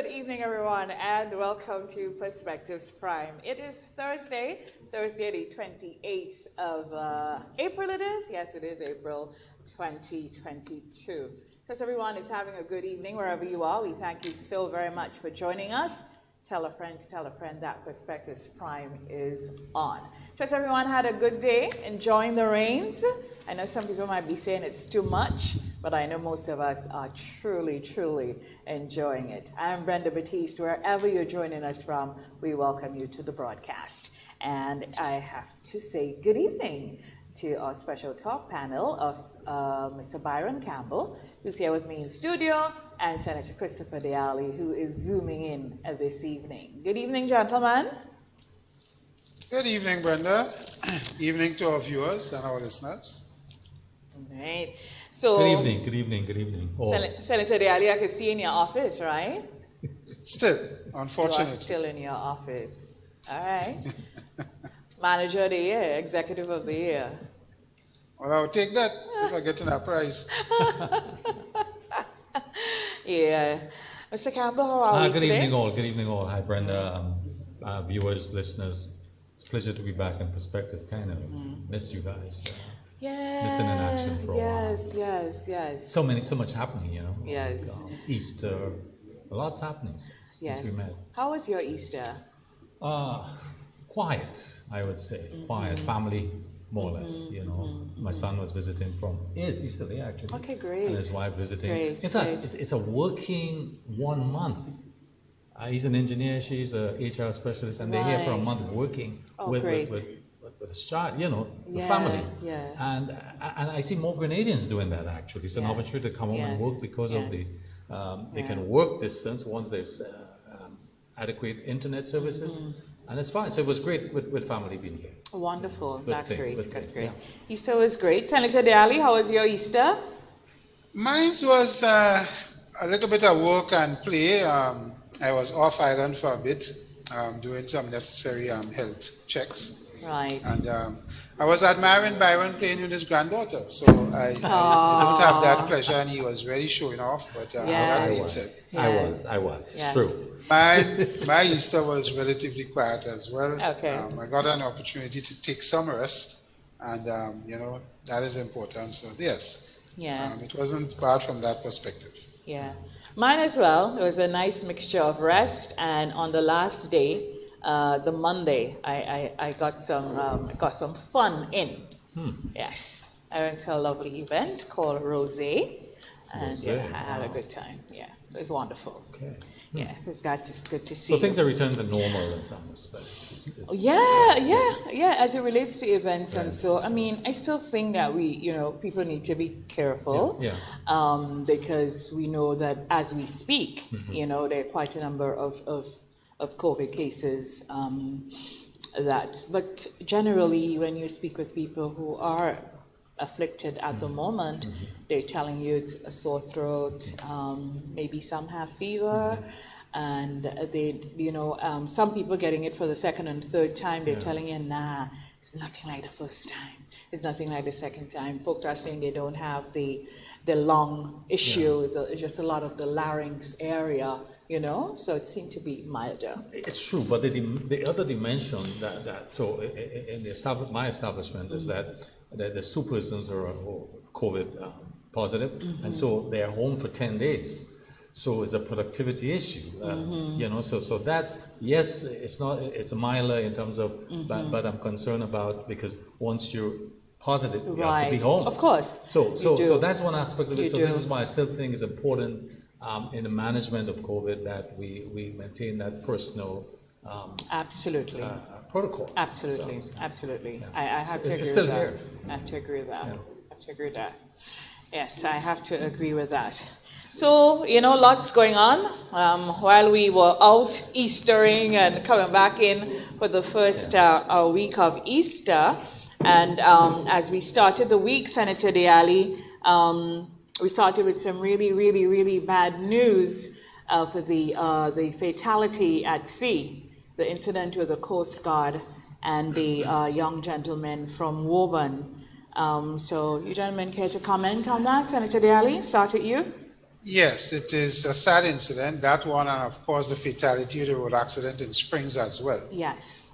Good evening, everyone, and welcome to Perspectives Prime. It is Thursday, the 28th of April it is? Yes, it is April 2022. Because everyone is having a good evening wherever you are. We thank you so very much for joining us. Tell a friend that Perspectives Prime is on. Trust everyone had a good day, enjoying the rains. I know some people might be saying it's too much, but I know most of us are truly enjoying it. I'm Brenda Batiste. Wherever you're joining us from, we welcome you to the broadcast. And I have to say good evening to our special talk panel of Mr. Byron Campbell, who's here with me in studio, and Senator Christopher Arley, who is zooming in this evening. Good evening, gentlemen. Good evening, Brenda. Evening to our viewers and our listeners. All right. So, good evening. Oh. Senator Arley, I can see in your office, right? Still, unfortunately. You are still in your office. All right. Manager of the year, executive of the year. Well, I'll take that if I get that prize. Yeah. Mr. Campbell, how are we good today? Good evening all. Hi, Brenda, viewers, listeners. It's a pleasure to be back in Perspective. Kind of missed you guys. Missing in action for a while. Yes. So much happening, you know. Yes. Like, Easter, a lot's happening since we met. How was your Easter? Quiet, I would say. Quiet, family, more or less. You know, my son was visiting is Easter Day actually. Okay, great. And his wife visiting. Great, in fact, it's a working 1 month. He's an engineer, she's a HR specialist, and they're here for a month working with his child, you know, the family. Yeah. And I see more Grenadians doing that actually. It's an opportunity to come home and work because of the, they can work distance once there's adequate internet services. And it's fine. So it was great with family being here. Wonderful. That's great. That's great. Yeah. Easter was great. Senator Arley, how was your Easter? Mine was a little bit of work and play. I was off island for a bit, doing some necessary health checks. Right. And I was admiring Byron playing with his granddaughter. So I don't have that pleasure, and he was really showing off. But that being said, I was. It's true. My Easter was relatively quiet as well. Okay. I got an opportunity to take some rest, and you know, that is important. So yes, it wasn't bad from that perspective. Yeah, mine as well. It was a nice mixture of rest, and on the last day, the Monday, I got some fun in. Yes, I went to a lovely event called Rosé, and I had a good time. Yeah, it was wonderful. Okay. Yeah, it's good to see. So things are returned to normal in some respect. Yeah. As it relates to events and so, I mean, I still think that people need to be careful. Because we know that as we speak, there are quite a number of COVID cases. But generally, when you speak with people who are afflicted at the moment, they're telling you it's a sore throat, maybe some have fever, and some people getting it for the second and third time, they're telling you, nah, it's nothing like the first time, it's nothing like the second time. Folks are saying they don't have the lung issues, it's just a lot of the larynx area, so it seemed to be milder. It's true, but the other dimension so in my establishment is that there's 2 persons who are COVID positive, and so they're home for 10 days. So it's a productivity issue, So that's it's milder in terms of, but I'm concerned about because once you're positive, you have to be home. Of course. So that's one aspect of it. This is why I still think it's important in the management of COVID that we maintain that personal. Absolutely. Protocol. Absolutely. I have to agree still with that. here. I have to agree with that. Yes, I have to agree with that. So, lots going on. While we were out Eastering and coming back in for the first week of Easter, and as we started the week, Senator Arley, we started with some really bad news for the fatality at sea. The incident with the Coast Guard and the young gentleman from Woburn. So you gentlemen care to comment on that? Senator Arley, start with you. Yes, it is a sad incident, that one, and of course the fatality of the road accident in Springs as well. Yes.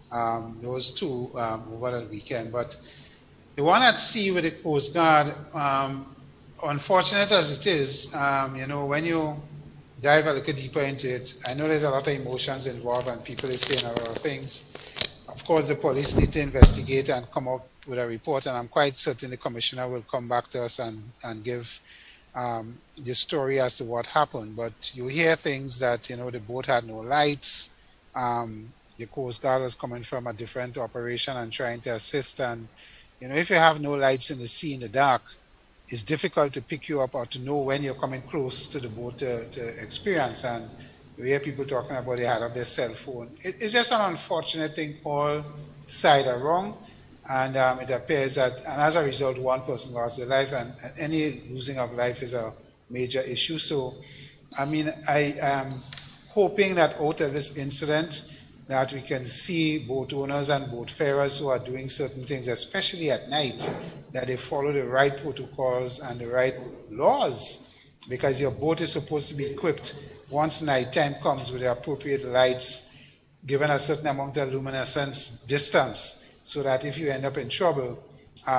Those two over the weekend. But the one at sea with the Coast Guard, unfortunate as it is, when you dive a little deeper into it, I know there's a lot of emotions involved and people are saying a lot of things. Of course, the police need to investigate and come up with a report, and I'm quite certain the commissioner will come back to us and give the story as to what happened. But you hear things that, the boat had no lights, the Coast Guard was coming from a different operation and trying to assist, and if you have no lights in the sea in the dark, it's difficult to pick you up or to know when you're coming close to the boat to experience. And you hear people talking about they had up their cell phone. It's just an unfortunate thing. All sides are wrong, and it appears that, and as a result, one person lost their life, and any losing of life is a major issue. So, I am hoping that out of this incident, that we can see boat owners and boat farers who are doing certain things, especially at night, that they follow the right protocols and the right laws, because your boat is supposed to be equipped once nighttime comes with the appropriate lights, given a certain amount of luminescence distance, so that if you end up in trouble,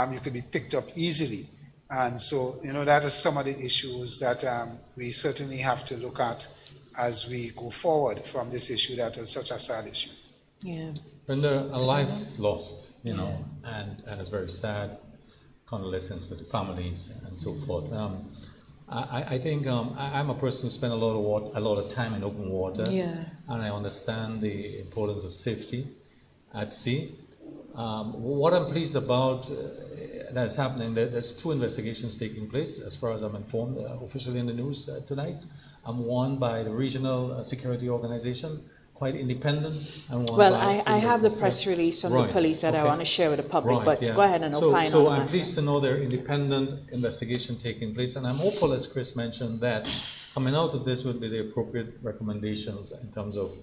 you can be picked up easily. And so, that is some of the issues that we certainly have to look at as we go forward from this issue that was such a sad issue. Yeah. And a life's lost, and it's very sad. Condolences to the families and so forth. I think I'm a person who spent a lot of time in open water, and I understand the importance of safety at sea. What I'm pleased about that is happening, there's two investigations taking place, as far as I'm informed, officially in the news tonight. One by the regional security organization, quite independent, and one by I have the press release from the police that I want to share with the public, but go ahead and opine on So that. I'm pleased to know there are independent investigation taking place, and I'm hopeful, as Chris mentioned, that coming out of this would be the appropriate recommendations in terms of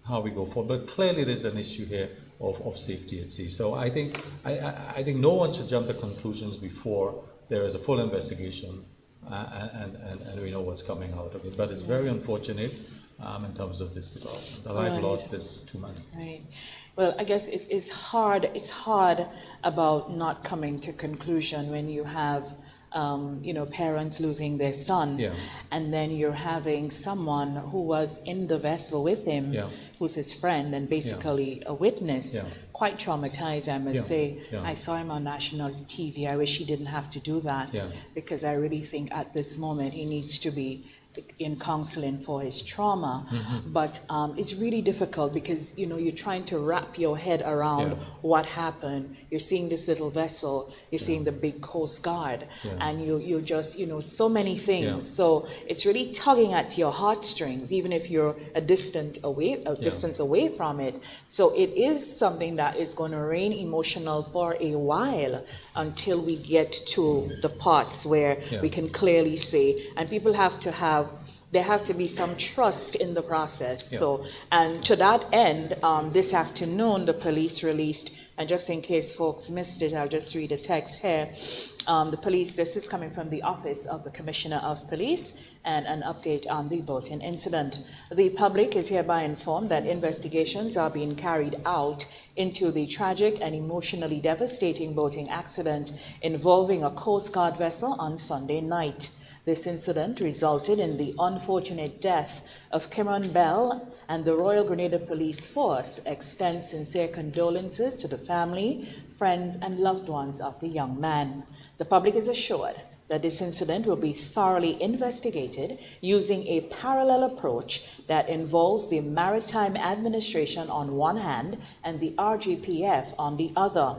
how we go forward. But clearly there's an issue here of safety at sea. So I think no one should jump to conclusions before there is a full investigation and we know what's coming out of it. But it's very unfortunate in terms of this development. The life lost is too many. Right. Well, I guess it's hard about not coming to conclusion when you have parents losing their son, and then you're having someone who was in the vessel with him, who's his friend and basically a witness, quite traumatized, I must say. I saw him on national TV. I wish he didn't have to do that, because I really think at this moment he needs to be in counseling for his trauma. But it's really difficult because you're trying to wrap your head around what happened. You're seeing this little vessel, you're seeing the big Coast Guard, and you're just so many things. So it's really tugging at your heartstrings, even if you're a distance away from it. So it is something that is going to remain emotional for a while until we get to the parts where we can clearly say, and people there have to be some trust in the process. So, and to that end, this afternoon, the police released, and just in case folks missed it, I'll just read a text here. The police, this is coming from the Office of the Commissioner of Police, and an update on the boating incident. The public is hereby informed that investigations are being carried out into the tragic and emotionally devastating boating accident involving a Coast Guard vessel on Sunday night. This incident resulted in the unfortunate death of Cameron Bell, and the Royal Grenada Police Force extends sincere condolences to the family, friends, and loved ones of the young man. The public is assured that this incident will be thoroughly investigated using a parallel approach that involves the Maritime Administration on one hand and the RGPF on the other.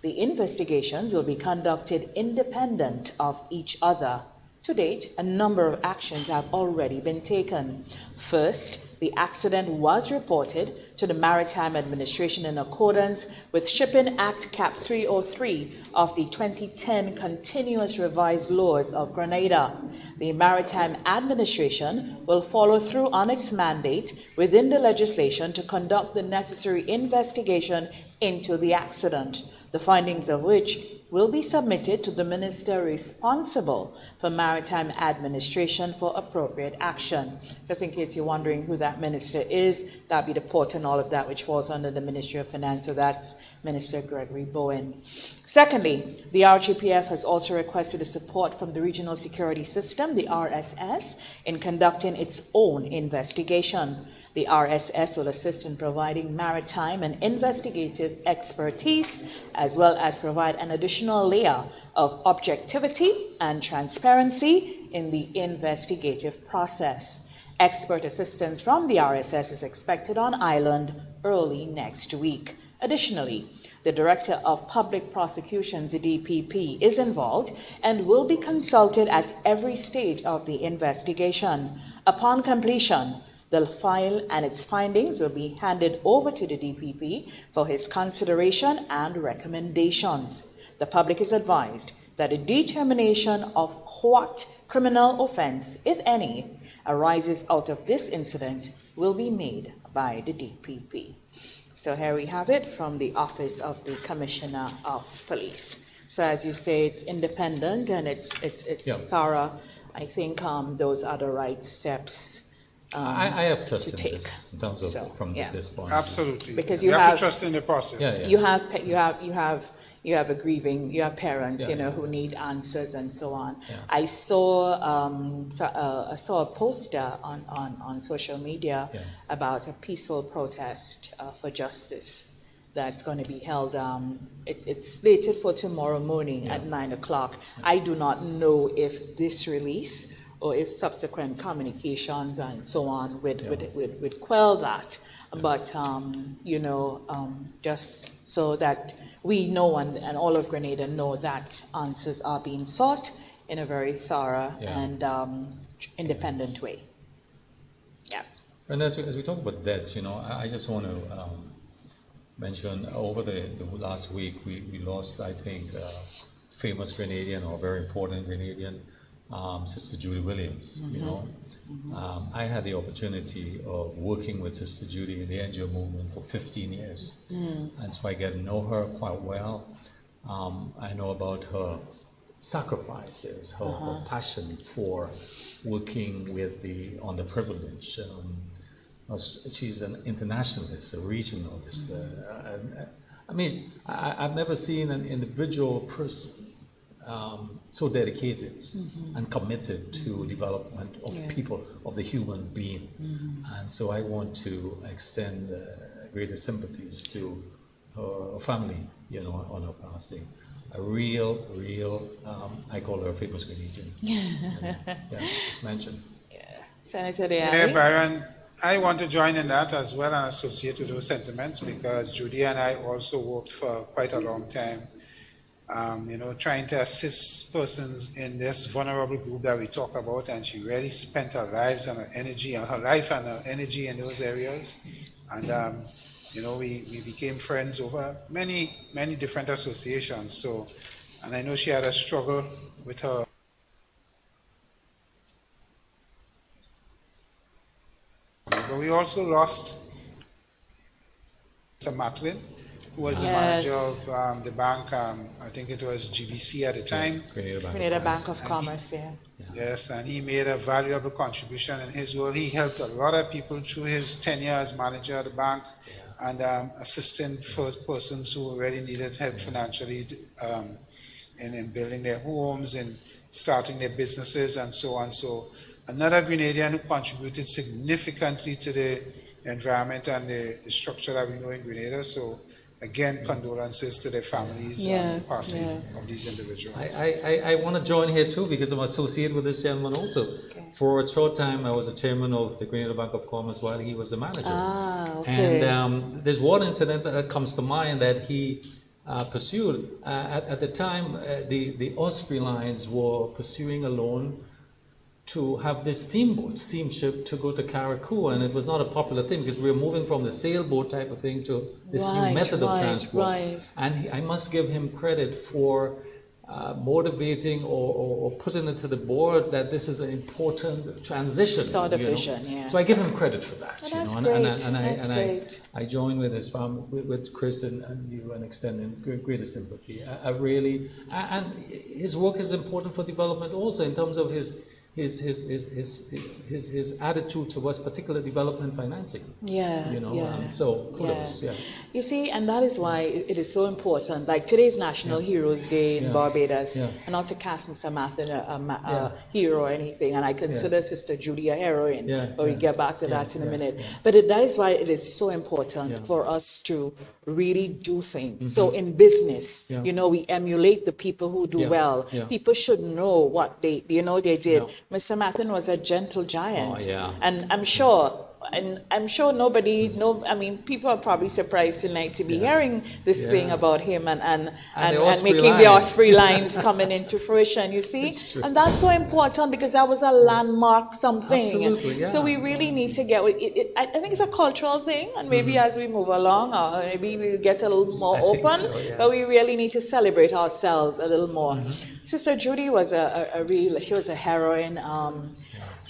The investigations will be conducted independent of each other. To date, a number of actions have already been taken. First, the accident was reported to the Maritime Administration in accordance with Shipping Act Cap 303 of the 2010 Continuous Revised Laws of Grenada. The Maritime Administration will follow through on its mandate within the legislation to conduct the necessary investigation into the accident. the findings of which will be submitted to the minister responsible for maritime administration for appropriate action. Just in case you're wondering who that minister is, that'd be the port and all of that, which falls under the Ministry of Finance, so that's Minister Gregory Bowen. Secondly, the RGPF has also requested the support from the Regional Security System, the RSS, in conducting its own investigation. The RSS will assist in providing maritime and investigative expertise, as well as provide an additional layer of objectivity and transparency in the investigative process. Expert assistance from the RSS is expected on island early next week. Additionally, the Director of Public Prosecutions, the DPP, is involved and will be consulted at every stage of the investigation. Upon completion, the file and its findings will be handed over to the DPP for his consideration and recommendations. The public is advised that a determination of what criminal offense, if any, arises out of this incident will be made by the DPP. So here we have it from the Office of the Commissioner of Police. So as you say, it's independent and it's thorough. I think those are the right steps. I have trust in take. this in terms of this point. Absolutely. Because you have to trust in the process. Yeah. You have you have parents, who need answers and so on. Yeah. I saw a poster on social media about a peaceful protest for justice that's going to be held. It's slated for tomorrow morning at 9 o'clock. I do not know if this release or if subsequent communications and so on would quell that. But, just so that we know and all of Grenada know that answers are being sought in a very thorough and independent way. Yeah. And as we talk about deaths, I just want to mention over the last week, we lost, I think, famous Grenadian or very important Grenadian, Sister Judy Williams, I had the opportunity of working with Sister Judy in the NGO movement for 15 years. And so I get to know her quite well. I know about her sacrifices, her passion for working with the underprivileged. She's an internationalist, a regionalist. I've never seen an individual person so dedicated and committed to development of people, of the human being. And so I want to extend greatest sympathies to her family, on her passing. A real, I call her a famous Grenadian. Just mentioned. Senator Arley? Yeah, Byron, I want to join in that as well and associate with those sentiments, because Judy and I also worked for quite a long time trying to assist persons in this vulnerable group that we talk about, and she really spent her life and her energy in those areas. And we became friends over many different associations. So, and I know she had a struggle with her. But we also lost Mr. Matlin, who was the manager of the bank. I think it was GBC at the time. Grenada Bank of Commerce, Yes, and he made a valuable contribution in his role. He helped a lot of people through his tenure as manager of the bank and assisting first persons who really needed help financially in building their homes and starting their businesses and so on. So another Grenadian who contributed significantly to the environment and the structure that we know in Grenada. So again, condolences to their families and passing of these individuals. I want to join here too, because I'm associated with this gentleman also. For a short time, I was the chairman of the Grenada Bank of Commerce while he was the manager. And there's one incident that comes to mind that he pursued. At the time, the Osprey Lines were pursuing a loan to have this steamship to go to Carriacou, and it was not a popular thing because we were moving from the sailboat type of thing to this new method of transport. And I must give him credit for motivating or putting it to the board that this is an important transition. Saw the you know. vision, yeah. So I give him credit for that. Oh, you that's know, great. Great. I join with his family, with Chris and you, and extending greatest sympathy. I really, and his work is important for development also in terms of his attitude towards particular development financing. Yeah. You know, yeah. So kudos. Yeah. You see, and that is why it is so important. Like today's National Heroes Day in Barbados, and not to cast Mr. Mathen a hero or anything, and I consider Sister Judy a heroine, but we get back to that in a minute. But that is why it is so important for us to really do things. So in business, you know, we emulate the people who do well. People should know what they did. Mr. Mathen was a gentle giant. And I'm sure people are probably surprised tonight to be hearing this thing about him and making the Osprey lines coming into fruition, you see? And that's so important because that was a landmark something. Absolutely, yeah. So we really need to get it. I think it's a cultural thing, and maybe as we move along, or maybe we'll get a little more open, but we really need to celebrate ourselves a little more. Sister Judy was she was a heroine.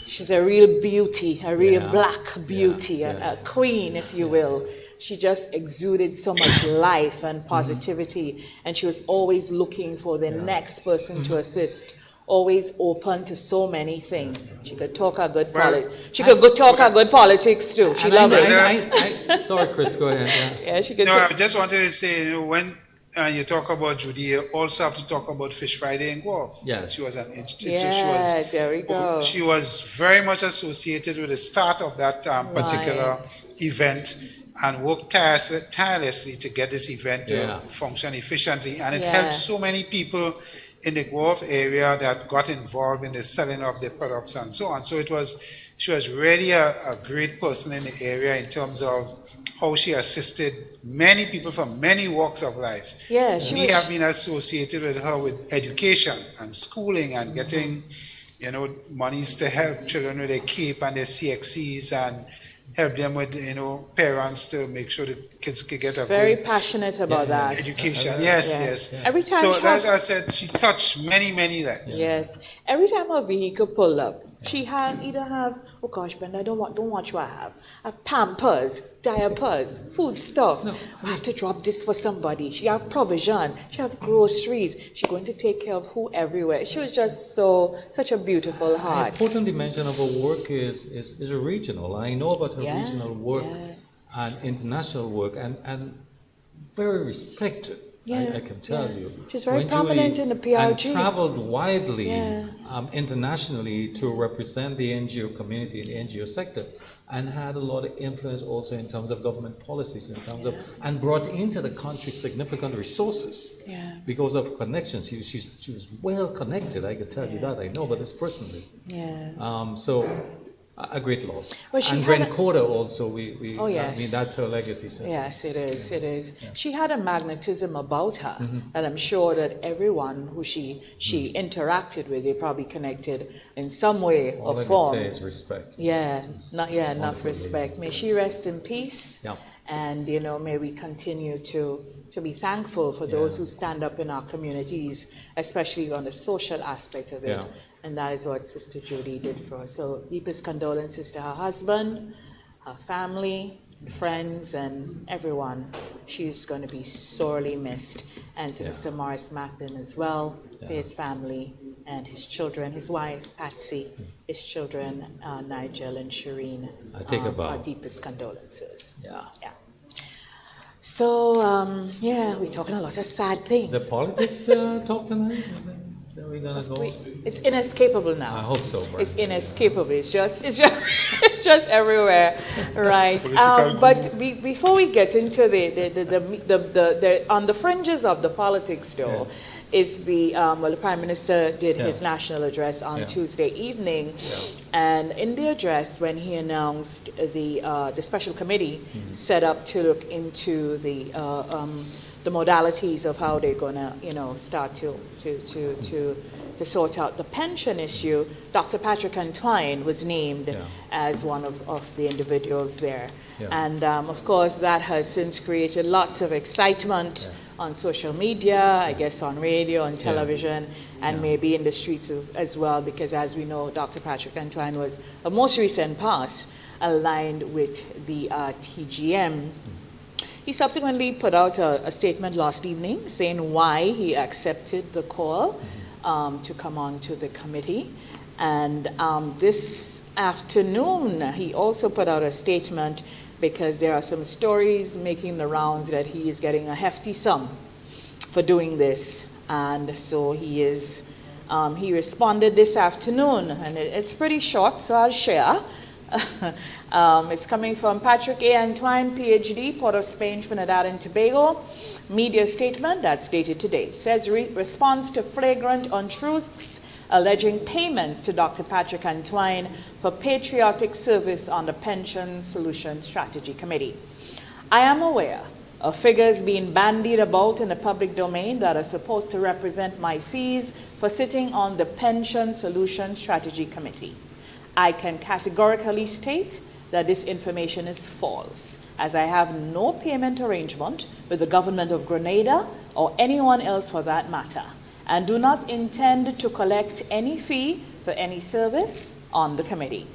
She's a real beauty, a real black beauty, a queen, if you will. She just exuded so much life and positivity, and she was always looking for the next person to assist. Always open to so many things. She could talk a good politics. She could talk a good politics too. She loved it. Sorry, Chris, go ahead. Yeah, she could. No, I just wanted to say, you know, when you talk about Judy, you also have to talk about Fish Friday in Guelph. Yes. She was an institute. There we go. She was very much associated with the start of that particular event and worked tirelessly to get this event to function efficiently. And it helped so many people in the Guelph area that got involved in the selling of the products and so on. So she was really a great person in the area in terms of how she assisted many people from many walks of life. Yeah, we have been associated with her with education and schooling and getting, you know, monies to help children with their CAPE and their CXCs and help them with, you know, parents to make sure the kids could get a very passionate about that education. Yes. Every time. So as I said, she touched many lives. Yes. Every time a vehicle pulled up, she had oh gosh, Brenda, don't watch what I have. Pampers, diapers, food stuff. No. I have to drop this for somebody. She have provision. She have groceries. She's going to take care of who everywhere. She was just such a beautiful heart. An important dimension of her work is regional. I know about her regional work and international work and very respected. I can tell you. She's very prominent in the PRG. And traveled widely internationally to represent the NGO community in the NGO sector, and had a lot of influence also in terms of government policies, in terms of, and brought into the country significant resources because of connections. She was well connected. I can tell you that. I know about this personally. So. A great loss. Well, and Grenada also, I mean, that's her legacy. So. Yes, it is. It is. Yeah. She had a magnetism about her that I'm sure that everyone who she interacted with, they probably connected in some way or form. All I can say is respect. Enough respect. May she rest in peace. Yeah. And, you know, may we continue to be thankful for those who stand up in our communities, especially on the social aspect of it. Yeah. And that is what Sister Judy did for us. So deepest condolences to her husband, her family, friends, and everyone. She's going to be sorely missed. And to Mr. Morris Mathen as well, to his family and his children, his wife, Patsy, his children, Nigel and Shireen. I take a bow. Our deepest condolences. Yeah. So, we're talking a lot of sad things. Is the politics talk tonight? Are we gonna go? It's inescapable now. I hope so. Right? It's inescapable. It's just everywhere, right? But before we get into the on the fringes of the politics, though, is the Prime Minister did his national address on Tuesday evening, and in the address, when he announced the special committee set up to look into the modalities of how they're going to, start to sort out the pension issue, Dr. Patrick Antwine was named as one of the individuals there. Yeah. And of course, that has since created lots of excitement on social media, I guess on radio, on television, and maybe in the streets as well, because as we know, Dr. Patrick Antoine was a most recent past aligned with the TGM. He subsequently put out a statement last evening saying why he accepted the call to come on to the committee. And this afternoon, he also put out a statement because there are some stories making the rounds that he is getting a hefty sum for doing this. And so he responded this afternoon, and it's pretty short, so I'll share. It's coming from Patrick A. Antoine, PhD, Port of Spain, Trinidad and Tobago. Media statement that's dated today. It says, response to flagrant untruths alleging payments to Dr. Patrick Antoine for patriotic service on the Pension Solution Strategy Committee. I am aware of figures being bandied about in the public domain that are supposed to represent my fees for sitting on the Pension Solution Strategy Committee. I can categorically state that this information is false, as I have no payment arrangement with the government of Grenada or anyone else for that matter, and do not intend to collect any fee for any service on the committee.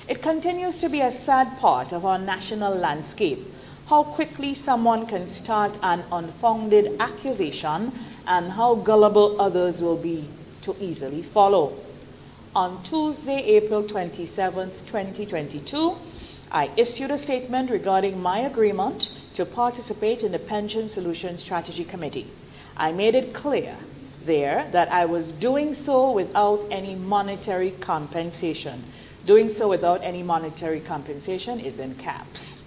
It continues to be a sad part of our national landscape how quickly someone can start an unfounded accusation and how gullible others will be to easily follow. On Tuesday, April 27th, 2022, I issued a statement regarding my agreement to participate in the Pension Solution Strategy Committee. I made it clear there that I was doing so without any monetary compensation. Doing so without any monetary compensation is in caps.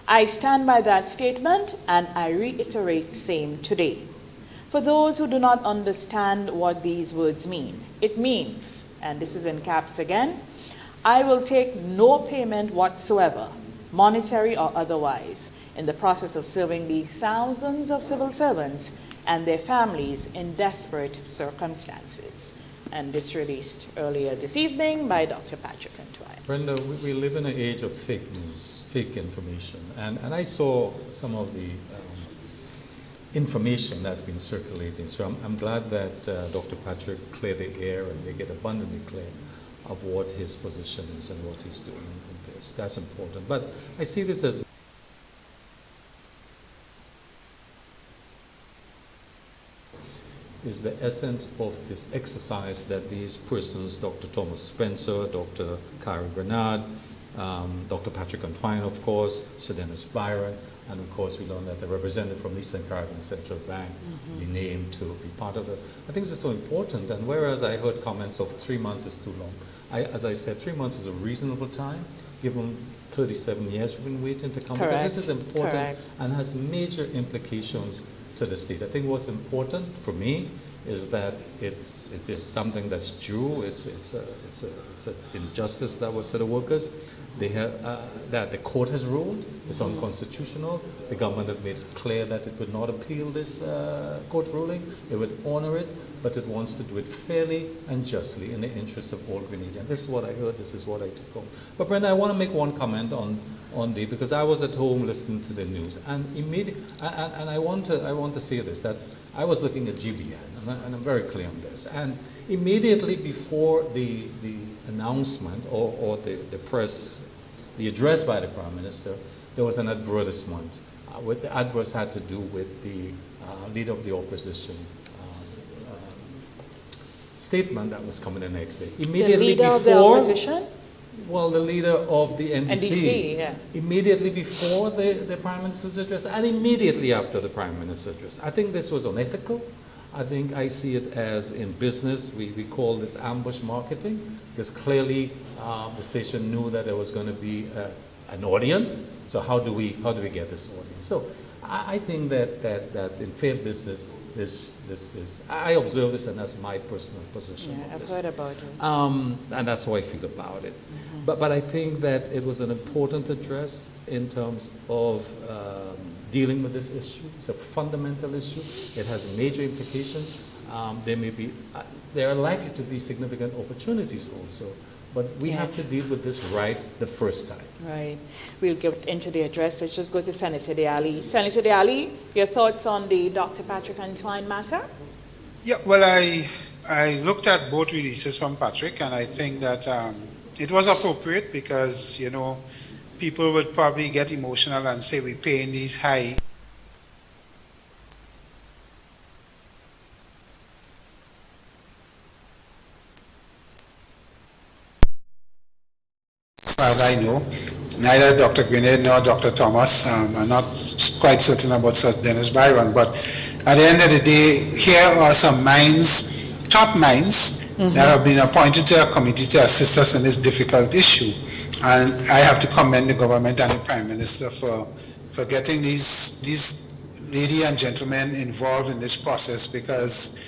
I stand by that statement and I reiterate same today. For those who do not understand what these words mean, it means, and this is in caps again, I will take no payment whatsoever, monetary or otherwise, in the process of serving the thousands of civil servants and their families in desperate circumstances. And this released earlier this evening by Dr. Patrick Antoine. Brenda, we live in an age of fake news, fake information. And I saw some of the information that's been circulating. So I'm glad that Dr. Patrick cleared the air and they get abundantly clear of what his position is and what he's doing in this. That's important. But I see this as is the essence of this exercise that these persons, Dr. Thomas Spencer, Dr. Kari Grenada, Dr. Patrick Antoine, of course, Sir Dennis Byron, and of course we learned that the representative from Eastern Caribbean Central Bank be named to be part of it. I think this is so important, and whereas I heard comments of 3 months is too long, as I said, 3 months is a reasonable time, given 37 years we've been waiting to come. Because this is important and has major implications to the state. I think what's important for me is that it is something that's due. It's an injustice that was to the workers. They have that the court has ruled. It's unconstitutional. The government have made it clear that it would not appeal this court ruling. It would honor it, but it wants to do it fairly and justly in the interest of all Grenadians. This is what I heard. This is what I took home. But Brenda, I want to make one comment on because I was at home listening to the news, and and I want to say this, that I was looking at GBN, and I'm very clear on this, and immediately before the announcement or the press, the address by the Prime Minister, there was an advertisement. The adverse had to do with the leader of the opposition statement that was coming the next day. Immediately the leader before, of the opposition? Well, the leader of the NDC, yeah. Immediately before the Prime Minister's address and immediately after the Prime Minister's address. I think this was unethical. I think I see it as, in business, we call this ambush marketing, because clearly the station knew that there was going to be an audience. So how do we get this audience? So I think that in fair business, this is, I observe this, and that's my personal position. Yeah, I've heard about it. And that's how I feel about it. But I think that it was an important address in terms of dealing with this issue. It's a fundamental issue. It has major implications. There are likely to be significant opportunities also but we have to deal with this right the first time. Right. We'll get into the address. Let's just go to Senator Arley. Senator Arley, your thoughts on the Dr. Patrick Antoine matter? Yeah, well, I looked at both releases from Patrick, and I think that it was appropriate because, you know, people would probably get emotional and say we're paying these high as far as I know. Neither Dr. Grenada nor Dr. Thomas, I'm not quite certain about Sir Dennis Byron, but at the end of the day, here are some minds, top minds, that have been appointed to a committee to assist us in this difficult issue. And I have to commend the government and the Prime Minister for getting these ladies and gentlemen involved in this process, because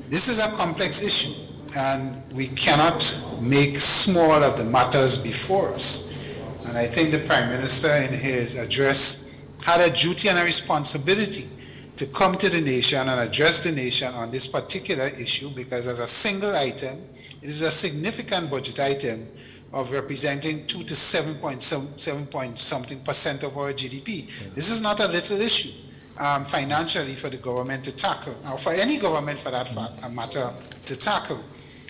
this is a complex issue and we cannot make small of the matters before us. And I think the Prime Minister in his address had a duty and a responsibility to come to the nation and address the nation on this particular issue, because as a single item, it is a significant budget item of representing 2 to 7 point something percent of our GDP. This is not a little issue financially for the government to tackle, or for any government for that matter to tackle.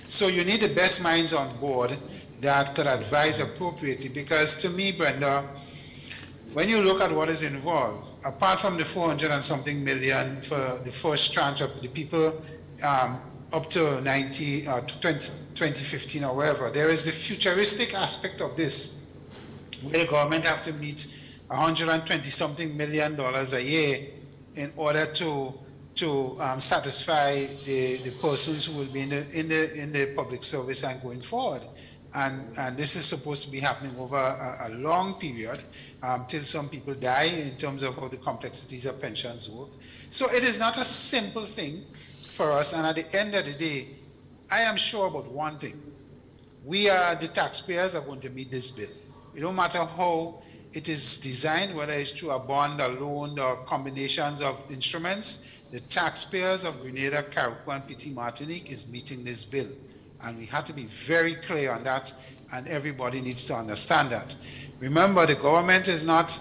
So you need the best minds on board that could advise appropriately, because to me, Brenda, when you look at what is involved, apart from the 400 and something million for the first tranche of the people up to 2015 or whatever, there is the futuristic aspect of this, where the government have to meet 120 something million dollars a year in order to satisfy the persons who will be in the public service and going forward. And this is supposed to be happening over a long period till some people die, in terms of how the complexities of pensions work. So it is not a simple thing for us. And at the end of the day, I am sure about one thing. We are, the taxpayers, are going to meet this bill. It don't matter how it is designed, whether it's through a bond, a loan, or combinations of instruments. The taxpayers of Grenada, Carriacou, and Petit Martinique is meeting this bill. And we have to be very clear on that, and everybody needs to understand that. Remember, the government is not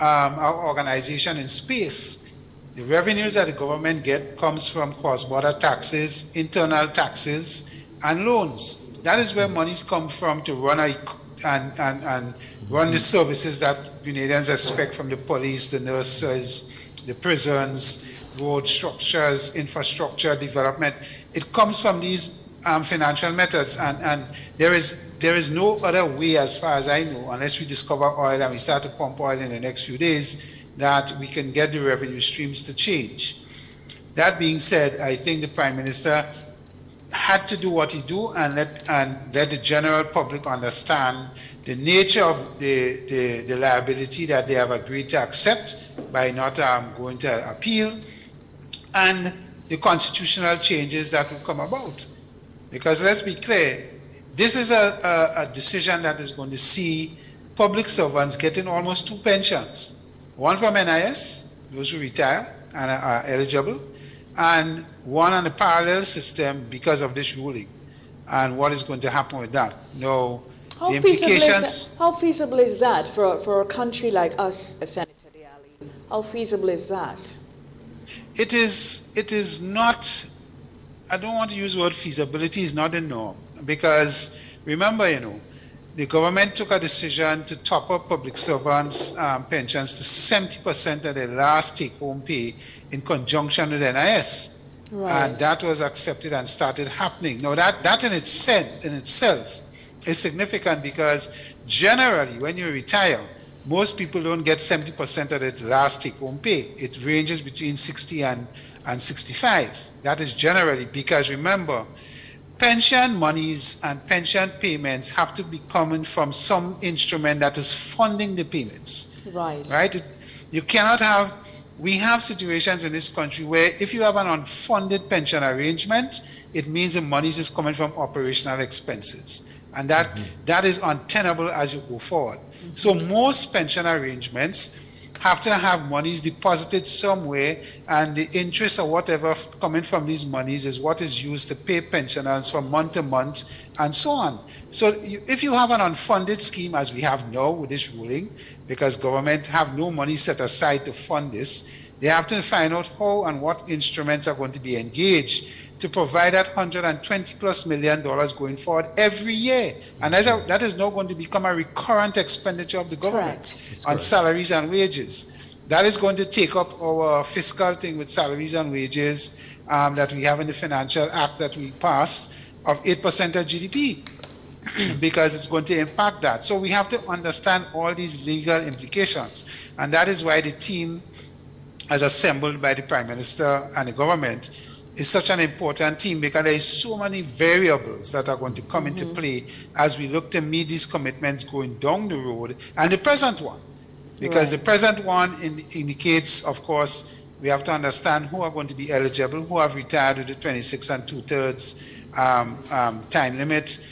our organization in space. The revenues that the government gets comes from cross-border taxes, internal taxes, and loans. That is where monies come from to run and run the services that Grenadians expect from the police, the nurses, the prisons, road structures, infrastructure development. It comes from these financial methods, and there is no other way, as far as I know, unless we discover oil and we start to pump oil in the next few days, that we can get the revenue streams to change. That being said, I think the Prime Minister had to do what he do and let the general public understand the nature of the liability that they have agreed to accept by not going to appeal, and the constitutional changes that will come about. Because let's be clear, this is a decision that is going to see public servants getting almost 2 pensions. One from NIS, those who retire and are eligible, and one on the parallel system because of this ruling. And what is going to happen with that? No, the implications. How feasible is that for a country like us, Senator Arley? How feasible is that? It is not. I don't want to use the word feasibility, is not the norm, because remember, the government took a decision to top up public servants' pensions to 70% of their last take-home pay in conjunction with NIS. Right. And that was accepted and started happening. Now, that in itself is significant, because generally, when you retire, most people don't get 70% of their last take-home pay. It ranges between 60 and 65. That is generally, because remember, pension monies and pension payments have to be coming from some instrument that is funding the payments. Right. Right? You cannot have, we have situations in this country where if you have an unfunded pension arrangement, it means the monies is coming from operational expenses. And that is untenable as you go forward. So most pension arrangements have to have monies deposited somewhere, and the interest or whatever coming from these monies is what is used to pay pensioners from month to month and so on. So if you have an unfunded scheme, as we have now with this ruling, because government have no money set aside to fund this, they have to find out how and what instruments are going to be engaged to provide that $120+ million going forward every year. And that is now going to become a recurrent expenditure of the government on salaries and wages. That is going to take up our fiscal thing with salaries and wages that we have in the Financial Act that we passed of 8% of GDP. Because it's going to impact that. So we have to understand all these legal implications. And that is why the team, as assembled by the Prime Minister and the government, is such an important team, because there is so many variables that are going to come into play as we look to meet these commitments going down the road, and the present one. Because the present one indicates, of course, we have to understand who are going to be eligible, who have retired with the 26 2/3 time limit,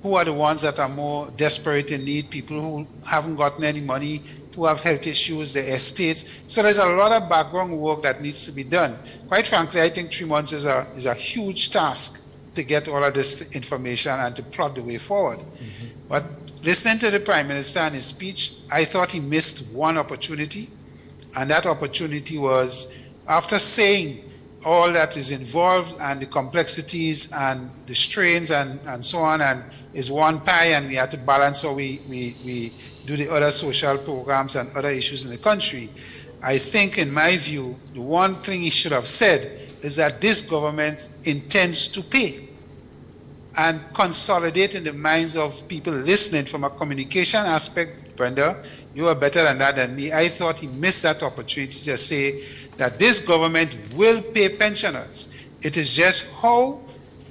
who are the ones that are more desperate in need, people who haven't gotten any money, who have health issues, the estates. So there's a lot of background work that needs to be done. Quite frankly, I think 3 months is a huge task to get all of this information and to plot the way forward. But listening to the Prime Minister and his speech, I thought he missed one opportunity, and that opportunity was, after saying all that is involved and the complexities and the strains and so on, and is one pie, and we have to balance how we do the other social programs and other issues in the country. I think, in my view, the one thing he should have said is that this government intends to pay, and consolidate in the minds of people listening from a communication aspect. Brenda, you are better than that than me. I thought he missed that opportunity to say that this government will pay pensioners. It is just how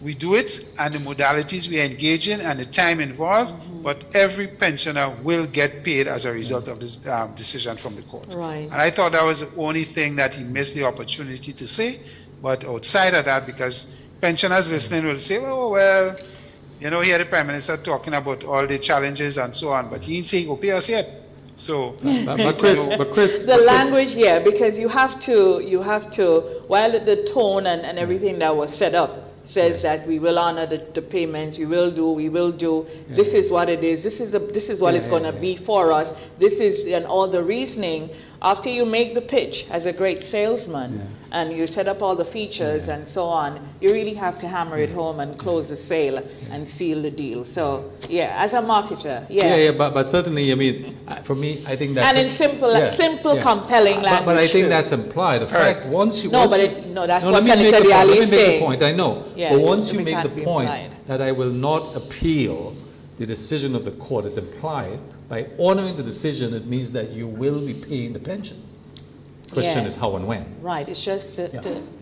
we do it and the modalities we engage in and the time involved, but every pensioner will get paid as a result of this decision from the court. Right. And I thought that was the only thing that he missed the opportunity to say. But outside of that, because pensioners listening will say, oh, well, you know, here the Prime Minister talking about all the challenges and so on, but he didn't say he'll pay us yet. So, but Chris, the language here, because you have to, while the tone and everything that was set up says that we will honor the payments, we will do, this is what it is, this is what it's going to be for us, this is, and all the reasoning, after you make the pitch as a great salesman, and you set up all the features and so on, you really have to hammer it home and close the sale and seal the deal. So, as a marketer, but certainly, I mean, for me, I think that's... And in simple, compelling language. But I think that's implied. The fact, once you... that's what Senator Diallo is saying. Let me make the point, I know. But once you make the point implied. that I will not appeal the decision of the court, is implied. By honoring the decision, it means that you will be paying the pension. Question is how and when. Right, it's just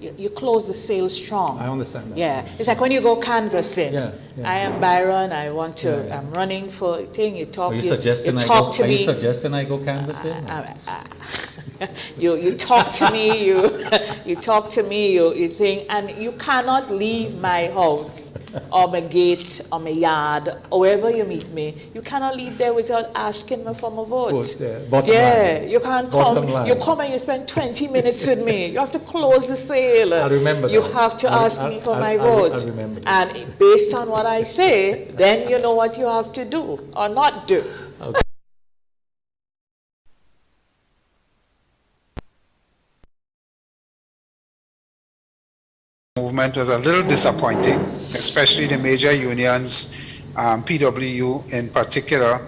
you close the sale strong. I understand that. It's like when you go canvassing. I am Byron, I want to, I'm running for a thing, you talk, Are you you suggesting talk to me. Are you suggesting I go canvassing? You talk to me, you talk to me, you think, and you cannot leave my house or my gate or my yard or wherever you meet me. You cannot leave there without asking me for my vote. Bottom line. You can't Bottom come. line. You come and you spend 20 minutes with me. You have to close the sale. I remember You that. have to ask me for my vote. I remember this. And based on what I say, then you know what you have to do or not do. Okay. Movement was a little disappointing, especially the major unions, PWU in particular.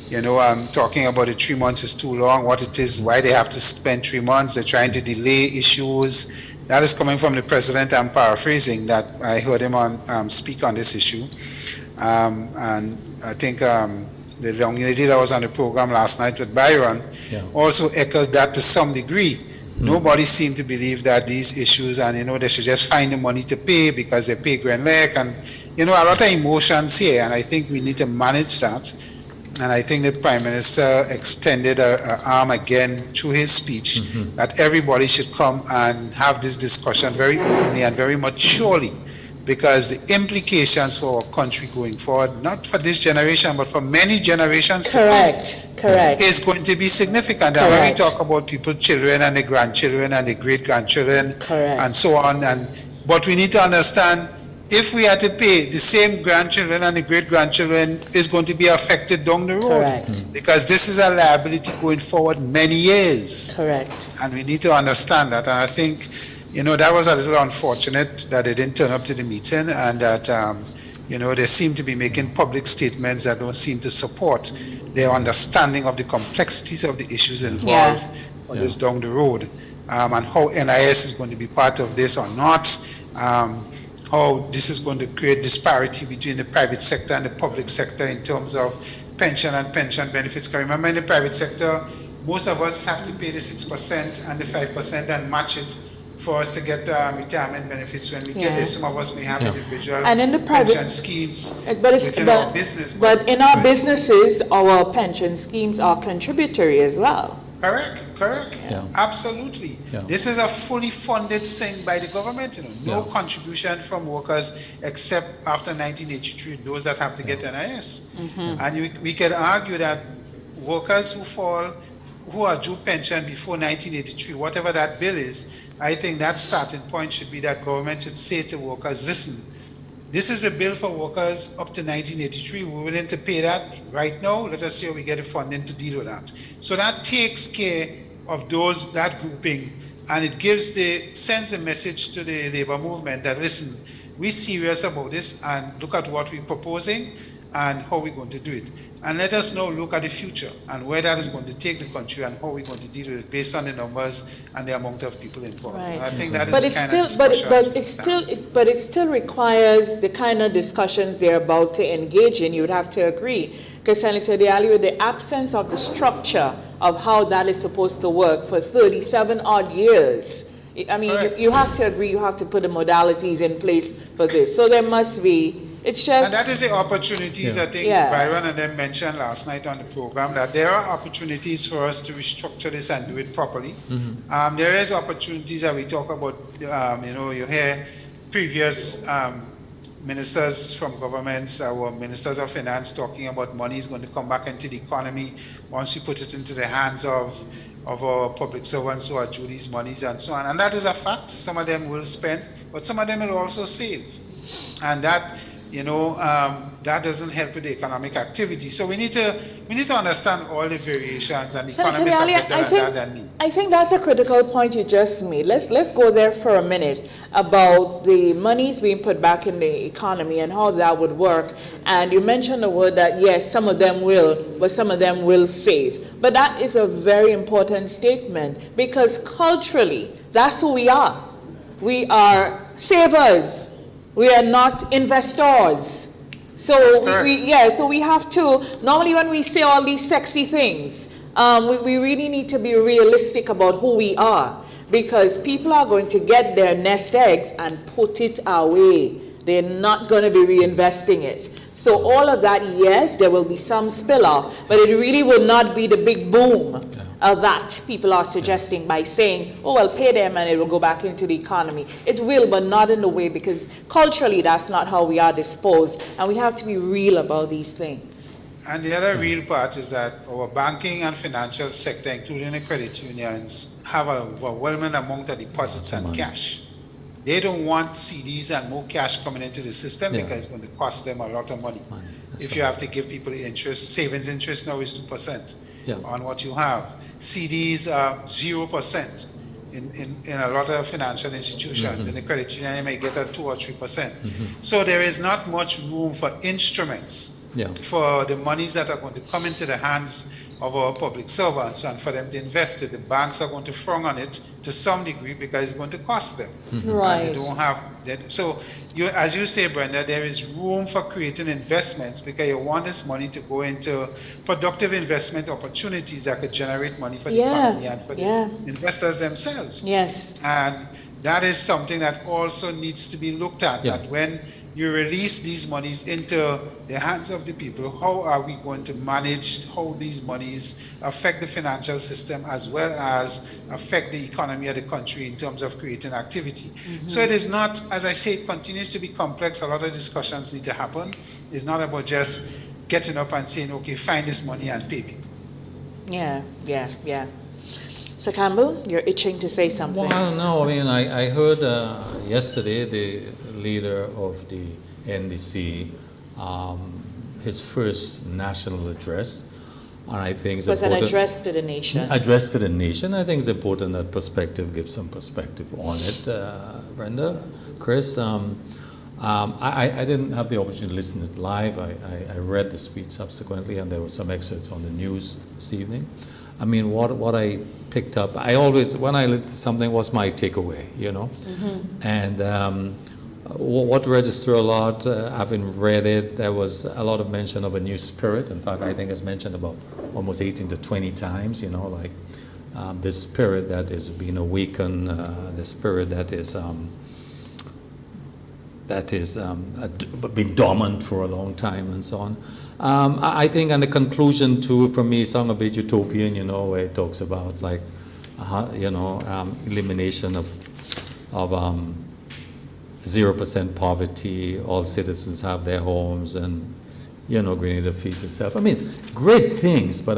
You know, I'm talking about the 3 months is too long, what it is, why they have to spend 3 months, they're trying to delay issues. That is coming from the president. I'm paraphrasing that. I heard him speak on this issue. And I think the young lady that was on the program last night with Byron also echoed that to some degree. Nobody seemed to believe that these issues, and you know, they should just find the money to pay because they pay Grenada, and you know, a lot of emotions here, and I think we need to manage that. And I think the Prime Minister extended an arm again through his speech that everybody should come and have this discussion very openly and very maturely, because the implications for our country going forward, not for this generation, but for many generations to come, is going to be significant. And when we talk about people's children and their grandchildren and their great-grandchildren and so on, but we need to understand, if we are to pay, the same grandchildren and the great-grandchildren is going to be affected down the road. Because this is a liability going forward many years. And we need to understand that. And I think, that was a little unfortunate that they didn't turn up to the meeting, and that, they seem to be making public statements that don't seem to support their understanding of the complexities of the issues involved for this down the road, and how NIS is going to be part of this or not, how this is going to create disparity between the private sector and the public sector in terms of pension and pension benefits. Because remember, in the private sector, most of us have to pay the 6% and the 5% and match it for us to get retirement benefits when we get there. Some of us may have individual and in the private pension schemes within our business. But in our businesses, our pension schemes are contributory as well. Correct. Absolutely. This is a fully funded thing by the government. No contribution from workers except after 1983, those that have to get NIS. And we can argue that workers who are due pension before 1983, whatever that bill is, I think that starting point should be that government should say to workers, listen, this is a bill for workers up to 1983. We're willing to pay that right now. Let us see how we get the funding to deal with that. So that takes care of that grouping, and it sends a message to the labor movement that, listen, we're serious about this, and look at what we're proposing and how we're going to do it. And let us now look at the future and where that is going to take the country and how we're going to deal with it based on the numbers and the amount of people involved. And I think that is the kind of discussion. But it still requires the kind of discussions they're about to engage in. You would have to agree. Because Senator Diallo, with the absence of the structure of how that is supposed to work for 37 odd years, I mean, you have to agree, you have to put the modalities in place for this. So there must be. It's just, and that is the opportunities I think Byron and them mentioned last night on the program, that there are opportunities for us to restructure this and do it properly. There is opportunities that we talk about, you hear previous ministers from governments, our ministers of finance talking about money is going to come back into the economy once we put it into the hands of our public servants who are due these monies and so on. And that is a fact. Some of them will spend, but some of them will also save. And that, that doesn't help with the economic activity. So we need to understand all the variations, and economists are better at that than me. I think that's a critical point you just made. Let's go there for a minute about the monies being put back in the economy and how that would work. And you mentioned the word that yes, some of them will, but some of them will save. But that is a very important statement, because culturally, that's who we are. We are savers. We are not investors. So so we have to, normally when we say all these sexy things, we really need to be realistic about who we are, because people are going to get their nest eggs and put it away. They're not going to be reinvesting it. So all of that, yes, there will be some spill off, but it really will not be the big boom that people are suggesting by saying, oh, well, pay them and it will go back into the economy. It will, but not in the way, because culturally that's not how we are disposed, and we have to be real about these things. And the other real part is that our banking and financial sector, including the credit unions, have a overwhelming amount of deposits and cash. They don't want CDs and more cash coming into the system because it's going to cost them a lot of money. If you have to give people the interest, savings interest now is 2%. On what you have. CDs are 0% in a lot of financial institutions. In the credit union, you may get a 2 or 3%. So there is not much room for instruments for the monies that are going to come into the hands of our public servants, and for them to invest it. The banks are going to frown on it to some degree because it's going to cost them. And they don't have that. So as you say, Brenda, there is room for creating investments, because you want this money to go into productive investment opportunities that could generate money for the economy and for the investors themselves. And that is something that also needs to be looked at, that when you release these monies into the hands of the people, how are we going to manage how these monies affect the financial system as well as affect the economy of the country in terms of creating activity? So it is not, as I say, it continues to be complex. A lot of discussions need to happen. It's not about just getting up and saying, okay, find this money and pay people. Yeah. So Campbell, you're itching to say something. Well, no, I mean, I heard yesterday the leader of the NDC, his first national address, and I think it's was important. an address to the nation. Address to the nation. I think it's important that perspective gives some perspective on it. Brenda, Chris, I didn't have the opportunity to listen to it live. I read the speech subsequently, and there were some excerpts on the news this evening. I mean, what I picked up, I always, when I listened to something, was my takeaway, you know? And what registered a lot, having read it, there was a lot of mention of a new spirit. In fact, I think it's mentioned about almost 18 to 20 times, you know, like this spirit that is being awakened, the spirit that is been dormant for a long time and so on. I think, and the conclusion too, for me, sounds a bit utopian, you know, where it talks about like, elimination of 0% poverty, all citizens have their homes, and, you know, Grenada feeds itself. I mean, great things, but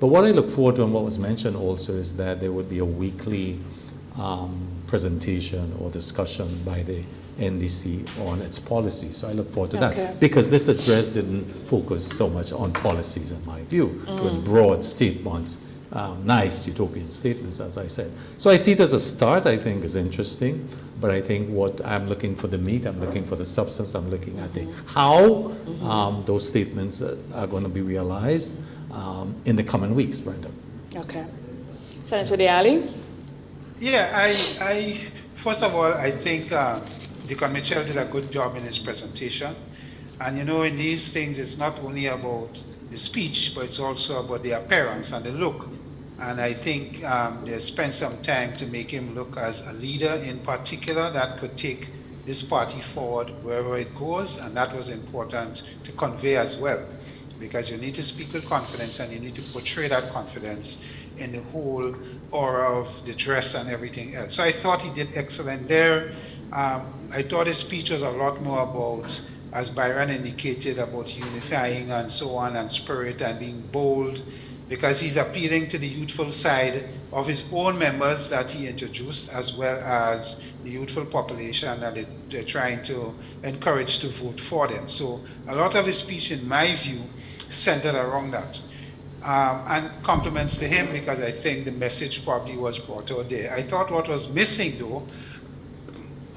what I look forward to, and what was mentioned also, is that there would be a weekly presentation or discussion by the NDC on its policy. So I look forward to that, because this address didn't focus so much on policies, in my view. It was broad statements, nice utopian statements, as I said. So I see it as a start. I think is interesting, but I think what I'm looking for the meat, I'm looking for the substance, I'm looking at the how those statements are going to be realized in the coming weeks, Brenda. Okay. Senator Diali? Yeah, I first of all, I think Deacon Mitchell did a good job in his presentation. And you know, in these things, it's not only about the speech, but it's also about the appearance and the look. And I think they spent some time to make him look as a leader in particular that could take this party forward wherever it goes. And that was important to convey as well, because you need to speak with confidence and you need to portray that confidence in the whole aura of the dress and everything else. So I thought he did excellent there. I thought his speech was a lot more about, as Byron indicated, about unifying and so on, and spirit and being bold, because he's appealing to the youthful side of his own members that he introduced, as well as the youthful population that they're trying to encourage to vote for them. So a lot of his speech, in my view, centered around that. And compliments to him, because I think the message probably was brought out there. I thought what was missing, though,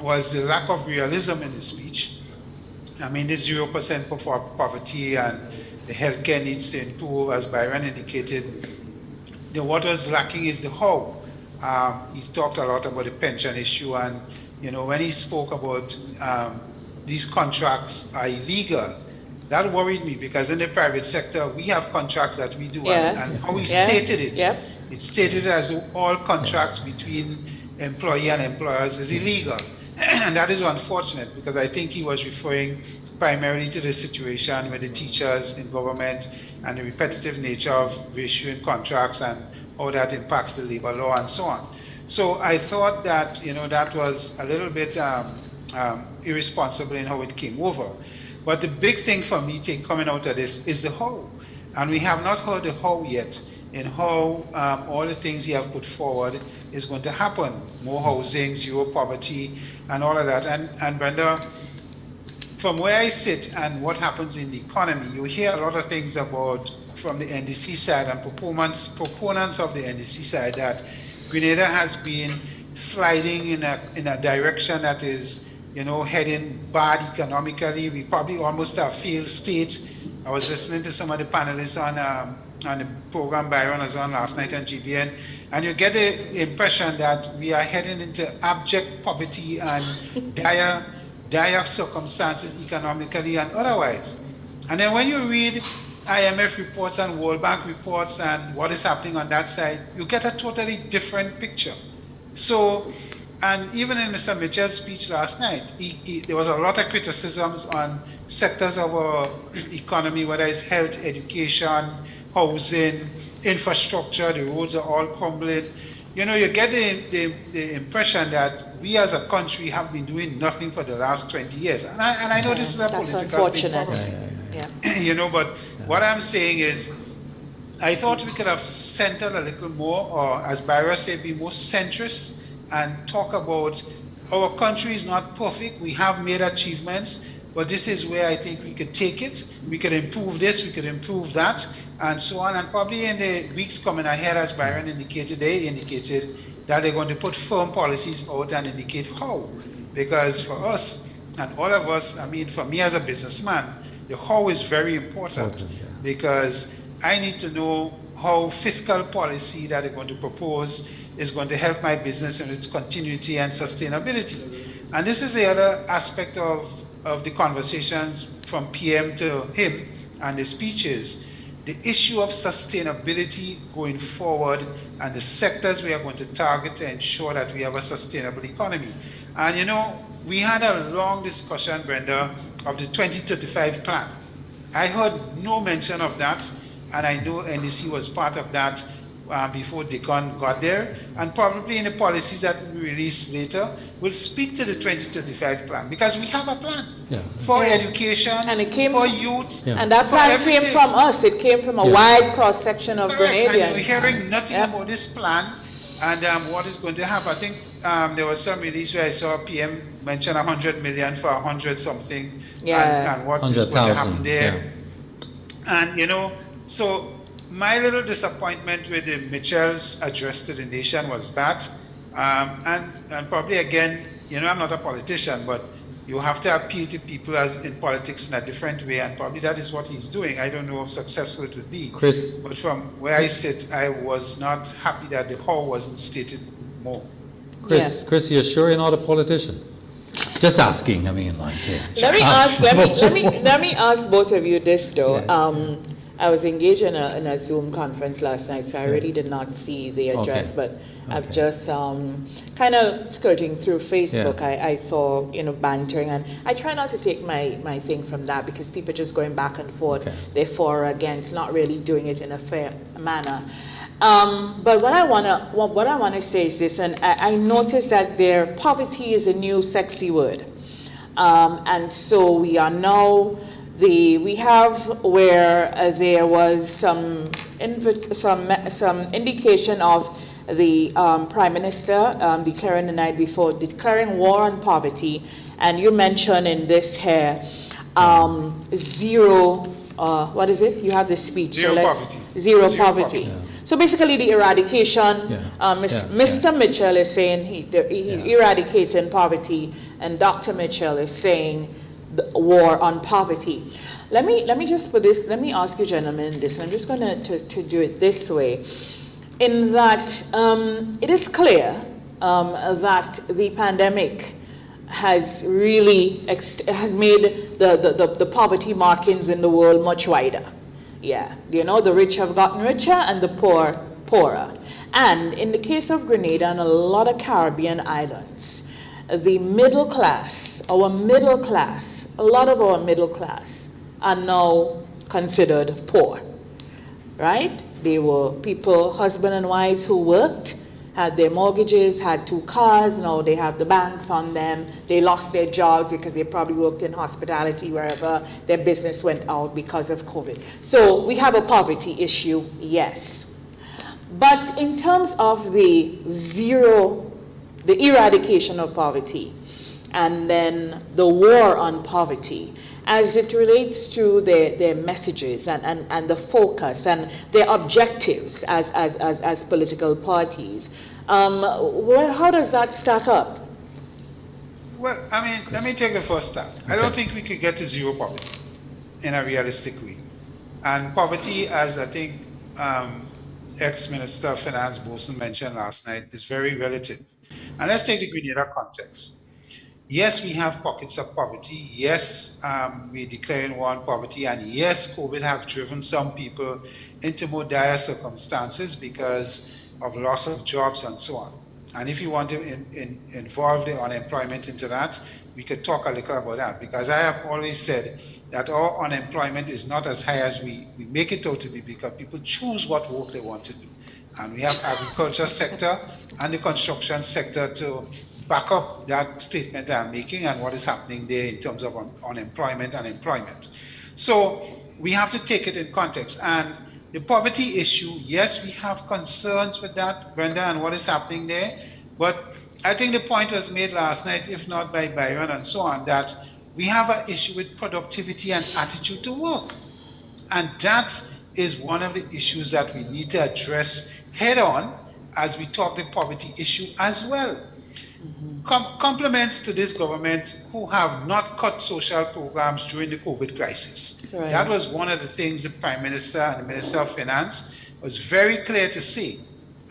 was the lack of realism in the speech. I mean, the 0% poverty and the healthcare needs to improve, as Byron indicated. What was lacking is the how. He talked a lot about the pension issue, and you know, when he spoke about these contracts are illegal, that worried me, because in the private sector we have contracts that we do, and how he stated it, it stated as though all contracts between employee and employers is illegal. And that is unfortunate, because I think he was referring primarily to the situation with the teachers in government and the repetitive nature of reissuing contracts and how that impacts the labor law and so on. So I thought that, you know, that was a little bit irresponsible in how it came over. But the big thing for me coming out of this is the how. And we have not heard the how yet, in how all the things he has put forward is going to happen. More housing, zero poverty, and all of that. And Brenda, from where I sit and what happens in the economy, you hear a lot of things about, from the NDC side and proponents of the NDC side, that Grenada has been sliding in a direction that is, you know, heading bad economically. We probably almost have failed state. I was listening to some of the panelists on the program Byron was on last night on GBN, and you get the impression that we are heading into abject poverty and dire circumstances economically and otherwise. And then when you read IMF reports and World Bank reports and what is happening on that side, you get a totally different picture. So And even in Mr. Mitchell's speech last night, there was a lot of criticisms on sectors of our economy, whether it's health, education, housing, infrastructure. The roads are all crumbling. You know, you get the impression that we as a country have been doing nothing for the last 20 years. And I know this is a That's political thing. unfortunate. You know, but what I'm saying is, I thought we could have centered a little more, or as Byra said, be more centrist and talk about our country is not perfect. We have made achievements, but this is where I think we could take it. We could improve this, we could improve that, and so on. And probably in the weeks coming ahead, as Byron indicated, they indicated that they're going to put firm policies out and indicate how. Because for us, and all of us, I mean, for me as a businessman, the how is very important, because I need to know how fiscal policy that they're going to propose is going to help my business in its continuity and sustainability. And this is the other aspect of the conversations from PM to him and the speeches, the issue of sustainability going forward and the sectors we are going to target to ensure that we have a sustainable economy. And you know, we had a long discussion, Brenda, of the 2035 plan. I heard no mention of that, and I know NDC was part of that before Deacon got there, and probably in the policies that will be released later, we'll speak to the 2035 plan, because we have a plan for education, and it came for youth, and that plan came from us. It came from a wide cross-section of Grenadians. And we're hearing nothing about this plan and what is going to happen. I think there was some release where I saw PM mention 100 million for 100 something, and what is going to happen there. And you know, so my little disappointment with the Mitchell's address to the nation was that, and probably again, you know, I'm not a politician, but you have to appeal to people as in politics in a different way, and probably that is what he's doing. I don't know how successful it would be, Chris, but from where I sit, I was not happy that the how wasn't stated more. Chris, you're sure you're not a politician? Just asking. I mean, like, let me ask both of you this though. I was engaged in a Zoom conference last night, so I really did not see the address, but I've just kind of skirting through Facebook. I saw, you know, bantering, and I try not to take my thing from that, because people just going back and forth, they're for or against, not really doing it in a fair manner. But what I wanna say is this, and I noticed that poverty is a new sexy word, and so we are now. We have where there was some indication of the Prime Minister declaring the night before, declaring war on poverty, and you mentioned in this here zero. What is it? You have the speech. Zero poverty. Zero poverty. Yeah. So basically, the eradication. Mr. Mitchell is saying he's eradicating poverty, and Dr. Mitchell is saying the war on poverty. Let me just put this. Let me ask you, gentlemen, this. I'm just going to do it this way, in that it is clear that the pandemic has really has made the poverty markings in the world much wider. Yeah, you know, the rich have gotten richer and the poor poorer. And in the case of Grenada and a lot of Caribbean islands, the middle class, a lot of our middle class are now considered poor, right? They were people, husband and wives who worked, had their mortgages, had 2 cars, now they have the banks on them. They lost their jobs because they probably worked in hospitality, wherever their business went out because of COVID. So we have a poverty issue, yes. But in terms of the eradication of poverty, and then the war on poverty, as it relates to their messages and the focus and their objectives as political parties, how does that stack up? Well, I mean, let me take the first step. I don't think we could get to zero poverty in a realistic way. And poverty, as I think ex-Minister of Finance Boson mentioned last night, is very relative. And let's take the Grenada context. Yes, we have pockets of poverty. Yes, we're declaring war on poverty. And yes, COVID have driven some people into more dire circumstances because of loss of jobs and so on. And if you want to involve the unemployment into that, we could talk a little about that, because I have always said that our unemployment is not as high as we make it out to be, because people choose what work they want to do. And we have agriculture sector and the construction sector to back up that statement that I'm making and what is happening there in terms of unemployment and employment. So we have to take it in context. And the poverty issue, yes, we have concerns with that, Brenda, and what is happening there. But I think the point was made last night, if not by Byron and so on, that we have an issue with productivity and attitude to work. And that is one of the issues that we need to address head on as we talk the poverty issue as well. Compliments to this government who have not cut social programs during the COVID crisis. Right. That was one of the things the Prime Minister and the Minister of Finance was very clear to say.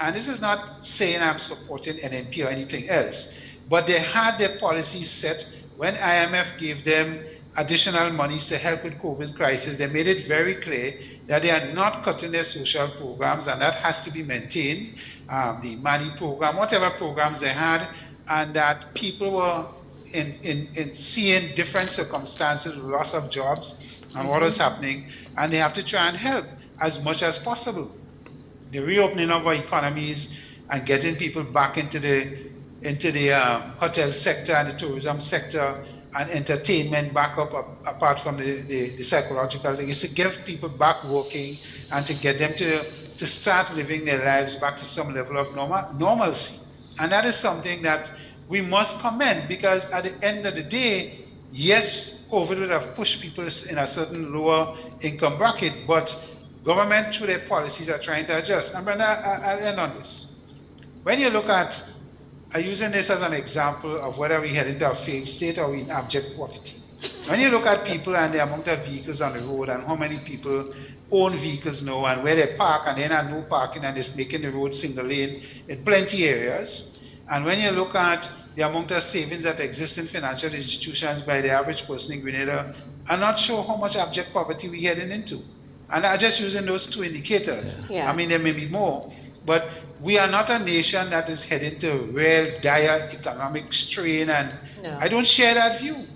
And this is not saying I'm supporting NNP or anything else, but they had their policies set when IMF gave them additional monies to help with COVID crisis. They made it very clear that they are not cutting their social programs, and that has to be maintained. The money program, whatever programs they had, and that people were in seeing different circumstances, loss of jobs and what is happening, and they have to try and help as much as possible. The reopening of our economies and getting people back into the hotel sector and the tourism sector and entertainment back up apart from the psychological thing, is to give people back working and to get them to start living their lives back to some level of normalcy. And that is something that we must commend, because at the end of the day, yes, COVID would have pushed people in a certain lower income bracket, but government, through their policies, are trying to adjust. And Brenda, I'll end on this. When you look at, I'm using this as an example of whether we head into a failed state or we in abject poverty. When you look at people and the amount of vehicles on the road and how many people own vehicles now and where they park and then have no parking and it's making the road single lane in plenty areas. And when you look at the amount of savings that exist in financial institutions by the average person in Grenada, I'm not sure how much abject poverty we're heading into. And I'm just using those two indicators. Yeah. I mean, there may be more, but we are not a nation that is heading to real dire economic strain, and no. I don't share that view.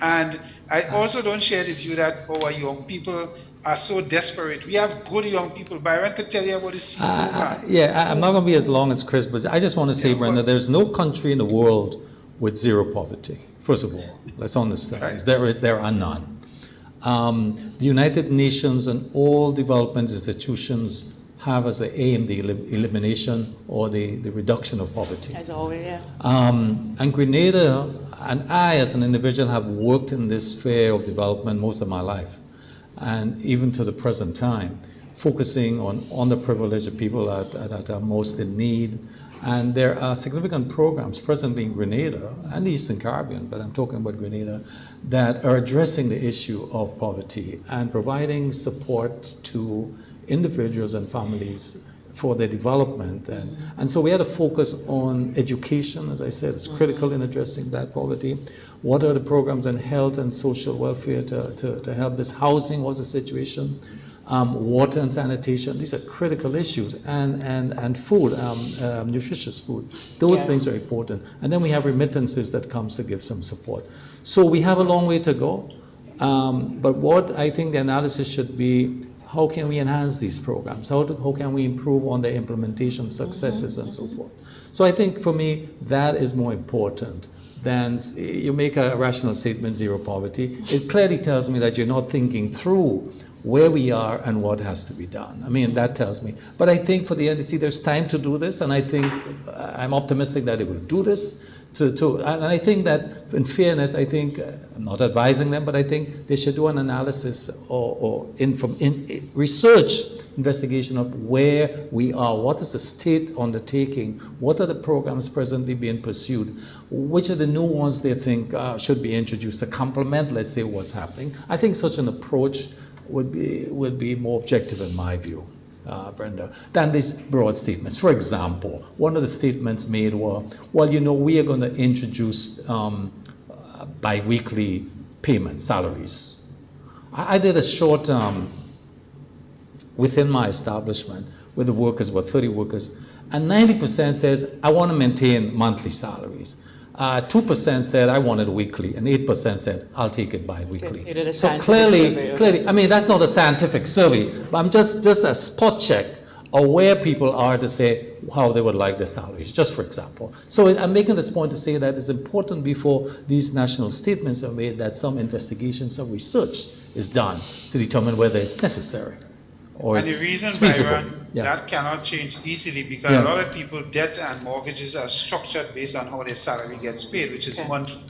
And I also don't share the view that our young people are so desperate. We have good young people. Byron could tell you about the seed program. I'm not going to be as long as Chris, but I just want to say, Brenda, there's no country in the world with zero poverty. First of all, let's understand. Right. There are none. The United Nations and all development institutions have as the aim the elimination or the reduction of poverty. As always, yeah. And Grenada and I as an individual have worked in this sphere of development most of my life, and even to the present time, focusing on underprivileged people that are most in need. And there are significant programs presently in Grenada and the Eastern Caribbean, but I'm talking about Grenada, that are addressing the issue of poverty and providing support to individuals and families for their development. And so we had to focus on education, as I said, it's critical in addressing that poverty. What are the programs in health and social welfare to help this? Housing was the situation. Water and sanitation, these are critical issues, and food, nutritious food. Those things are important. And then we have remittances that comes to give some support. So we have a long way to go. But what I think the analysis should be, how can we enhance these programs? How can we improve on their implementation successes and so forth? So I think for me, that is more important than you make a rational statement, zero poverty. It clearly tells me that you're not thinking through where we are and what has to be done. I mean, that tells me. But I think for the NDC, there's time to do this, and I think I'm optimistic that it will do this. And I think that, in fairness, I think, I'm not advising them, but I think they should do an analysis or research investigation of where we are, what is the state undertaking, what are the programs presently being pursued, which are the new ones they think should be introduced to complement, let's say, what's happening. I think such an approach would be more objective in my view, Brenda, than these broad statements. For example, one of the statements made were, well, we are going to introduce bi-weekly payment salaries. I did a short within my establishment with the workers, about 30 workers, and 90% says, I want to maintain monthly salaries. 2% said, I want it weekly, and 8% said, I'll take it bi-weekly. You did a So scientific clearly, survey, okay. I mean, that's not a scientific survey, but I'm just a spot check of where people are to say how they would like their salaries, just for example. So I'm making this point to say that it's important before these national statements are made that some investigation, some research is done to determine whether it's necessary or And the it's reason, feasible. Byron, Yeah. that cannot change easily because Yeah. a lot of people, debt and mortgages are structured based on how their salary gets paid, which is Okay. monthly.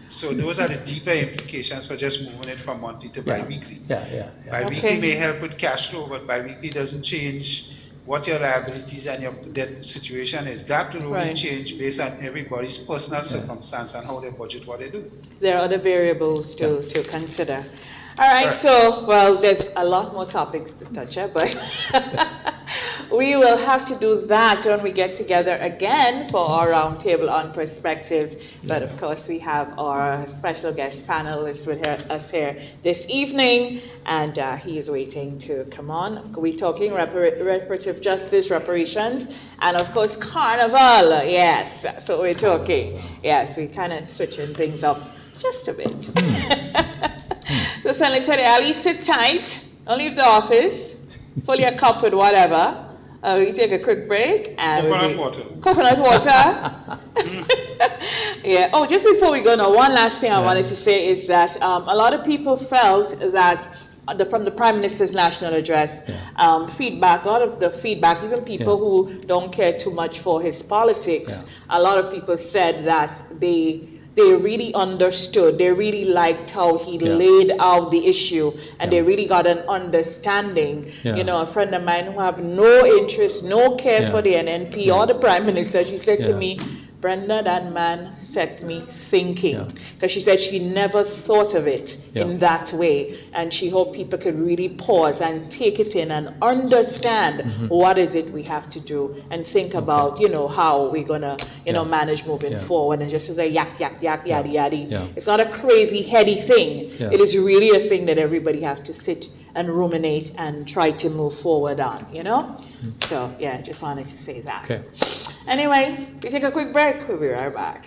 So those are the deeper implications for just moving it from monthly to Yeah. bi-weekly. Yeah. Bi-weekly Okay. may help with cash flow, but bi-weekly doesn't change what your liabilities and your debt situation is. That will only Right. change based on everybody's personal circumstance and how they budget what they do. There are other variables to consider. All right, Correct. so, well, there's a lot more topics to touch on, but we will have to do that when we get together again for our roundtable on perspectives. But of course, we have our special guest panelist with us here this evening, and he is waiting to come on. We're talking reparative justice, reparations, and of course, carnival. Yes, that's what we're talking. Yes, we're kind of switching things up just a bit. So, Senator Arley, sit tight. Don't leave the office. Fill your cup with whatever. We take a quick break. And Coconut water. Coconut water. Yeah. Oh, just before we go now, one last thing I wanted to say is that a lot of people felt that from the Prime Minister's national address, feedback, a lot of the feedback, even people who don't care too much for his politics, a lot of people said that they really understood, they really liked how he laid out the issue, and they really got an understanding. You know, a friend of mine who have no interest, no care for the NNP or the Prime Minister, she said to me, Brenda, that man set me thinking. Because she said she never thought of it in that way. And she hoped people could really pause and take it in and understand what is it we have to do and think about, you know, how we're going to, you know, manage moving forward. And just as a yak, yaddy, yaddy. It's not a crazy, heady thing. It is really a thing that everybody has to sit and ruminate and try to move forward on, you know? So, yeah, just wanted to say that. Okay. Anyway, we take a quick break. We'll be right back.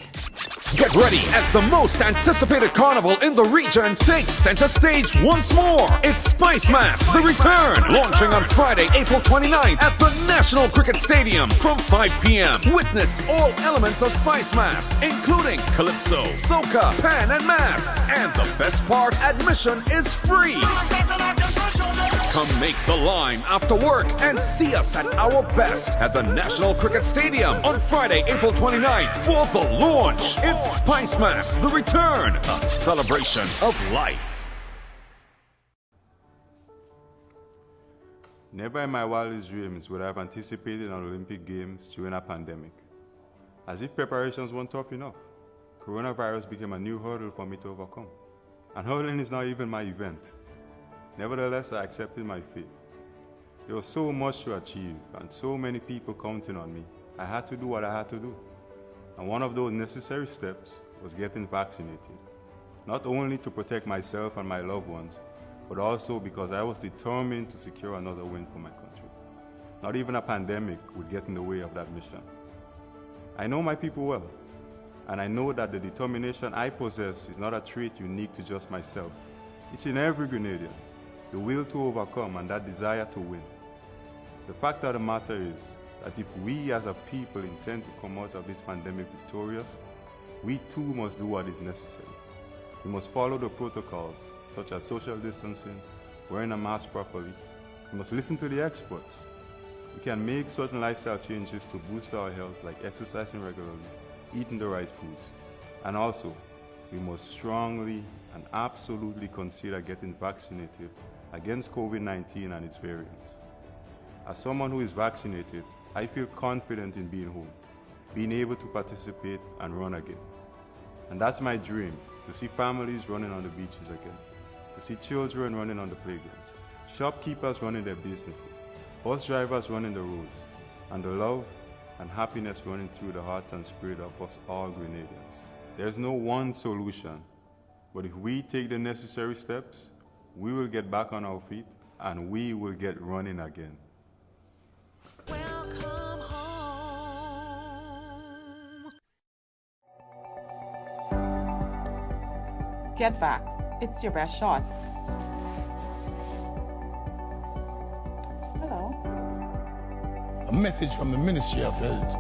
Get ready as the most anticipated carnival in the region takes center stage once more. It's Spicemas, The Return, launching on Friday, April 29th at the National Cricket Stadium from 5 p.m. Witness all elements of Spicemas, including calypso, soca, pan, and mass. And the best part, admission is free. Come make the line after work and see us at our best at the National Cricket Stadium on Friday, April 29th for the launch. It's Spicemas, The Return, a celebration of life. Never in my wildest dreams would I have anticipated an Olympic Games during a pandemic. As if preparations weren't tough enough, coronavirus became a new hurdle for me to overcome. And hurdling is not even my event. Nevertheless, I accepted my fate. There was so much to achieve and so many people counting on me. I had to do what I had to do. And one of those necessary steps was getting vaccinated. Not only to protect myself and my loved ones, but also because I was determined to secure another win for my country. Not even a pandemic would get in the way of that mission. I know my people well, and I know that the determination I possess is not a trait unique to just myself. It's in every Grenadian, the will to overcome and that desire to win. The fact of the matter is that if we as a people intend to come out of this pandemic victorious, we too must do what is necessary. We must follow the protocols such as social distancing, wearing a mask properly. We must listen to the experts. We can make certain lifestyle changes to boost our health, like exercising regularly, eating the right foods. And also, we must strongly and absolutely consider getting vaccinated against COVID-19 and its variants. As someone who is vaccinated, I feel confident in being home, being able to participate and run again. And that's my dream, to see families running on the beaches again, to see children running on the playgrounds, shopkeepers running their businesses, bus drivers running the roads, and the love and happiness running through the heart and spirit of us all Grenadians. There's no one solution, but if we take the necessary steps, we will get back on our feet and we will get running again. Welcome home. Get vaxxed. It's your best shot. Hello. A message from the Ministry of Health.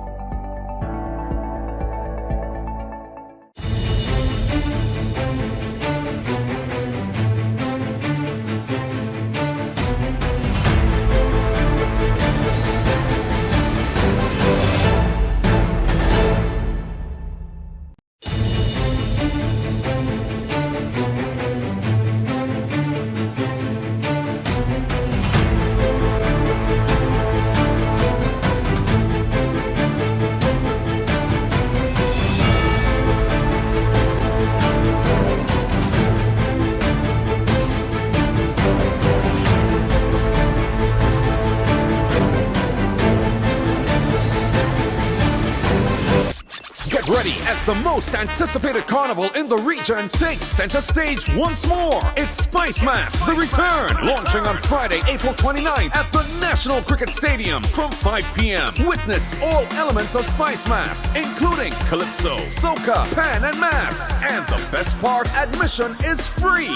Ready as the most anticipated carnival in the region takes center stage once more. It's Spicemas, The Return, launching on Friday, April 29th at the National Cricket Stadium from 5 p.m. Witness all elements of Spicemas, including calypso, soca, pan, and mass. And the best part, admission is free.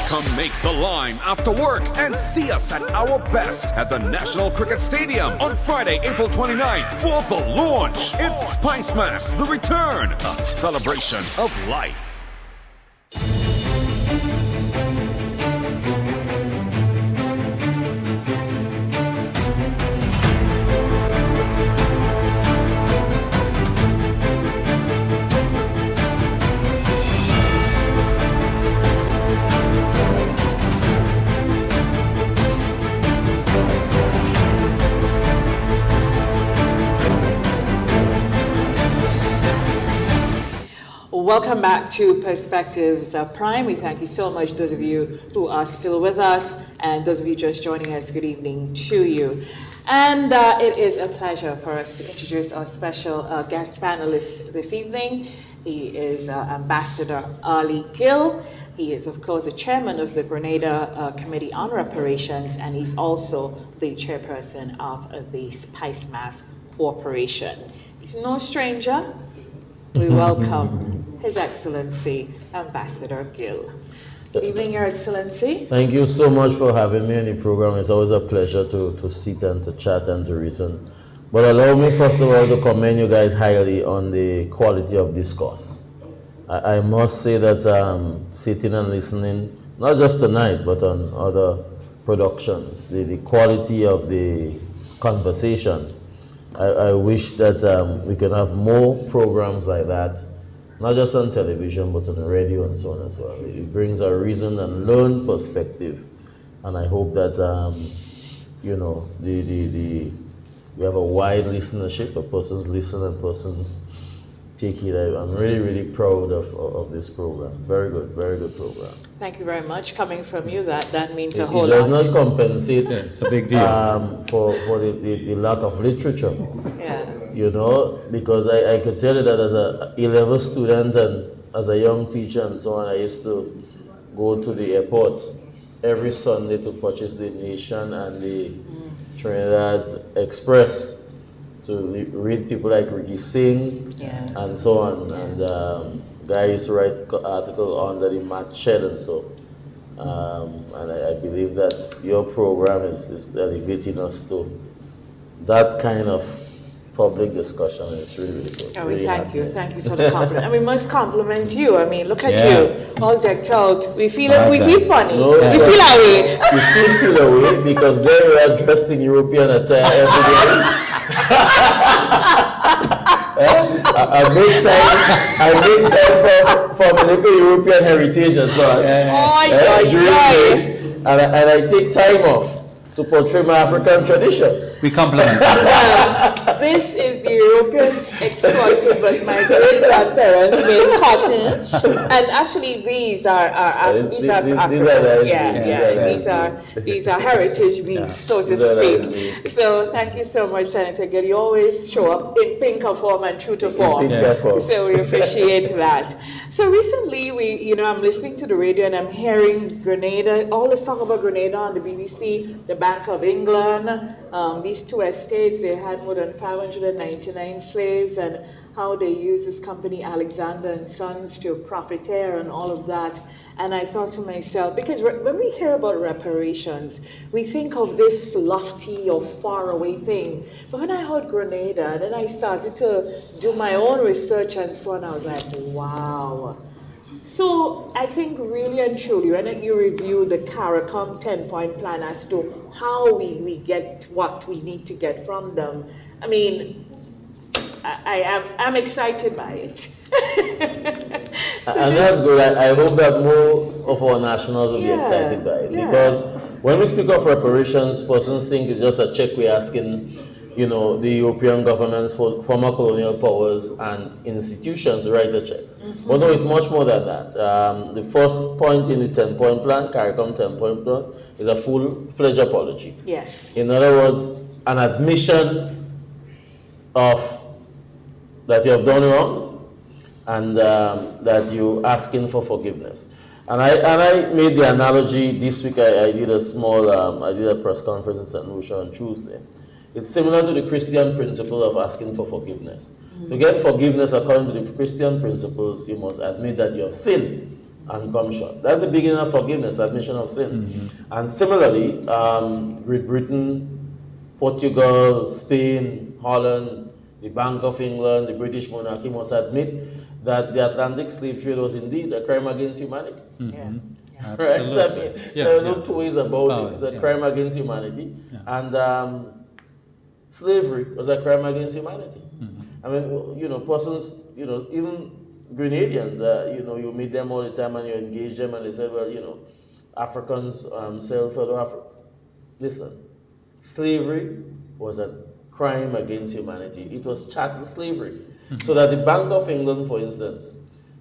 Come make the line after work and see us at our best at the National Cricket Stadium on Friday, April 29th for the launch. It's Spicemas, The Return, a celebration of life. Welcome back to Perspectives Prime. We thank you so much, those of you who are still with us, and those of you just joining us, good evening to you. And it is a pleasure for us to introduce our special guest panelist this evening. He is Ambassador Arley Gill. He is, of course, the chairman of the Grenada Committee on Reparations, and he's also the chairperson of the Spicemas Corporation. He's no stranger. We welcome His Excellency, Ambassador Gill. Good evening, Your Excellency. Thank you so much for having me on the program. It's always a pleasure to sit and to chat and to reason. But allow me, first of all, to commend you guys highly on the quality of discourse. I must say that sitting and listening, not just tonight, but on other productions, the quality of the conversation, I wish that we could have more programs like that, not just on television, but on the radio and so on as well. It brings a reason and learn perspective. And I hope that, you know, we have a wide listenership, a persons listen and persons take it. I'm really, really proud of this program. Very good program. Thank you very much. Coming from you, that means a whole lot. It does lot. not compensate it's a big deal. For the lack of literature. Yeah. You know, because I could tell you that as a A-level student and as a young teacher and so on, I used to go to the airport every Sunday to purchase the Nation and the Trinidad Express to read people like Ricky Singh and so on. And guy used to write article under the mat shed and so. And I believe that your program is elevating us to that kind of public discussion, and it's really, really good. Oh, really thank you for the compliment. And we must compliment you. I mean, look at you, all decked out. We feel funny. No, we feel away. You still feel away because there you are dressed in European attire every day. I make time for my little European heritage and so on. And I take time off to portray my African traditions. We compliment you. Well, this is the Europeans exploited, but my great-grandparents made cotton. And actually, these are African. These are heritage beads, so to speak. So thank you so much, Senator Gill. You always show up in pinker form and true to form. So we appreciate that. So recently, I'm listening to the radio and I'm hearing Grenada, all this talk about Grenada on the BBC, the Bank of England, these two estates, they had more than 599 slaves, and how they use this company Alexander and Sons to profiteer and all of that. And I thought to myself, because when we hear about reparations, we think of this lofty or faraway thing. But when I heard Grenada, then I started to do my own research and so on, I was like, wow. So I think really and truly, when you review the CARICOM 10-point plan as to how we get what we need to get from them, I mean, I'm excited by it. And that's good. I hope that more of our nationals will be excited by it. Because when we speak of reparations, persons think it's just a check we're asking, you know, the European governments, for former colonial powers and institutions to write the check. But no, it's much more than that. The first point in the 10-point plan, CARICOM 10-point plan, is a full-fledged apology. Yes. In other words, an admission of that you have done wrong, and that you're asking for forgiveness. And I made the analogy this week. I did a press conference in St. Lucia on Tuesday. It's similar to the Christian principle of asking for forgiveness. To get forgiveness according to the Christian principles, you must admit that you have sinned and come short. That's the beginning of forgiveness, admission of sin. And similarly, Great Britain, Portugal, Spain, Holland, the Bank of England, the British monarchy must admit that the Atlantic slave trade was indeed a crime against humanity. Absolutely. Right? I mean, there are no two ways about it. It's a crime against humanity. And slavery was a crime against humanity. I mean, you know, persons, you know, even Grenadians, you know, you meet them all the time and you engage them and they said, well, you know, Africans sell fellow Africans. Listen, slavery was a crime against humanity. It was chattel slavery. So that the Bank of England, for instance,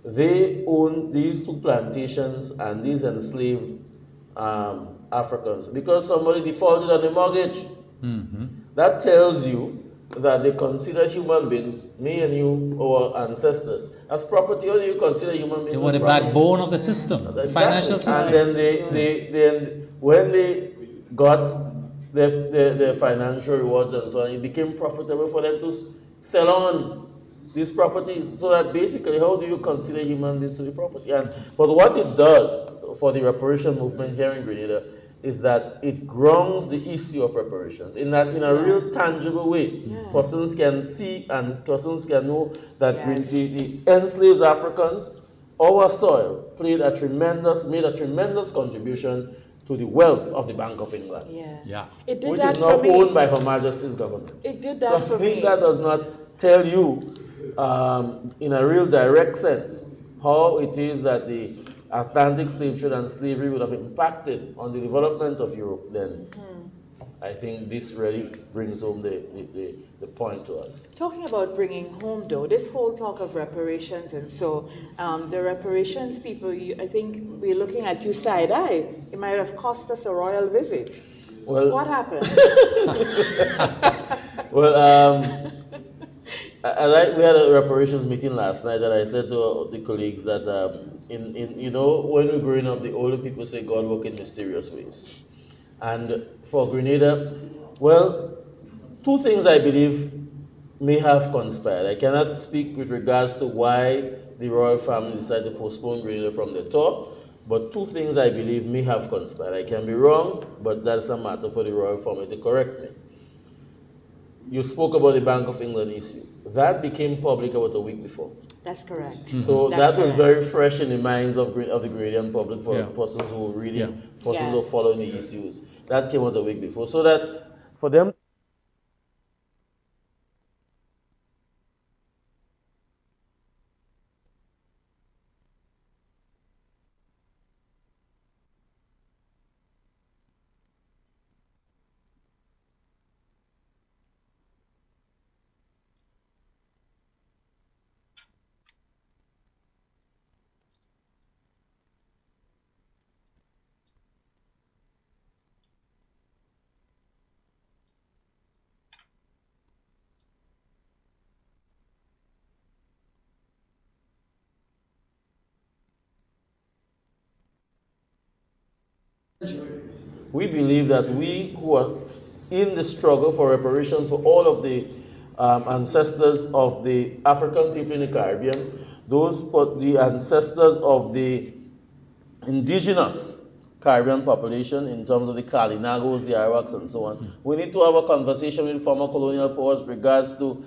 they owned these two plantations and these enslaved Africans because somebody defaulted on the mortgage. That tells you that they consider human beings, me and you, our ancestors, as property. Or do you consider human beings they were as the property? backbone of the system, the financial system. And then when they got their financial rewards and so on, it became profitable for them to sell on these properties. So that basically, how do you consider human beings to be property? But what it does for the reparation movement here in Grenada is that it grounds the issue of reparations in a real tangible way. Persons can see and persons can know that the enslaved Africans, our soil, made a tremendous contribution to the wealth of the Bank of England. It did which that is now for me. owned by Her Majesty's government. It did that for I think me. that does not tell you in a real direct sense how it is that the Atlantic slave trade and slavery would have impacted on the development of Europe then. I think this really brings home the point to us. Talking about bringing home, though, this whole talk of reparations, and so the reparations people, I think we're looking at you side-eye. It might have cost us a royal visit. Well, what happened? Well, we had a reparations meeting last night, and I said to the colleagues that you know, when we're growing up, the older people say God works in mysterious ways. And for Grenada, well, two things I believe may have conspired. I cannot speak with regards to why the royal family decided to postpone Grenada from the tour, but two things I believe may have conspired. I can be wrong, but that's a matter for the royal family to correct me. You spoke about the Bank of England issue. That became public about a week before. That's correct. So that was very fresh in the minds of the Grenadian public for persons who were reading, persons who were following the issues. That came out a week before. So that for them, we believe that we who are in the struggle for reparations for all of the ancestors of the African people in the Caribbean, the ancestors of the indigenous Caribbean population in terms of the Kalinagos, the Arawaks, and so on. We need to have a conversation with former colonial powers with regards to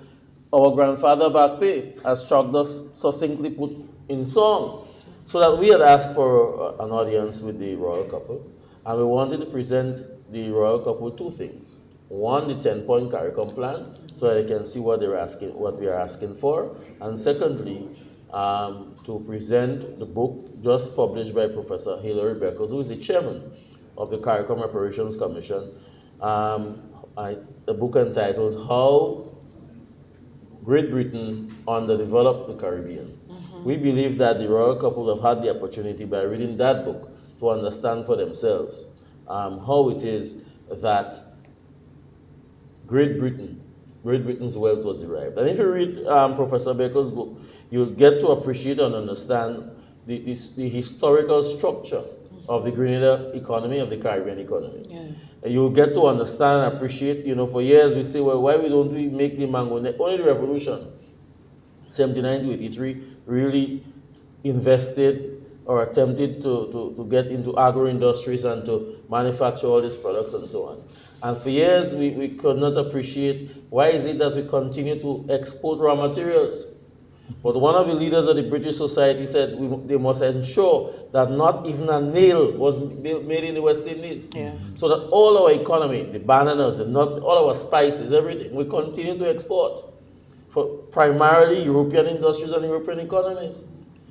our grandfather back pay, as Chuck does succinctly put in song. So that we had asked for an audience with the royal couple, and we wanted to present the royal couple two things. One, the 10-point CARICOM plan, so that they can see what we are asking for. And secondly, to present the book just published by Professor Hilary Beckles, who is the chairman of the CARICOM Reparations Commission, a book entitled How Great Britain Underdeveloped the Caribbean. We believe that the royal couple have had the opportunity by reading that book to understand for themselves how it is that Great Britain's wealth was derived. And if you read Professor Beckles' book, you'll get to appreciate and understand the historical structure of the Grenada economy, of the Caribbean economy. Yeah. You'll get to understand and appreciate, for years we say, well, why don't we make the mango net? Only the revolution, 79 to 83, really invested or attempted to get into agro-industries and to manufacture all these products and so on. And for years, we could not appreciate why is it that we continue to export raw materials. But one of the leaders of the British Society said they must ensure that not even a nail was made in the West Indies. Yeah. So that all our economy, the bananas, all our spices, everything, we continue to export for primarily European industries and European economies.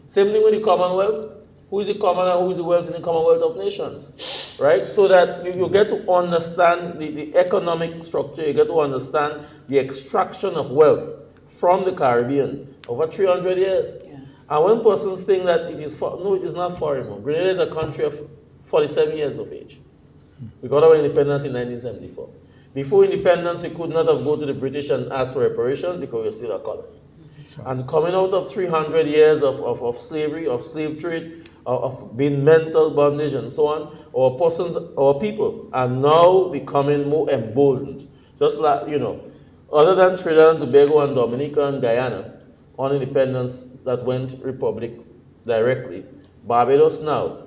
Same thing with the Commonwealth. Who is the common and who is the wealth in the Commonwealth of Nations, right? So that you get to understand the economic structure, you get to understand the extraction of wealth from the Caribbean over 300 years. Yeah. And when persons think that it is, no, it is not far removed. Grenada is a country of 47 years of age. We got our independence in 1974. Before independence, we could not have gone to the British and asked for reparations because we were still a colony. Right. And coming out of 300 years of slavery, of slave trade, of being mental bondage and so on, our people are now becoming more emboldened. Just like, other than Trinidad and Tobago and Dominica and Guyana, on independence that went republic directly, Barbados now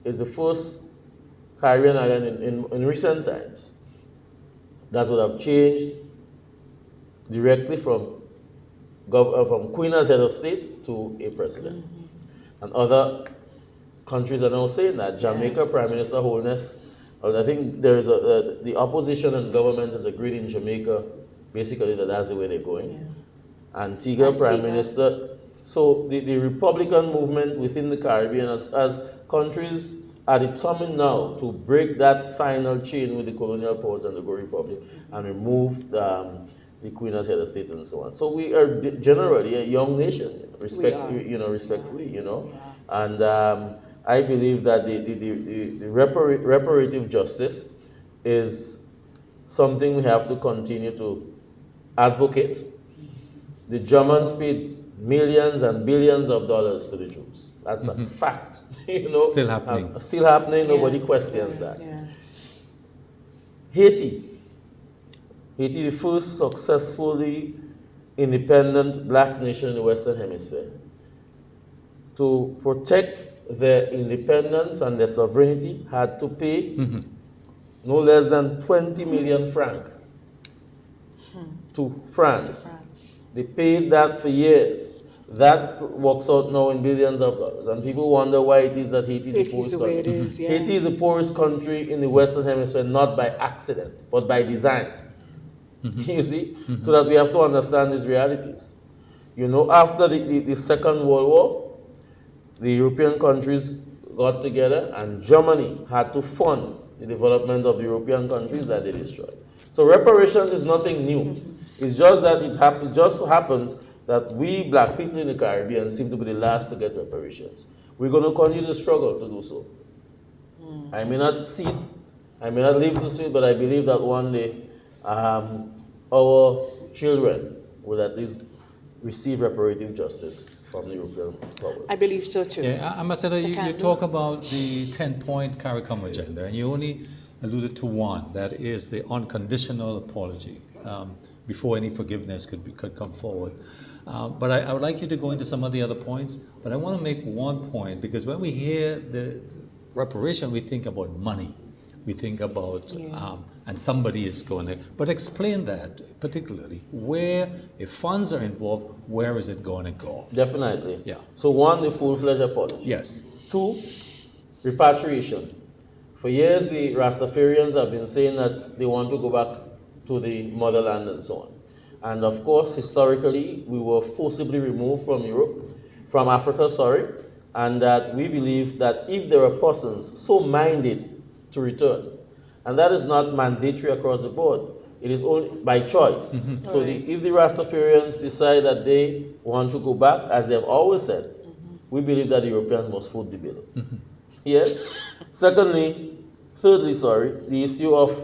is the first Caribbean island in recent times that would have changed directly from Queen as head of state to a president. Mm-hmm. And other countries are now saying that. Jamaica Prime Minister Holness, I think there is the opposition and government has agreed in Jamaica basically that's the way they're going. Yeah. Antigua Prime Minister. So the Republican movement within the Caribbean as countries are determined now to break that final chain with the colonial powers and the Go Republic and remove the Queen as head of state and so on. So we are generally a young nation, respectfully, and I believe that the reparative justice is something we have to continue to advocate. The Germans paid millions and billions of dollars to the Jews. That's a fact. Still happening. Still happening. Nobody questions that. Yeah. Haiti, the first successfully independent black nation in the Western Hemisphere, to protect their independence and their sovereignty, had to pay no less than 20 million francs to France. They paid that for years. That works out now in billions of dollars. And people wonder why it is that Haiti is the poorest country. Haiti is the poorest country in the Western Hemisphere, not by accident, but by design. You see? So that we have to understand these realities. After the Second World War, the European countries got together and Germany had to fund the development of the European countries that they destroyed. So reparations is nothing new. It's just that it just happens that we black people in the Caribbean seem to be the last to get reparations. We're going to continue to struggle to do so. I may not see it, I may not live to see it, but I believe that one day our children will at least receive reparative justice from the European powers. I believe so too. Yeah, Ambassador, you talk about the 10-point CARICOM agenda, and you only alluded to one, that is the unconditional apology. before any forgiveness could come forward. But I would like you to go into some of the other points, but I want to make one point, because when we hear the reparation, we think about money. We think about, and somebody is going to, but explain that particularly. Where, if funds are involved, where is it going to go? Definitely. Yeah. So one, the full-fledged apology. Yes. Two, repatriation. For years, the Rastafarians have been saying that they want to go back to the motherland and so on. And of course, historically, we were forcibly removed from Africa, and that we believe that if there are persons so minded to return, and that is not mandatory across the board, it is only by choice. So if the Rastafarians decide that they want to go back, as they have always said, we believe that the Europeans must foot the bill. Yes. Thirdly, the issue of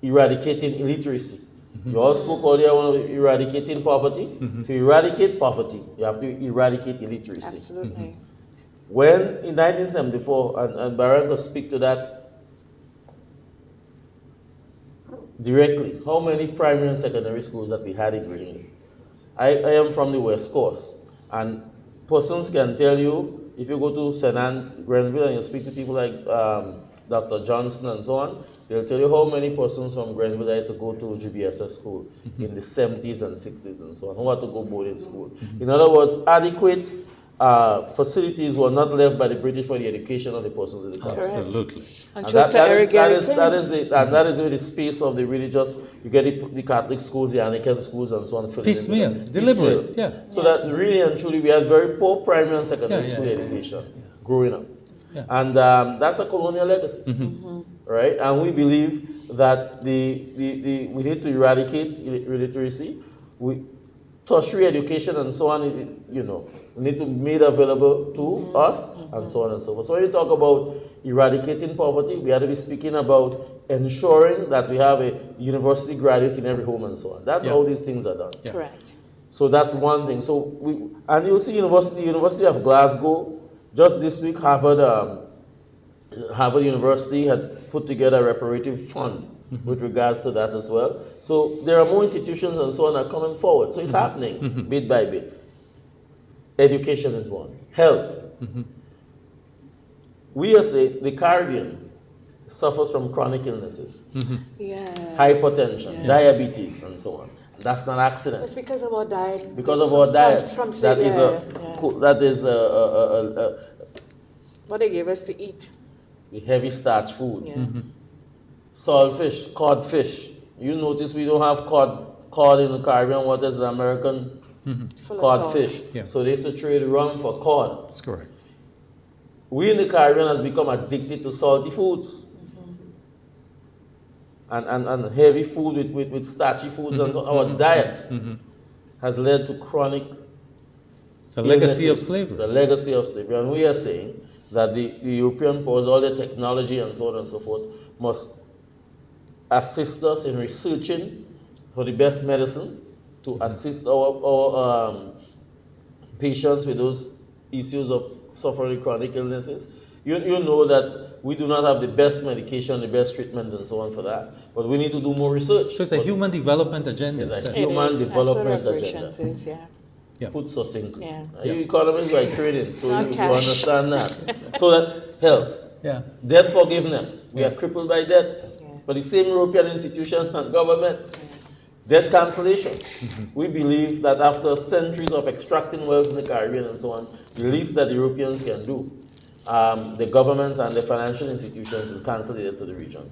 eradicating illiteracy. You all spoke earlier on eradicating poverty. To eradicate poverty, you have to eradicate illiteracy. Absolutely. When in 1974, and Baran could speak to that directly, how many primary and secondary schools that we had in Grenada? I am from the West Coast, and persons can tell you, if you go to St. Anne, Grenville, and you speak to people like Dr. Johnson and so on, they'll tell you how many persons from Grenville that used to go to GBSS school in the 70s and 60s and so on, who had to go boarding school. In other words, adequate facilities were not left by the British for the education of the persons in the country. Absolutely. And that is where the space of the religious, you get the Catholic schools, the Anglican schools, and so on. Piecemeal, deliberate, yeah. So that really and truly we had very poor primary and secondary school education growing up. Yeah. And that's a colonial legacy, right? And we believe that we need to eradicate illiteracy. Tertiary education and so on, we need to be made available to us and so on and so forth. So when you talk about eradicating poverty, we have to be speaking about ensuring that we have a university graduate in every home and so on. That's how these things are done. Yeah. Correct. So that's one thing. So and you'll see University of Glasgow, just this week, Harvard University had put together a reparative fund with regards to that as well. So there are more institutions and so on that are coming forward. So it's happening bit by bit. Education is one. Health. We are saying the Caribbean suffers from chronic illnesses. Hypertension, diabetes, and so on. That's not accident. It's because of our diet. Because of our diet. That is what they gave us to eat. The heavy starch food. Saltfish, codfish. You notice we don't have cod in the Caribbean. What is the American codfish? So they used to trade rum for cod. That's correct. We in the Caribbean has become addicted to salty foods. And heavy food with starchy foods. And so our diet has led to chronic It's a legacy of slavery. It's a legacy of slavery. And we are saying that the European powers, all the technology and so on and so forth, must assist us in researching for the best medicine to assist our patients with those issues of suffering chronic illnesses. You know that we do not have the best medication, the best treatment and so on for that, but we need to do more research. So it's a human development agenda. It's a human development agenda. Put succinctly. You economists by training, so you understand that. So that health, debt forgiveness, we are crippled by debt. But the same European institutions and governments, debt cancellation. We believe that after centuries of extracting wealth in the Caribbean and so on, the least that the Europeans can do, the governments and the financial institutions, is cancel the debts of the region.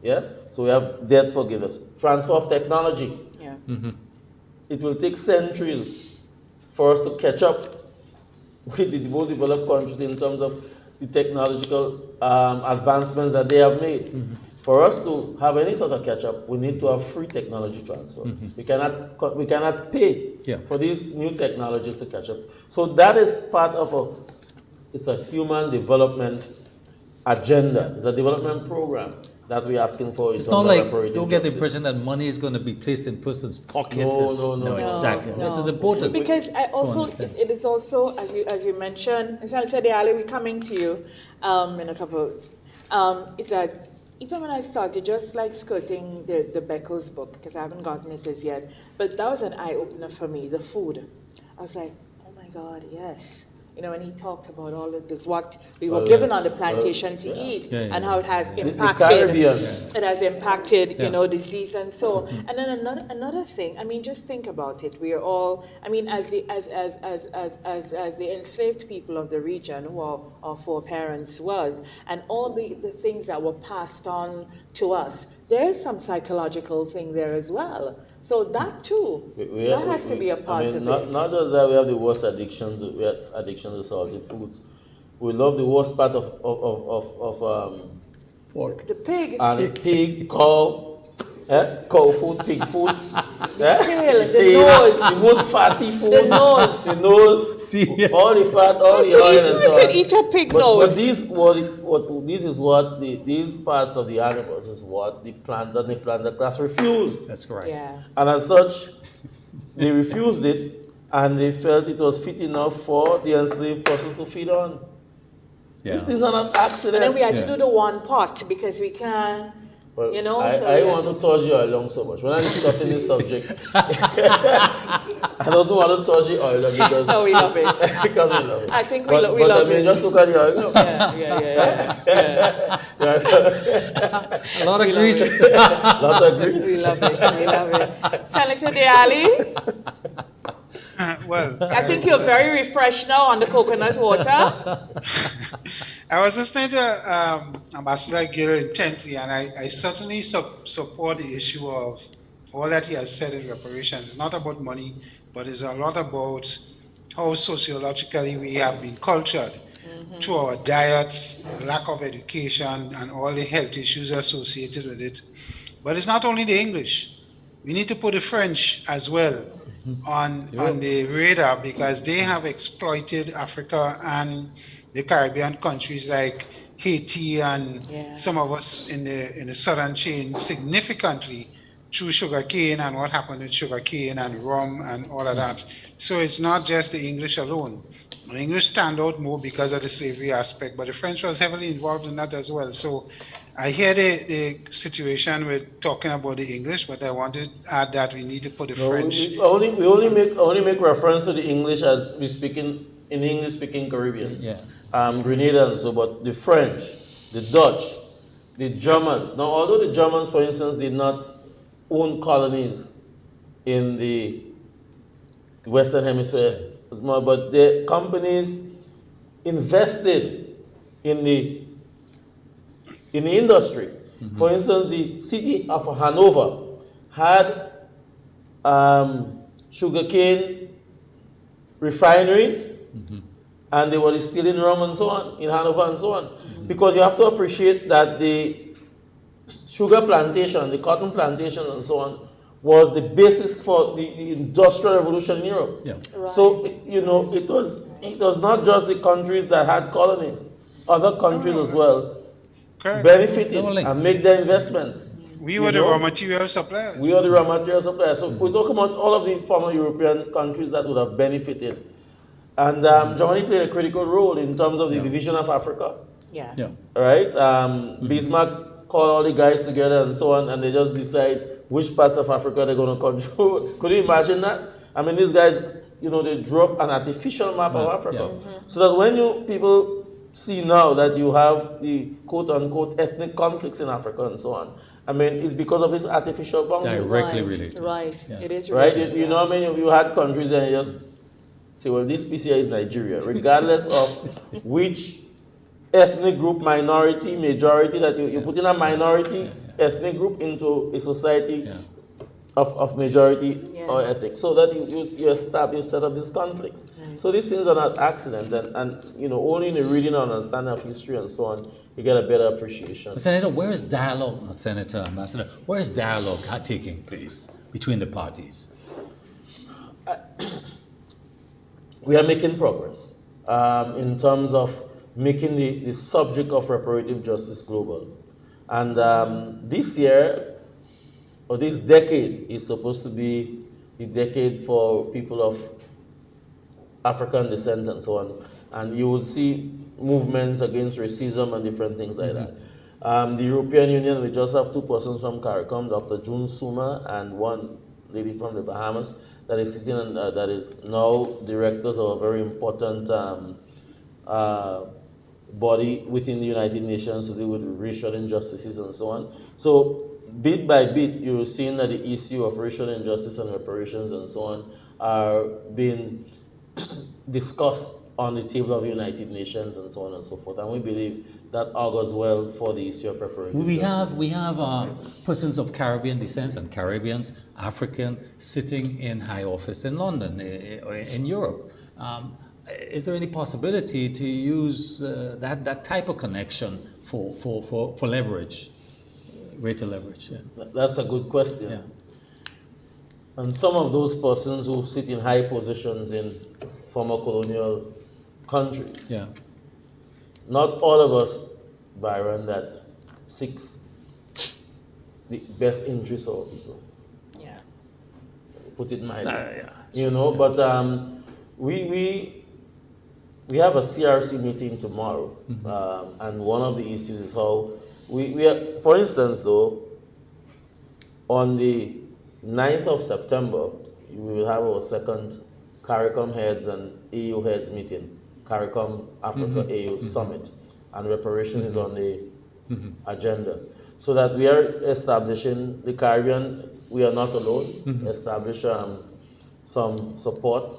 Yes? So we have debt forgiveness. Transfer of technology. It will take centuries for us to catch up with the more developed countries in terms of the technological advancements that they have made. For us to have any sort of catch-up, we need to have free technology transfer. We cannot pay for these new technologies to catch up. So that is part of it's a human development agenda. It's a development program that we're asking for. It's not like, don't get the impression that money is going to be placed in person's pockets. No, exactly. This is important. Because it is also, as you mentioned, Ambassador Arley, we're coming to you in a couple, is that even when I started just like skirting the Beckles book, because I haven't gotten it as yet, but that was an eye-opener for me, the food. I was like, oh my God, yes. You know, when he talked about all of this, what we were given on the plantation to eat, and how it has impacted, it has impacted, you know, disease and so. And then another thing, I mean, just think about it. We are all, I mean, as the enslaved people of the region, who our foreparents was, and all the things that were passed on to us, there's some psychological thing there as well. So that too, that has to be a part of it. Not just that we have the worst addictions, we have addictions to salted foods. We love the worst part of Pork. The pig. And pig, cow, cow food, pig food. The tail, the nose. The most fatty food. The nose. The nose. See, yes. All the fat, all the oil and so on. You could eat a pig nose. But these parts of the animals is what the planter class refused. That's correct. Yeah. And as such, they refused it, and they felt it was fit enough for the enslaved persons to feed on. Yeah. These things are not accident. And then we had to do the one pot because we can't, Well, you know. I want to touch you along so much. When I'm discussing this subject, I don't want to touch the oil because no, we love it. because we love it. I think we but love I mean, it. just look at the oil. Yeah. A lot of grease. Lot of grease. We love it. We love it. Senator Arley, Well, I think you're very refreshed now on the coconut water. I was listening to Ambassador Gill intently, and I certainly support the issue of all that he has said in reparations. It's not about money, but it's a lot about how sociologically we have been cultured through our diets, lack of education, and all the health issues associated with it. But it's not only the English. We need to put the French as well on the radar, because they have exploited Africa and the Caribbean countries like Haiti and some of us in the southern chain significantly through sugarcane and what happened with sugarcane and rum and all of that. So it's not just the English alone. The English stand out more because of the slavery aspect, but the French was heavily involved in that as well. So I hear the situation with talking about the English, but I want to add that we need to put the French. We only make reference to the English as we speak in English-speaking Caribbean. Grenada and so, but the French, the Dutch, the Germans. Now, although the Germans, for instance, did not own colonies in the Western Hemisphere, but the companies invested in the industry. For instance, the city of Hanover had sugarcane refineries, and they were distilling rum and so on in Hanover and so on. Because you have to appreciate that the sugar plantation, the cotton plantation and so on, was the basis for the industrial revolution in Europe. Right. So, you know, it was not just the countries that had colonies. Other countries as well benefited and made their investments. We were the raw material suppliers. We are the raw material suppliers. So we're talking about all of the former European countries that would have benefited. And Germany played a critical role in terms of the division of Africa. Right? Bismarck called all the guys together and so on, and they just decide which parts of Africa they're going to control. Could you imagine that? I mean, these guys, you know, they drew up an artificial map of Africa. So that when people see now that you have the quote-unquote ethnic conflicts in Africa and so on, I mean, it's because of this artificial boundaries. Directly related. Right. It is related. Right? You know, I mean, you had countries and you just say, well, this piece here is Nigeria, regardless of which ethnic group, minority, majority, that you put in a minority ethnic group into a society of majority or ethnic, so that you set up these conflicts. So these things are not accidents, and you know, only in the reading and understanding of history and so on, you get a better appreciation. But Senator, where is dialogue, not Senator, Ambassador, where is dialogue taking place between the parties? We are making progress in terms of making the subject of reparative justice global. And this year, or this decade, is supposed to be the decade for people of African descent and so on. And you will see movements against racism and different things like that. The European Union, we just have 2 persons from CARICOM, Dr. June Suma and one lady from the Bahamas that is sitting and that is now directors of a very important body within the United Nations to deal with racial injustices and so on. So bit by bit, you're seeing that the issue of racial injustice and reparations and so on are being discussed on the table of the United Nations and so on and so forth. And we believe that augurs well for the issue of reparative justice. We have persons of Caribbean descent and Caribbeans, African, sitting in high office in London, in Europe. Is there any possibility to use that type of connection for leverage, greater leverage? Yeah. That's a good question. Yeah. And some of those persons who sit in high positions in former colonial countries, Yeah. not all of us, Byron, that seeks the best interest of people. Yeah. Put it mildly. Yeah. You know, but we have a CRC meeting tomorrow, and one of the issues is how we are, for instance, though, on the 9th of September, we will have our second CARICOM heads and AU heads meeting, CARICOM Africa AU Summit, and reparation is on the agenda. So that we are establishing the Caribbean, we are not alone, establish some support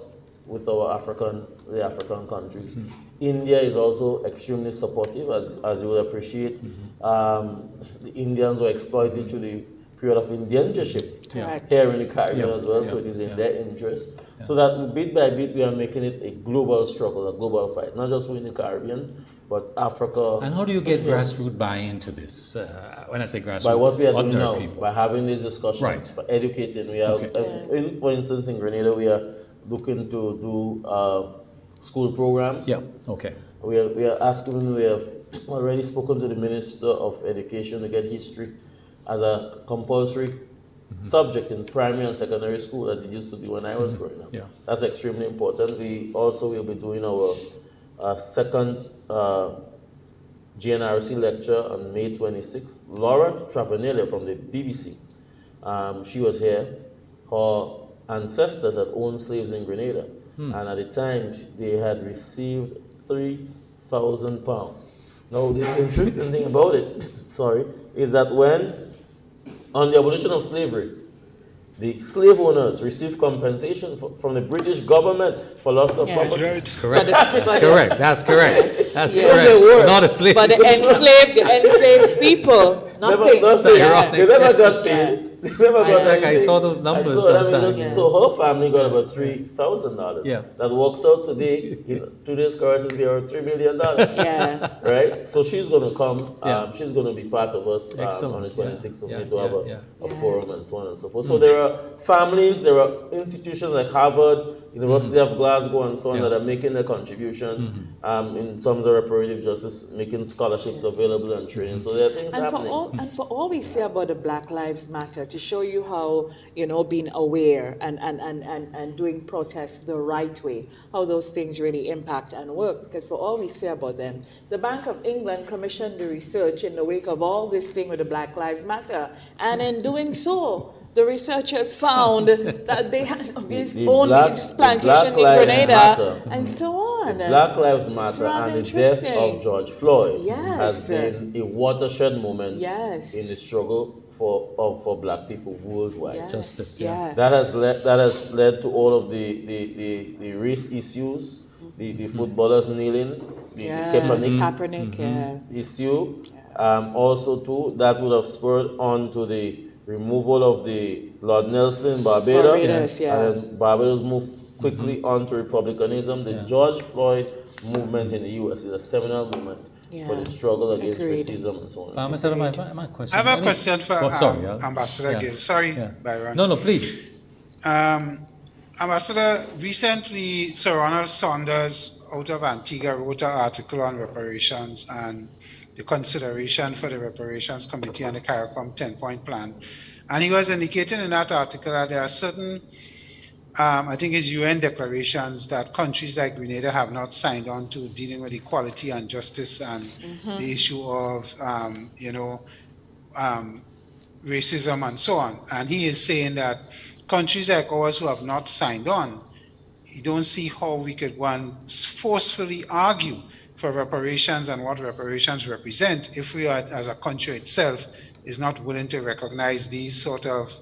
with our the African countries. India is also extremely supportive, as you will appreciate. The Indians were exploited through the period of indentureship here in the Caribbean as well, so it is in their interest. So that bit by bit we are making it a global struggle, a global fight, not just within the Caribbean, but Africa. And how do you get grassroots buy-in to this? When I say grassroots, by what we are doing now, people. by having these discussions, by educating. We are, for instance, in Grenada, we are looking to do school programs. Yeah. Okay. We are asking. We have already spoken to the Minister of Education to get history as a compulsory subject in primary and secondary school, as it used to be when I was growing up. Yeah. That's extremely important. We also will be doing our second GNRC lecture on May 26th. Laura Travanelia from the BBC, she was here. Her ancestors had owned slaves in Grenada, and at the time they had received £3,000. Now the interesting thing about it, is that when on the abolition of slavery, the slave owners received compensation from the British government for loss of property. That's correct. That's correct. Not a slave. But the enslaved people, nothing. They never got paid. They never got anything. I saw those numbers sometimes. So her family got about $3,000. Yeah. That works out today, today's currency be around $3 million. Yeah. Right? So she's going to come. She's going to be part of us on the 26th of May to have a forum and so on and so forth. So there are families, there are institutions like Harvard, University of Glasgow and so on that are making their contribution in terms of reparative justice, making scholarships available and training. So there are things happening. For all we say about the Black Lives Matter, to show you how, being aware and doing protests the right way, how those things really impact and work. Because for all we say about them, the Bank of England commissioned the research in the wake of all this thing with the Black Lives Matter. And in doing so, the researchers found that they had this own plantation in Grenada and so on. Black Lives Matter and the death of George Floyd has been a watershed moment in the struggle for Black people worldwide. Justice, That has led to all of the race issues, the footballers kneeling, the Kaepernick issue. Also too, that would have spurred on to the removal of the Lord Nelson in Barbados, and then Barbados moved quickly on to republicanism. The George Floyd movement in the U.S. is a seminal movement for the struggle against racism and so on. My question. I have a question for Ambassador Gill. Sorry, Byron. No, please. Ambassador, recently Sir Ronald Saunders out of Antigua wrote an article on reparations and the consideration for the Reparations Committee and the CARICOM 10-point plan. And he was indicating in that article that there are certain I think it's UN declarations that countries like Grenada have not signed on to dealing with equality and justice and the issue of, racism and so on. And he is saying that countries like ours who have not signed on, you don't see how we could forcefully argue for reparations and what reparations represent if we are, as a country itself, is not willing to recognize these sort of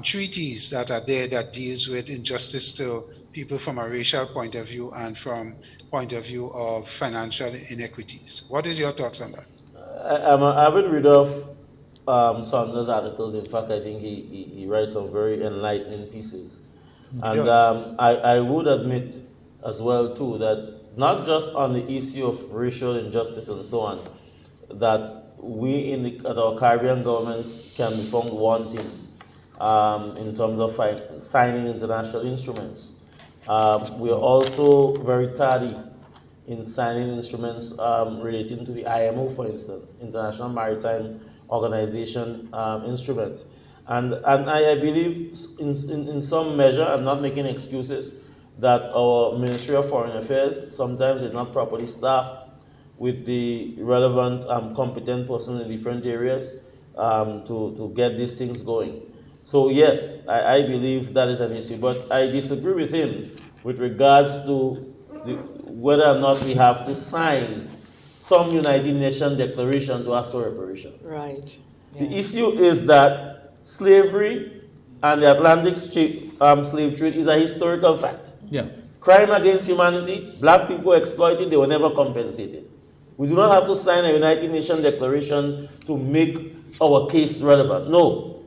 treaties that are there that deals with injustice to people from a racial point of view and from point of view of financial inequities. What is your thoughts on that? I'm an avid reader of Saunders' articles. In fact, I think he writes some very enlightening pieces. And I would admit as well too that not just on the issue of racial injustice and so on, that we at our Caribbean governments can be found wanting in terms of signing international instruments. We are also very tardy in signing instruments relating to the IMO, for instance, International Maritime Organization instruments. And I believe in some measure, I'm not making excuses, that our Ministry of Foreign Affairs sometimes is not properly staffed with the relevant competent persons in different areas to get these things going. So yes, I believe that is an issue, but I disagree with him with regards to whether or not we have to sign some United Nations declaration to ask for reparation. Right. Yeah. The issue is that slavery and the Atlantic slave trade is a historical fact. Yeah. Crime against humanity, black people exploited, they were never compensated. We do not have to sign a United Nations declaration to make our case relevant. No.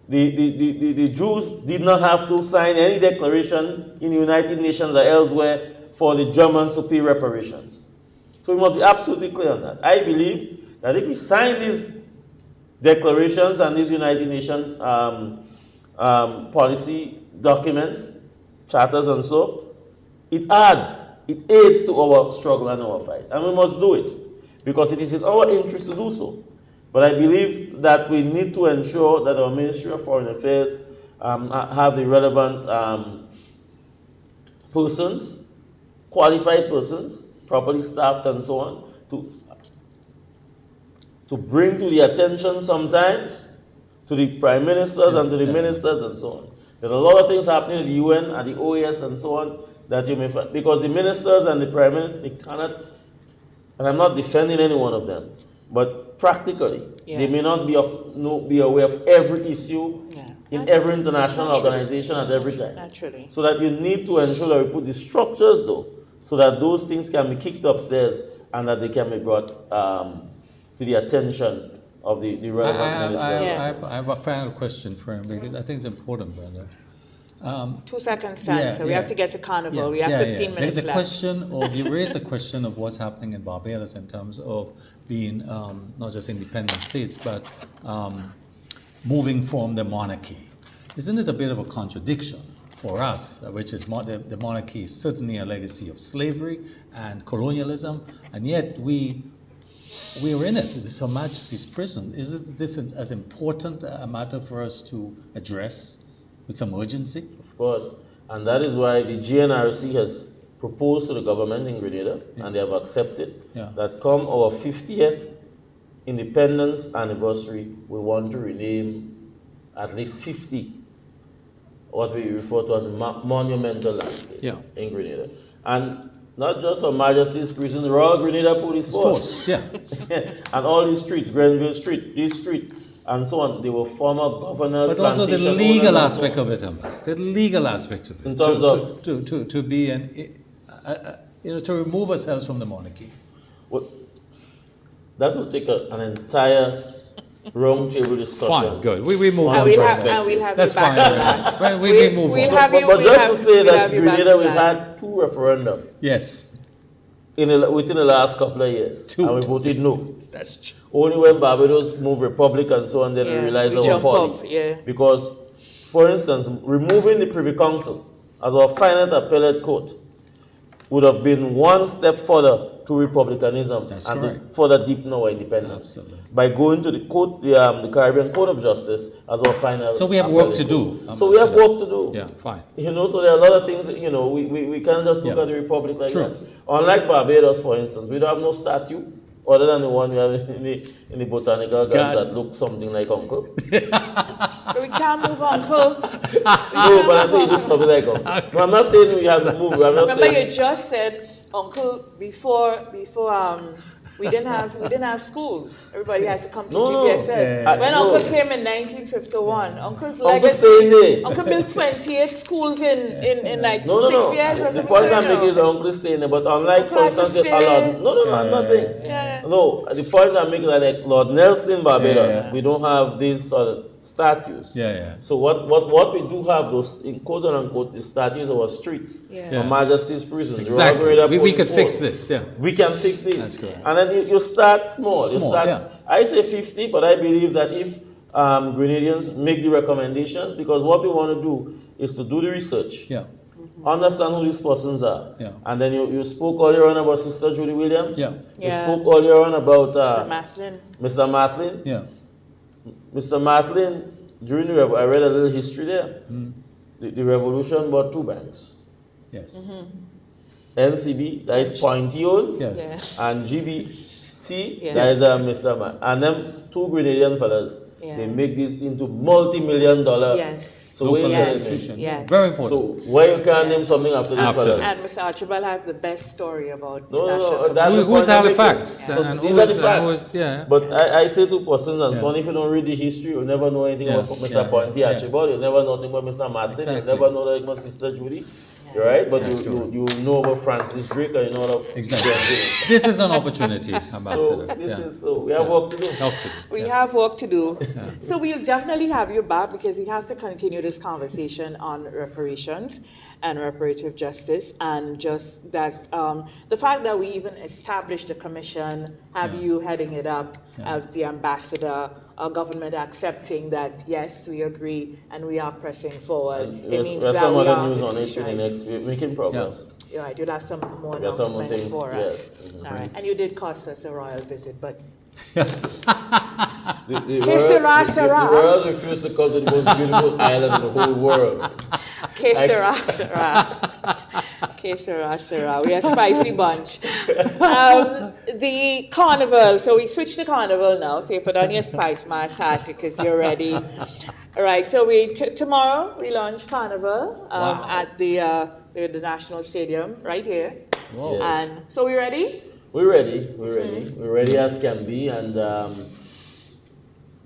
The Jews did not have to sign any declaration in the United Nations or elsewhere for the Germans to pay reparations. So we must be absolutely clear on that. I believe that if we sign these declarations and these United Nations policy documents, charters and so, it aids to our struggle and our fight. And we must do it because it is in our interest to do so. But I believe that we need to ensure that our Ministry of Foreign Affairs have the relevant persons, qualified persons, properly staffed and so on, to bring to the attention sometimes to the prime ministers and to the ministers and so on. There are a lot of things happening at the UN and the OAS and so on that you may find, because the ministers and the prime minister, they cannot, and I'm not defending any one of them, but practically, they may not be aware of every issue in every international organization at every time. Naturally. So that you need to ensure that we put the structures though, so that those things can be kicked upstairs and that they can be brought to the attention of the relevant ministers. I have a final question for him because I think it's important, brother. 2 seconds, Stan, so we have to get to Carnival. We have 15 minutes left. Question, or you raised the question of what's happening in Barbados in terms of being not just independent states, but moving from the monarchy. Isn't it a bit of a contradiction for us, which is the monarchy is certainly a legacy of slavery and colonialism, and yet we're in it. It's Her Majesty's prison. Isn't this as important a matter for us to address with some urgency? Of course. And that is why the GNRC has proposed to the government in Grenada, and they have accepted, that come our 50th independence anniversary, we want to rename at least 50 what we refer to as a monumental landscape in Grenada. And not just Her Majesty's prison, the Royal Grenada Police Force. And all these streets, Grenville Street, this street, and so on, they were former governors. But also the legal aspect of it, Ambassador. The legal aspect of it. In terms of to be to remove ourselves from the monarchy. Well, that will take an entire round table discussion. Fine, good. We move on. We'll have That's you back on that. Fine. We move on. But just to say that Grenada, we've had 2 referendums. Yes. Within the last couple of years. And we voted no. That's true. Only when Barbados moved Republic and so on, then we realized our folly. Because, for instance, removing the Privy Council as our final appellate court would have been one step further to republicanism That's and correct. to further deepen our independence. Absolutely. By going to the court, the Caribbean Court of Justice as our final. So we have work to do. So we have work to do. Yeah, fine. You know, so there are a lot of things, you know, we can't just look Yeah. at the Republic like True. that. Unlike Barbados, for instance, we don't have no statue other than the one we have in the botanical gardens that looks something like Uncle. But we can't move Uncle. No, but I say it looks something like Uncle. No, I'm not saying we have to move. I'm not Remember, saying. you just said Uncle before we didn't have schools. Everybody had to come to No, no. GBSS. When no. Uncle came in 1951, Uncle's Uncle staying legacy. there. Uncle built 28 schools in like No, 6 years. Or The point I'm making is that something. Uncle staying there, but unlike, Uncle for has to instance, stay Lord, there. I'm nothing. Yeah. No, the point I'm making is like Lord Nelson in Barbados, we don't have these sort of statues. Yeah. So what we do have, those in quote unquote the statues of our streets, Yeah. Her Majesty's prisons. Exactly. Royal We could Police fix Force. this, yeah. We can fix this. That's correct. And then you start small. You Small, start. yeah. I say 50, but I believe that if Grenadians make the recommendations, because what we want to do is to do the research. Yeah. Understand who these persons are. Yeah. And then you spoke earlier on about Sister Judy Williams. Yeah. You Yeah. spoke earlier on about Mr. Mathlin. Mr. Matlin. Yeah. Mr. Matlin, during the I read a little history there. The revolution bought 2 banks. Yes. NCB, that is Pointy owned, Yes. Yeah. and GBC, Yeah. that is Mr. And them 2 Grenadian fellas, Yeah. they make this into multi-million-dollar. Yes. So where you Yes. can Yes. Yes. Very So important. where you can name something after these After. fellas? And Mr. Archibald has the best story about No, the National no, that's the Who's point I'm making. Halifax? So And these who are the is- facts. who is- yeah. But I say to persons and Yeah. so on, if you don't read the history, you'll never know anything Yeah, about Mr. yeah, Pointy yeah. Archibald, you'll never know anything about Mr. Martin, Exactly. you'll never know anything about Sister Judy, right? But That's you know about Francis Drake and you know about Exactly. John James. This is an opportunity, So Ambassador. this Yeah. is so we have work to do. Help to do. We Yeah. have work to do. So we'll definitely have you back because we have to continue this conversation on reparations and reparative justice, and just that the fact that we even established a commission, have Yeah. you heading it up Yeah. as the ambassador, our government accepting that yes, we agree and we are pressing forward. It means There's that some we other are news on making it in the strides. next week, making progress. You're right, you'll have some more There's some more announcements things, for us. yes. All right, and you did cost us a royal visit, but The Que sera, sera. royals refuse to come to the most beautiful island in the whole world. Que sera, sera. Que sera, sera. We are a spicy bunch. The carnival. So we switched to carnival now. So you put on your Spicemas hat because you're ready. All right. So tomorrow we launch carnival at the National Stadium right here. Yes. And so we ready? We're ready. We're ready as can be, and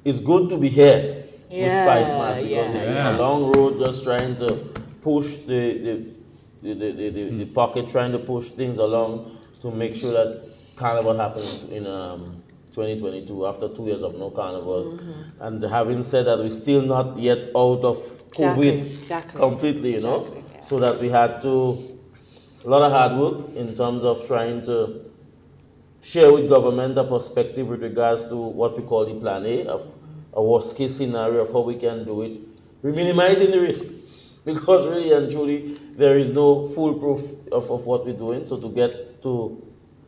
it's good to be here Yeah, with Spicemas because yeah. it's been a long road just trying to push the pocket, trying to push things along to make sure that Carnival happens in 2022 after 2 years of no Carnival. And having said that, we're still not yet out of COVID Exactly. completely, you know, Exactly, yeah. so that we had to a lot of hard work in terms of trying to share with government a perspective with regards to what we call the plan A, of a worst case scenario of how we can do it. We're minimizing the risk because really and truly there is no foolproof of what we're doing. So to get to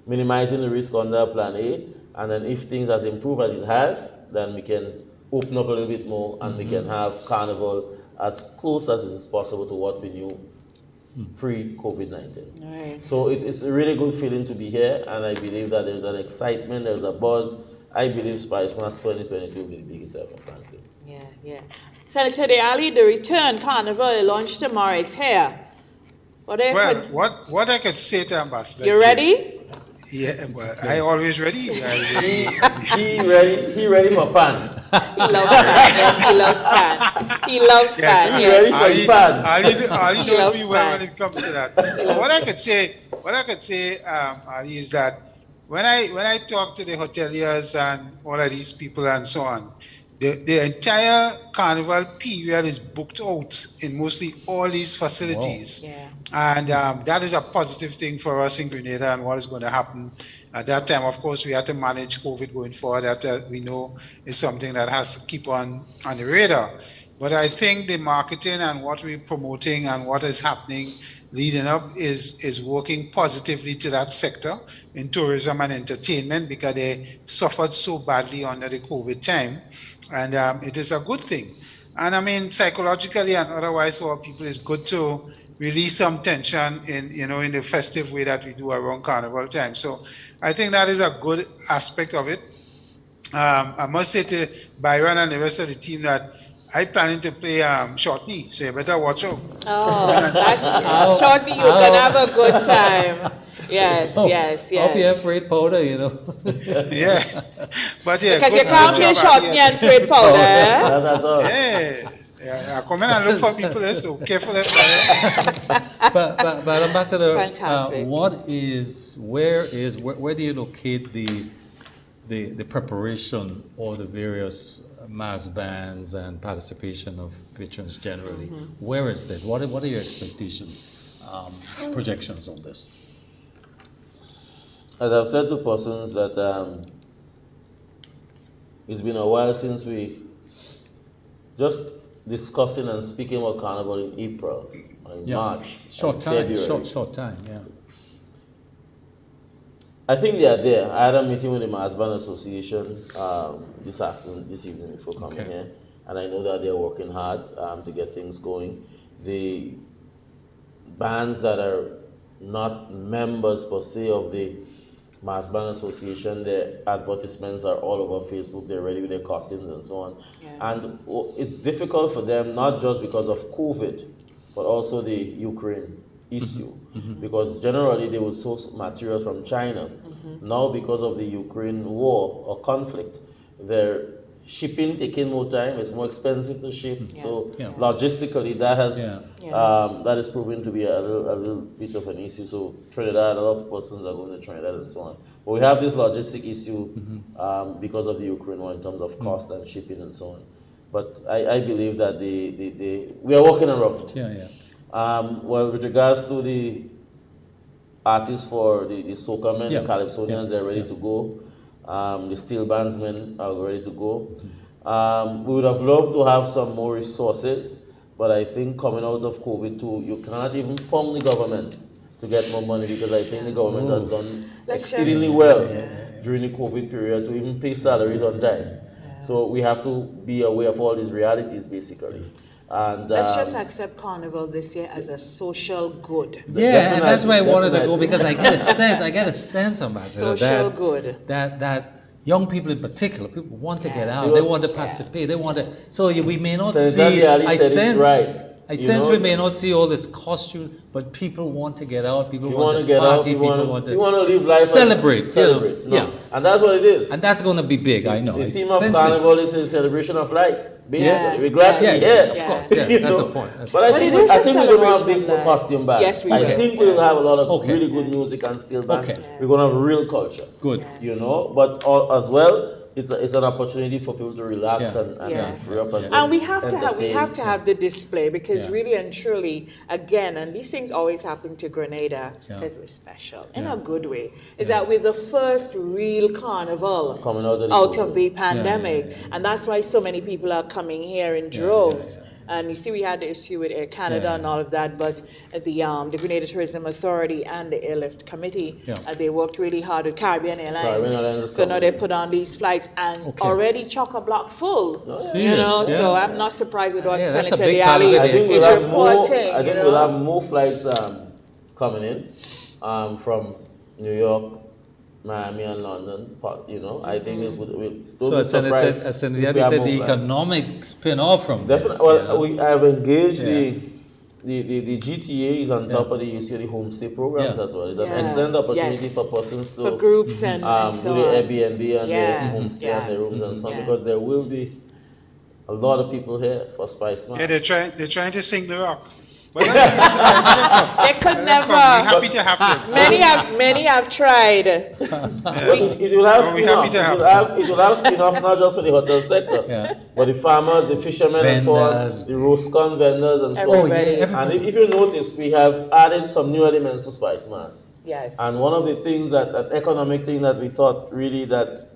minimizing the risk under plan A, and then if things has improved as it has, then we can open up a little bit more and we can have Carnival as close as it is possible to what we knew pre-COVID-19. Right. So it's a really good feeling to be here, and I believe that there's an excitement, there's a buzz. I believe Spicemas 2022 will be the biggest ever, frankly. Yeah. Senator Arley, the return carnival launched tomorrow. It's here. What are you Well, what I could say to Ambassador. You ready? Yeah, well, I always ready. He ready for pan. He loves pan. Yes, he loves pan. He loves pan. He ready Yes. for pan. Ali He knows loves me well pan. when it comes to that. What I could say, Ali, is that when I talk to the hoteliers and all of these people and so on, the entire carnival period is booked out in mostly all these facilities. Wow. Yeah. And that is a positive thing for us in Grenada and what is going to happen at that time. Of course, we have to manage COVID going forward. That we know is something that has to keep on the radar. But I think the marketing and what we're promoting and what is happening leading up is working positively to that sector in tourism and entertainment, because they suffered so badly under the COVID time. And it is a good thing. And I mean, psychologically and otherwise for people, it's good to release some tension in the festive way that we do around Carnival time. So I think that is a good aspect of it. I must say to Byron and the rest of the team that I'm planning to play short knee, so you better watch out. Oh, that's short knee. You're gonna have a good time. Yes, yes, yes. Hope you have Freight powder, you know. Yeah, but yeah, because you can't play short knee and Freight powder. Yeah, I come in and look for people there, so careful. But Ambassador, fantastic. where do you locate the preparation or the various mass bands and participation of patrons generally? Where is that? What are your expectations, projections on this? As I've said to persons that it's been a while since we just discussing and speaking about Carnival in April, in March, short time, February. short time, yeah. I think they are there. I had a meeting with the Mass Band Association this evening before coming here, and I know that they're working hard to get things going. The bands that are not members per se of the Mass Band Association, their advertisements are all over Facebook. They're ready with their costumes and so on. Yeah. And it's difficult for them, not just because of COVID, but also the Ukraine issue, because generally they would source materials from China. Now, because of the Ukraine war or conflict, their shipping taking more time. It's more expensive to ship. So logistically, that has that is proven to be a little bit of an issue. So Trinidad, a lot of persons are going to Trinidad and so on. But we have this logistic issue because of the Ukraine war in terms of cost and shipping and so on. But I believe that we are working around it. Well, with regards to the artists for the soca men, the calypsonians, they're ready to go. The steel bandsmen are ready to go. We would have loved to have some more resources, but I think coming out of COVID too, you cannot even pump the government to get more money, because I think the government has done exceedingly well during the COVID period to even pay salaries on time. So we have to be aware of all these realities, basically. And let's just accept Carnival this year as a social good. Yeah, and that's why I wanted to go, because I get a sense of social good. That young people in particular, people want to get out, they want to participate, they want to. So we may not see. I sense we may not see all this costume, but people want to get out. People want to party. People want to live life, celebrate. Celebrate. And that's what it is. And that's going to be big. I know. The theme of Carnival is a celebration of life. Basically, we're glad to be here. Of course, that's the point. But I think we're going to have big costume bands. Yes, we will. I think we'll have a lot of really good music and steel bands. We're going to have real culture. Good. You know, but as well, it's an opportunity for people to relax and free up and we have to have the display, because really and truly, again, and these things always happen to Grenada because we're special in a good way, is that we're the first real carnival coming out of the pandemic, and that's why so many people are coming here in droves. And you see, we had the issue with Air Canada and all of that, but the Grenada Tourism Authority and the Airlift Committee, they worked really hard with Caribbean Airlines. So now they put on these flights and already chock-a-block full. You know, so I'm not surprised with what Senator Diali is reporting. I think we'll have more flights coming in from New York, Miami and London, you know. I think so as Senator said, the economic spin-off from definitely. Well, I have engaged the GTA is on top of the UCLA homestay programs as well. It's an excellent opportunity for persons to for groups and so do the Airbnb and their homestay and their rooms and so on, because there will be a lot of people here for Spicemas. Yeah, they're trying to sing the rock. Well, they could never. We're happy to have them. Many have tried. It will have spin-offs. It will have spin-offs not just for the hotel sector, but the farmers, the fishermen, vendors, and so on, the roast corn vendors, and so on. And if you notice, we have added some new elements to Spicemas. Yes. And one of the things that economic thing that we thought really that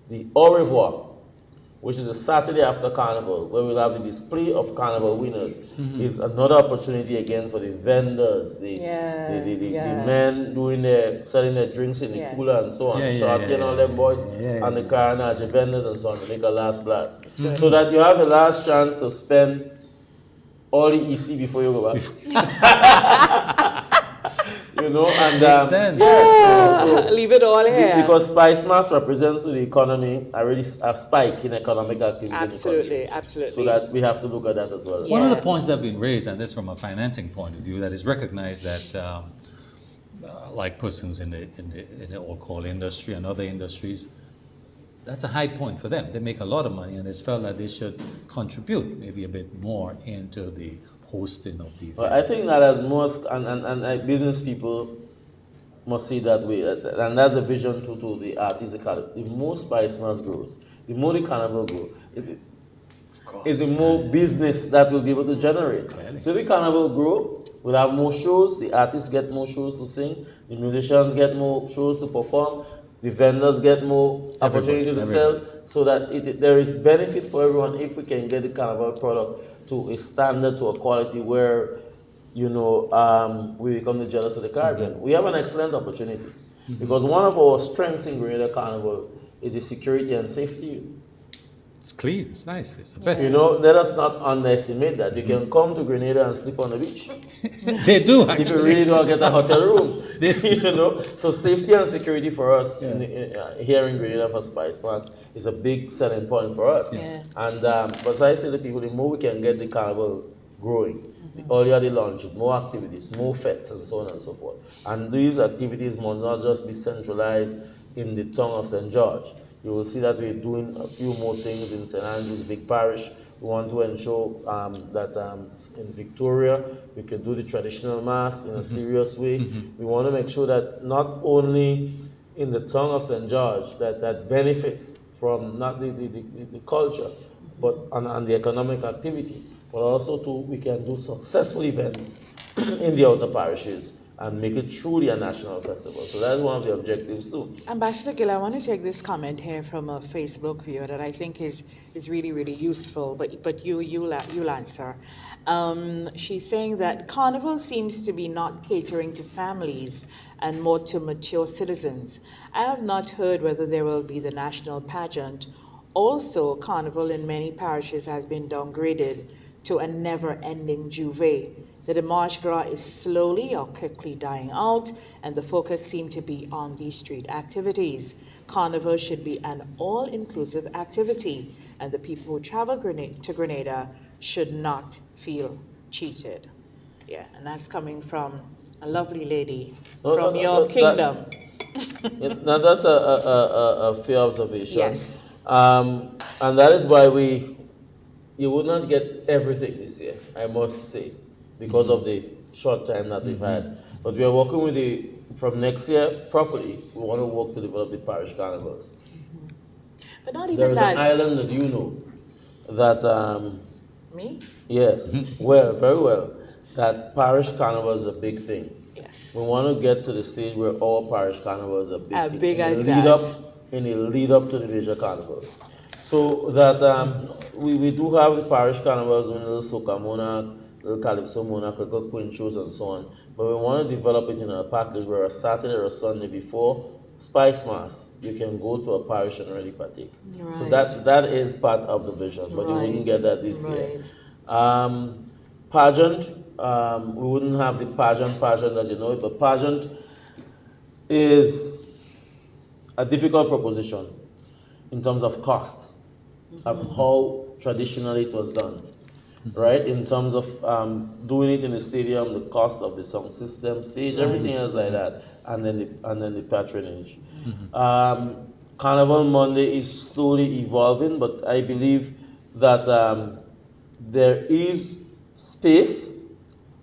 the au revoir which is the Saturday after Carnival, where we'll have the display of Carnival winners, is another opportunity again for the vendors, the men selling their drinks in the cooler and so on, Shorty and all them boys, and the carnage, the vendors and so on, to make a last blast. So that you have a last chance to spend all the EC before you go back. You know, and so leave it all here. Because Spicemas represents to the economy a spike in economic activity. Absolutely, in the country. absolutely. So that we have to look at that as well. One of the points that have been raised, and this from a financing point of view, that is recognized that like persons in the alcohol industry and other industries, that's a high point for them. They make a lot of money, and it's felt that they should contribute maybe a bit more into the hosting of the event. Well, I think that as most and business people must see that way, and that's a vision to the artists. The more Spicemas grows, the more the carnival grows, is the more business that will be able to generate. Clearly. So if the carnival grow, we'll have more shows, the artists get more shows to sing, the musicians get more shows to perform, the vendors get more opportunity to sell, so that there is benefit for everyone if we can get the carnival product to a standard, to a quality where, you know, we become the jealous of the Caribbean. We have an excellent opportunity because one of our strengths in Grenada Carnival is the security and safety. It's clean, it's nice, it's the best. You know, let us not underestimate that. You can come to Grenada and sleep on the beach. They do, actually. If you really don't get a hotel room. You know, so safety and security for us here in Grenada for Spicemas is a big selling point for us. Yeah. And but I say to people, the more we can get the carnival growing, the earlier they launch it, more activities, more fetes, and so on and so forth. And these activities must not just be centralized in the town of St. George. You will see that we're doing a few more things in St. Andrew's Big Parish. We want to ensure that in Victoria, we can do the traditional mass in a serious way. We want to make sure that not only in the town of St. George that benefits from not the culture, but and the economic activity, but also we can do successful events in the outer parishes and make it truly a national festival. So that's one of the objectives too. Ambassador Gill, I want to take this comment here from a Facebook viewer that I think is really, really useful, but you'll answer. She's saying that Carnival seems to be not catering to families and more to mature citizens. I have not heard whether there will be the national pageant. Also, Carnival in many parishes has been downgraded to a never-ending juve. The Mardi Gras is slowly or quickly dying out, and the focus seems to be on these street activities. Carnival should be an all-inclusive activity, and the people who travel to Grenada should not feel cheated. Yeah, and that's coming from a lovely lady from your kingdom. Now that's a fair observation. Yes. And that is why you would not get everything this year, I must say, because of the short time that we've had. But we are working with from next year properly. We want to work to develop the parish carnivals. But not even there is that. an island that you know that. Me? Yes, well, very well. That parish carnival is a big thing. Yes. We want to get to the stage where all parish carnivals are big. As thing. big as In the lead up to the major carnivals. So that we do have the parish carnivals, little Soca Monarch, little Calypso Monarch, little Queen shows and so on. But we want to develop it in a package where a Saturday or a Sunday before Spicemas, you can go to a parish and really partake. Right. So that is part of the vision, but you wouldn't get that this year. Pageant, we wouldn't have the pageant as you know it, but pageant is a difficult proposition in terms of cost of how traditionally it was done, right? In terms of doing it in the stadium, the cost of the sound system, stage, everything else like that, and then the patronage. Carnival Monday is slowly evolving, but I believe that there is space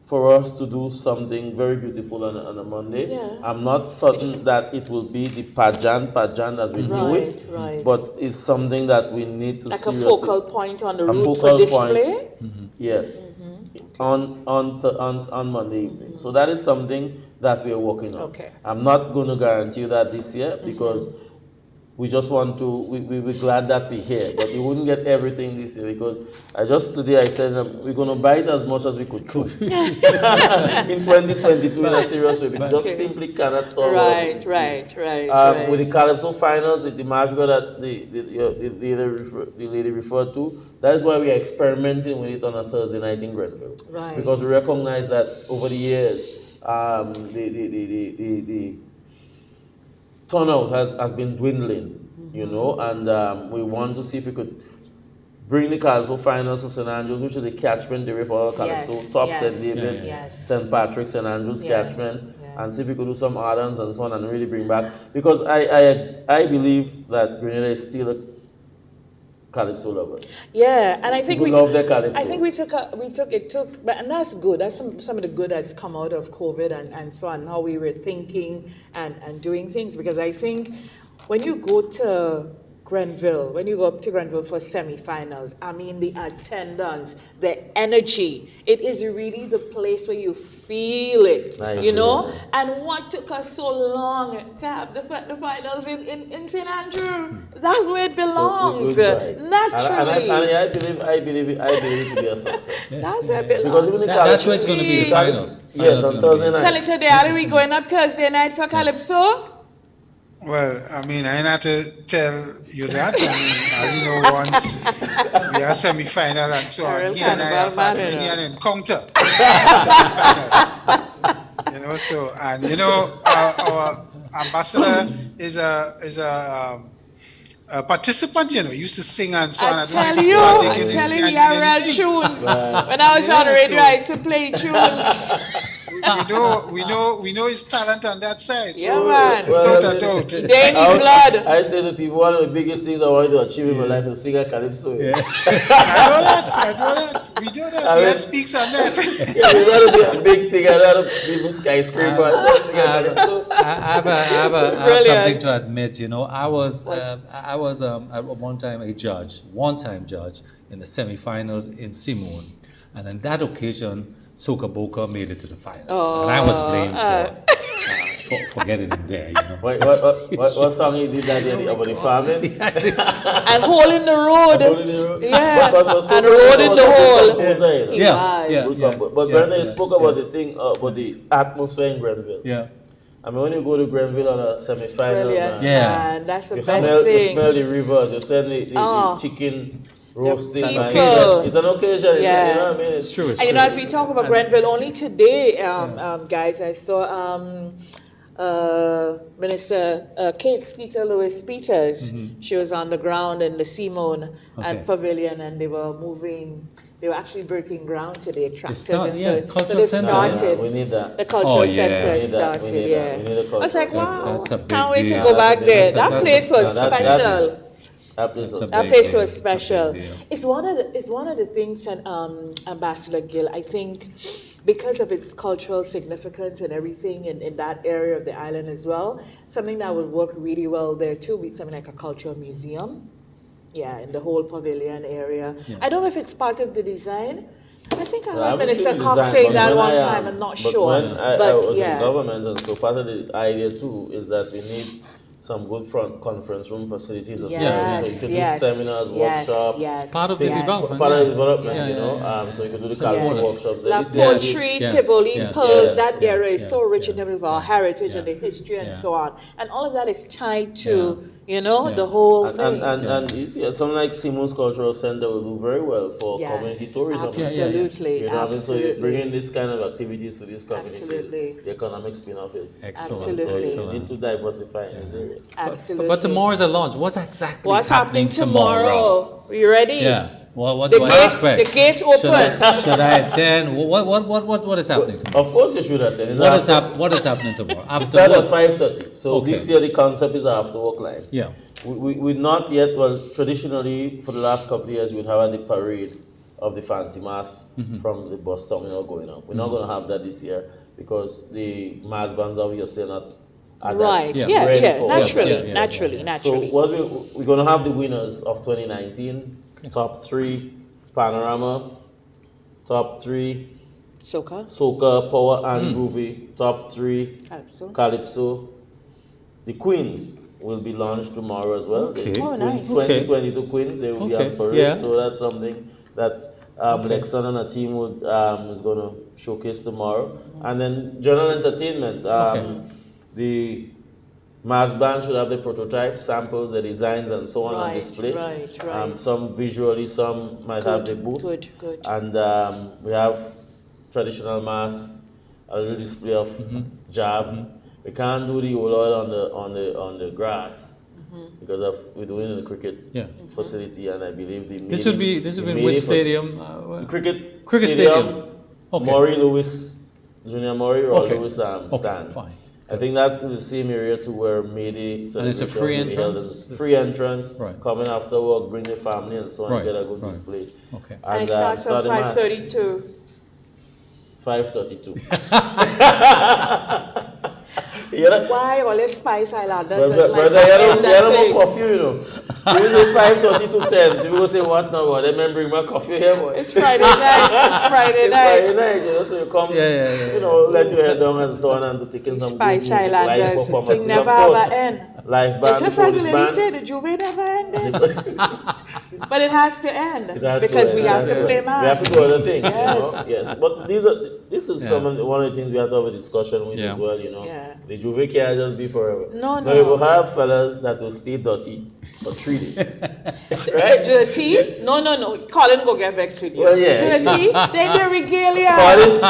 for us to do something very beautiful on a Monday. Yeah. I'm not certain that it will be the pageant as we knew it, but it's something that we need to like seriously... a focal point on the route for display? Yes, on Monday evening. So that is something that we are working on. Okay. I'm not going to guarantee you that this year because we just want to, we're glad that we're here, but we wouldn't get everything this year because today I said we're going to buy it as much as we could chew. In 2022 in a serious way, we just simply cannot solve right. With the Calypso finals, the magical that the lady referred to, that is why we are experimenting with it on a Thursday night in Grenville. Right. Because we recognize that over the years, the turnout has been dwindling, you know, and we want to see if we could bring the Calypso finals to St. Andrews, which is the catchment area for all Calypso, top St. David's, St. Patrick's, St. Andrews catchment, and see if we could do some add-ons and so on and really bring back, because I believe that Grenada is still a Calypso lover. Yeah, and I think we love their Calypso. I think and that's good. That's some of the good that's come out of COVID and so on, how we were thinking and doing things, because I think when you go to Grenville, when you go up to Grenville for semi-finals, I mean the attendance, the energy, it is really the place where you feel it, you know? And what took us so long to have the finals in St. Andrew? That's where it belongs, naturally. And I believe it to be a success. That's where it belongs. Because even that's where it's going to be, the finals. Yes, on Thursday night. Senator Day, are we going up Thursday night for Calypso? Well, I mean, I ain't have to tell you that. I mean, as you know, once we are semi-final and so on, he and I have had an encounter semi-finals. You know, so, and you know, our ambassador is a participant, you know, used to sing and so on. I tell you, he had real tunes. When I was on the radio, I used to play tunes. We know his talent on that side. Yeah, so man. Without a doubt. They need blood. I say to people, one of the biggest things I wanted to achieve in my life is sing a Calypso. I know that. We do that. We have speaks on that. Yeah, it's not to be a big thing. I don't be a skyscraper. I have something to admit. You know, I was at one time a judge, one-time judge in the semi-finals in Simone, and on that occasion, Soca Boca made it to the finals, and I was blamed for getting in there. You know. What song you did that day about the farming? And hole in the road. Yeah, but and road in the hole. But Brenda, you spoke about the thing about the atmosphere in Grenville. Yeah. I mean, when you go to Grenville on a semi-final, man, that's the best thing. You smell the rivers. You smell the chicken roasting. It's an occasion. You know what I mean? It's true. And you know, as we talk about Grenville, only today, guys, I saw Minister Kate Skeeter Lewis Peters. She was on the ground in the Simone and Pavilion, and they were moving. They were actually breaking ground today, tractors. So they started. We need that. The cultural center started. I was like, wow, can't wait to go back there. That place was special. That place was special. It's one of the things that Ambassador Gill, I think, because of its cultural significance and everything in that area of the island as well, something that would work really well there too, be something like a cultural museum. Yeah, in the whole pavilion area. Yeah. I don't know if it's part of the design. I think I heard Minister Cox saying that one time. I'm not sure. When I was in government, and so part of the idea too is that we need some good front conference room facilities as well. So you can do seminars, workshops. It's part of the development. Part of the development, you know. So you can do the Calypso workshops. Like poetry, Tivoli, Pearls, that area is so rich in terms of our heritage and the history and so on. And all of that is tied to, you know, the whole thing. And something like Simone's Cultural Center will do very well for community tourism. Absolutely. You know what I mean? So you're bringing this kind of activities to these communities. The economic spin-off is excellent. So you need to diversify in these areas. Absolutely. But tomorrow is a launch. What's happening tomorrow? Are you ready? Yeah. Well, what do I expect? The gate open. Should I attend? What is happening tomorrow? Of course you should attend. What is happening tomorrow? It starts at 5:30. So this year the concept is after work line. Yeah. We not yet. Well, traditionally for the last couple of years we'd have the parade of the fancy mass from the bus terminal going up. We're not going to have that this year because the mass bands obviously are not. Naturally. So what we're going to have the winners of 2019, top 3 Panorama, top 3 Soca, Power and Groovy, top 3 Calypso, the Queens, will be launched tomorrow as well. Okay. The Oh, nice. 2022 Queens, they will be Okay. on parade. Yeah. So that's something that Lexon and a team would is going to showcase tomorrow. And then general entertainment. The mass band should have the prototypes, samples, the designs, and so on on display. Right. Some visually, some might have the booth. Good. And we have traditional mass, a little display of jab. We can't do the oil on the grass because we're doing it in the cricket facility, and I believe This would be in which stadium? Cricket Stadium. Okay. Maury Lewis, Junior Maury or Lewis stand. Fine. I think that's in the same area to where Mayday. And it's a free entrance? Free entrance. Right. Coming after work, bring your family and so on, Right. get a good Right. display. Okay. And it starts start at the mass. 5:32. 5:32. You know? Why all the Spice Islanders Brother, is like you that don't thing? want coffee, you know. You say 5:30 to 10. People will say, what now? What? They men bring my coffee here, boy. It's Friday night. It's Friday night. Friday night, you know, so you come, you know, let your head down and so on, and to take in some Spice good music, live Islanders, performances, thing never of course. ever end. Live band, It's just before as the this lady band. said, the Juve never ended. But it has to end It has because to we end, have it to has play end. mass. We have to do other things, Yes. you know. Yes, but this is one of the things we have to have a discussion with as well, you know. Yeah. The Juve can't just be forever. No. We will have fellas that will stay dirty for 3 days, right? Dirty? No. Colin go get vexed with you. Well, yeah. Dirty? Then the regalia.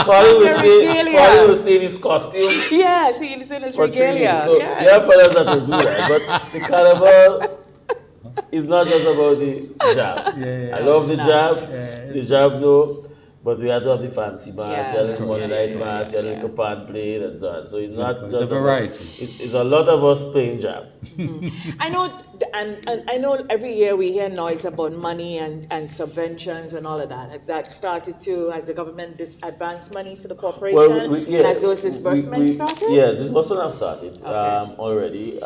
Colin regalia. will stay in his costume Yes, he's in his for 3 days. regalia. So Yes. you have fellas that will do that, but the carnival is not just about the jab. I love the jab. The jab, though. But we have to have the fancy mask, you have the money light mask, you have the little pan plate and so on. So it's not just a variety. It's a lot of us playing jab. I know, and I know every year we hear noise about money and subventions and all of that. Has that started to, has the government advanced money to the corporation? Has those disbursements started? Yes, disbursements have started already.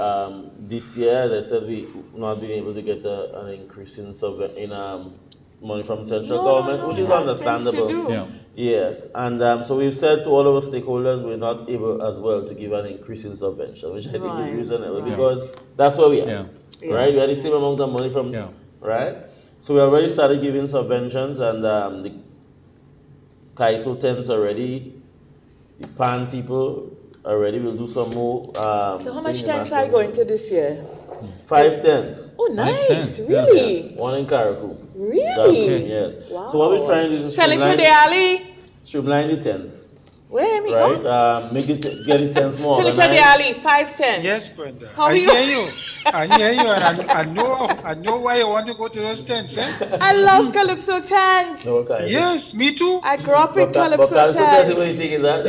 This year, as I said, we not been able to get an increase in money from central government, which is understandable. Yes, and so we've said to all of our stakeholders we're not able as well to give an increase in subvention, which I think is reasonable because that's where we are, right? We have the same amount of money from, right? So we already started giving subventions, and the CAISO tents already, the PAN people already will do some more. So how much tents are you going to this year? 5 tents. Oh, nice! tents, Really? One in Karakou. Really? Yes. Wow. So what we're trying to do is Sell it to the alley. streamline the tents, Where me? right? Make it get the tents more Sell it to the organized. alley. 5 tents. Yes, Brenda. How I are hear you? you. I hear you, and I know why you want to go to those tents, eh? I love Calypso tents. No, okay. Yes, me too. I grew up in But Calypso Calypso tents, the only tents. thing is that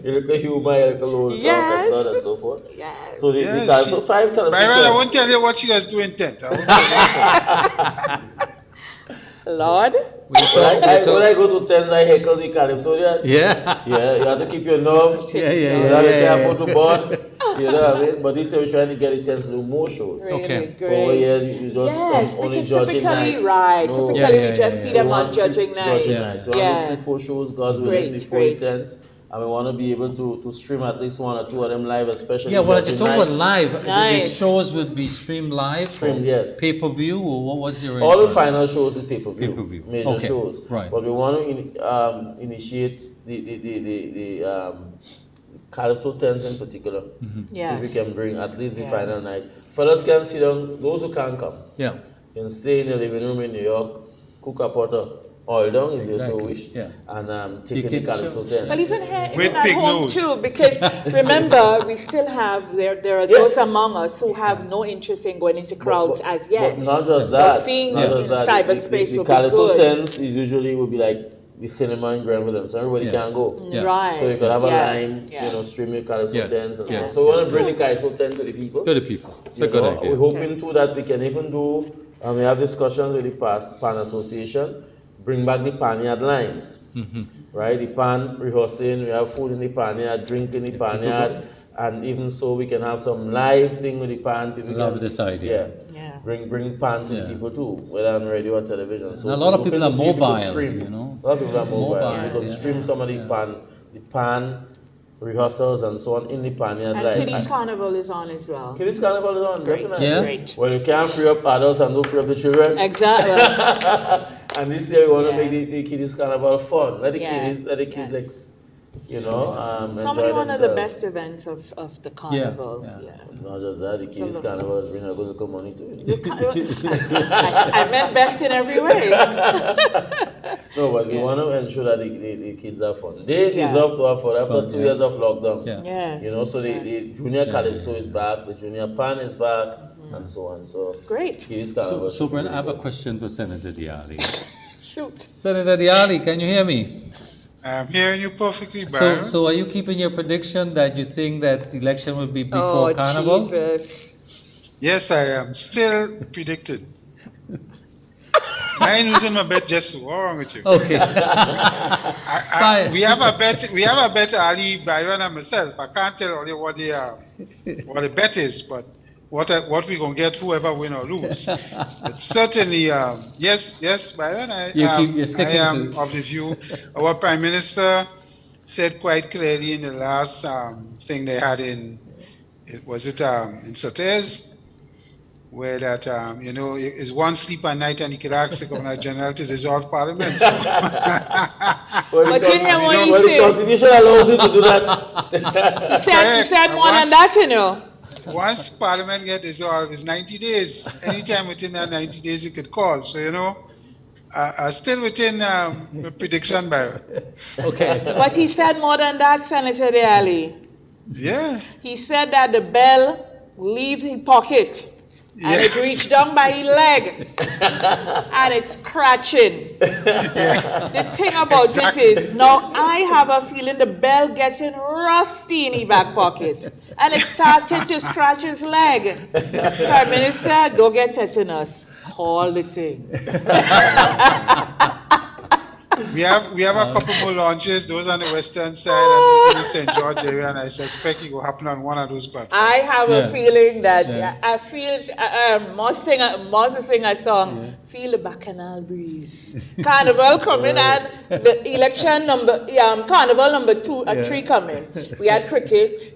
you look at humor, you look at low talk and so on and so forth. Yes. So the Yes, Calypso, 5 Calypso Byron, I tents. won't tell you what she does do in tent. I won't tell you. Lord. When I go to tents, I heckle the Calypso. Yeah. Yeah, you have to keep your nerve. Yeah. You have to careful to boss. You know what I mean? But this year we're trying to get the tents to do more shows. Really Okay. For great. years, you just Yes, only because judging typically, night. right, No. typically we just see them We on want judging night. So Yeah. I'm 3-4 shows, God's Great, willing, before great. it ends. And we want to be able to stream at least 1 or 2 of them live, especially. Yeah, well, as you judging talk night. about live, the Nice. shows would be streamed live? Streamed, yes. Pay-per-view, or what was the All arrangement? the final shows is pay-per-view, Pay-per-view. major Okay, shows. right. But we want to initiate the Calypso tents in particular. Yes. So we can bring at least the Yeah. final night. Fellas can sit down, those who can't come. Yeah. Can stay in the living room in New York, cook a pot of oil down if you so Exactly, wish, yeah. and take in Take the it, Calypso sure. tent. Well, even here, With even at big home nose. too, because remember, we still have, there are those among us who have no interest in going into crowds as yet. But not just So that. seeing not them just in that. cyberspace the would be Calypso good. tents is usually would be like the cinema in Grenada, so everybody Yeah. can go. Yeah. Right. So you could have a yeah. line, Yeah. stream your Calypso Yes, tents and yes, so. So we want yes. to bring the Calypso tent to the people. To the people. It's a You good know, idea. We're hoping too that we can even do, we have discussions with the PAN Association, bring back the pan yard lines. Right? The pan rehearsing, we have food in the pan yard, drink in the pan yard, and even so we can have some live thing with the pan. People Love can- this idea. Yeah. Bring pan to the Yeah. people too, whether on radio or television. So And a lot of we're people looking are to see if we could mobile, stream. you know. A lot of people are mobile. Mobile, We could yeah. stream some of the pan rehearsals and so on in the Panyard And Live. Kiddies Carnival is on as well. Kiddies Carnival is on, Great, definitely. Yeah. great. Well, you can't free up adults and don't free up the children. Exactly. And this year we want to Yeah. make the Kiddies Carnival fun. Let the Yeah. kids, Yes. enjoy Somebody one of the themselves. best events of the carnival. yeah. Yeah. Not just that, the Kiddies So- Carnival is bringing a good little money too. I meant best in every way. No, but we want to ensure that the kids have fun. They Yeah. deserve to have fun after Fun, 2 yeah. years of lockdown. Yeah. Yeah. You know, so the junior calypso is back, the junior pan is back, and so on. So Great. Kiddies So, Carnival. so Brent, I have a question for Senator Diali. Shoot. Senator Diali, can you hear me? I'm hearing you perfectly, So, Byron. so are you keeping your prediction that you think that the election will be before Oh, Carnival? Jesus. Yes, I am still predicted. I ain't losing my bet just so. What's wrong with you? Okay. Fine. We have a bet. We have a bet, Ali, Byron, and myself. I can't tell only what the bet is, but what we gonna get, whoever win or lose. But certainly, yes, Byron. You're I sticking am to- of the view. Our Prime Minister said quite clearly in the last thing they had in Sauters, where that is one sleep at night and he could ask the Governor General to dissolve Parliament. So, But you hear what he Well, the said. Constitution allows you to do that. He said more than that, you know. once Parliament get dissolved, it's 90 days. Anytime within that 90 days, you could call. So, still within the prediction, Byron. Okay. But he said more than that, Senator Diali. Yeah. He said that the bell leaves his pocket. And it Yes. reached down by his leg. And it's scratching. The thing about it is, now I have a feeling the bell getting rusty in his back pocket. And it started to scratch his leg. Prime Minister, go get tetanus. Call the thing. We have a couple more launches, those on the western side and those in the St. George area, and I suspect it will happen on one of those platforms. I have Yeah. a feeling that Yeah. I feel Moss sing a song, Feel the Bacchanal Breeze. Carnival coming and the election Carnival number 2 or 3 coming. We had cricket,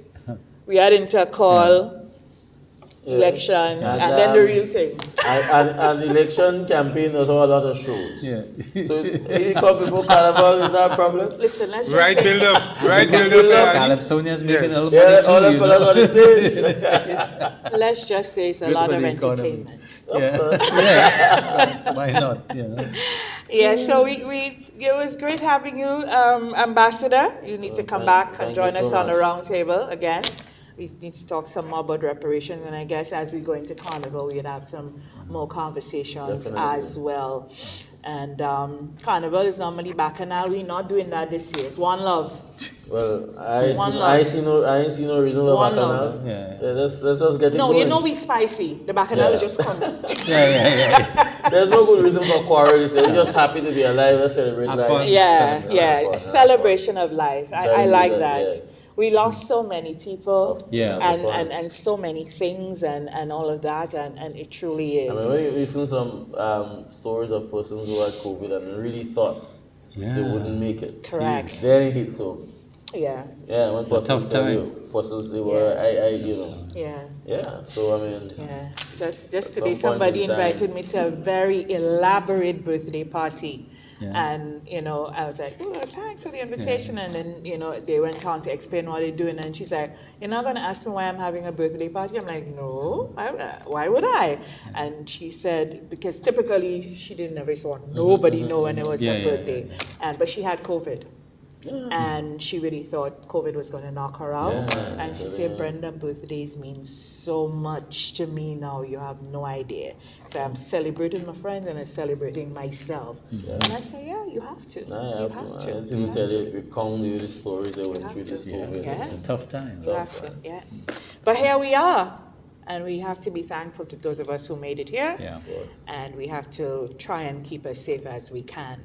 we had intercall, elections, and then the real thing. And election campaign was a lot of shows. Yeah. So if you come before Carnival, is that a problem? Listen, let's just Right say, build up, Ali. Calypsonia's making Yes. a little money Yeah, all the too, fellas on the stage. let's just say it's a Good lot for of the economy. entertainment. Yeah. Why not? Yeah, so it was great having you, Ambassador. You need to come back and thank join you us so on the much. round table again. We need to talk some more about reparations, and I guess as we go into Carnival, we'd have some more conversations Definitely. as well. And Carnival is normally Bacchanal. We're not doing that this year. It's One Love. Well, One I love. ain't see no reason for One Bacchanal. love. Yeah. Let's just get it No, going. you know we spicy. The Bacchanal Yeah. is just coming. Yeah. There's no good reason for quarrel. We're just happy to be alive. Let's celebrate Have life. fun. Yeah, Have yeah, fun, a have celebration of life. I Very like good, that. yes. We lost so many people, Yeah. and so many things, and all of that, and it truly is. I mean, when you listen to some stories of persons who had COVID and really thought they wouldn't make it. Correct. Then it hits home. Yeah, Yeah, when a persons tough tell time. you, persons say, well, yeah, Yeah, so I mean, yeah. Just some today, point somebody in time- invited me to a very elaborate birthday party. Yeah. And, I was like, oh, thanks for the invitation. And then, they went on to explain what they're doing. And she's like, you're not going to ask me why I'm having a birthday party? I'm like, no, why would I? And she said, because typically she didn't ever saw nobody know when it was her birthday. But she had COVID. And she really thought COVID was going to knock her out. Yeah, And she said, Brenda, birthdays mean so much to me now, you have no idea. So I'm celebrating my friends and I'm celebrating myself. And I said, yeah, you have to. You have to. People tell you, recount you the stories they went through this COVID. Yeah. It's a tough time. You have to, yeah. But here we are. And we have to be thankful to those of us who made it here. Yeah. And we have to try and keep as safe as we can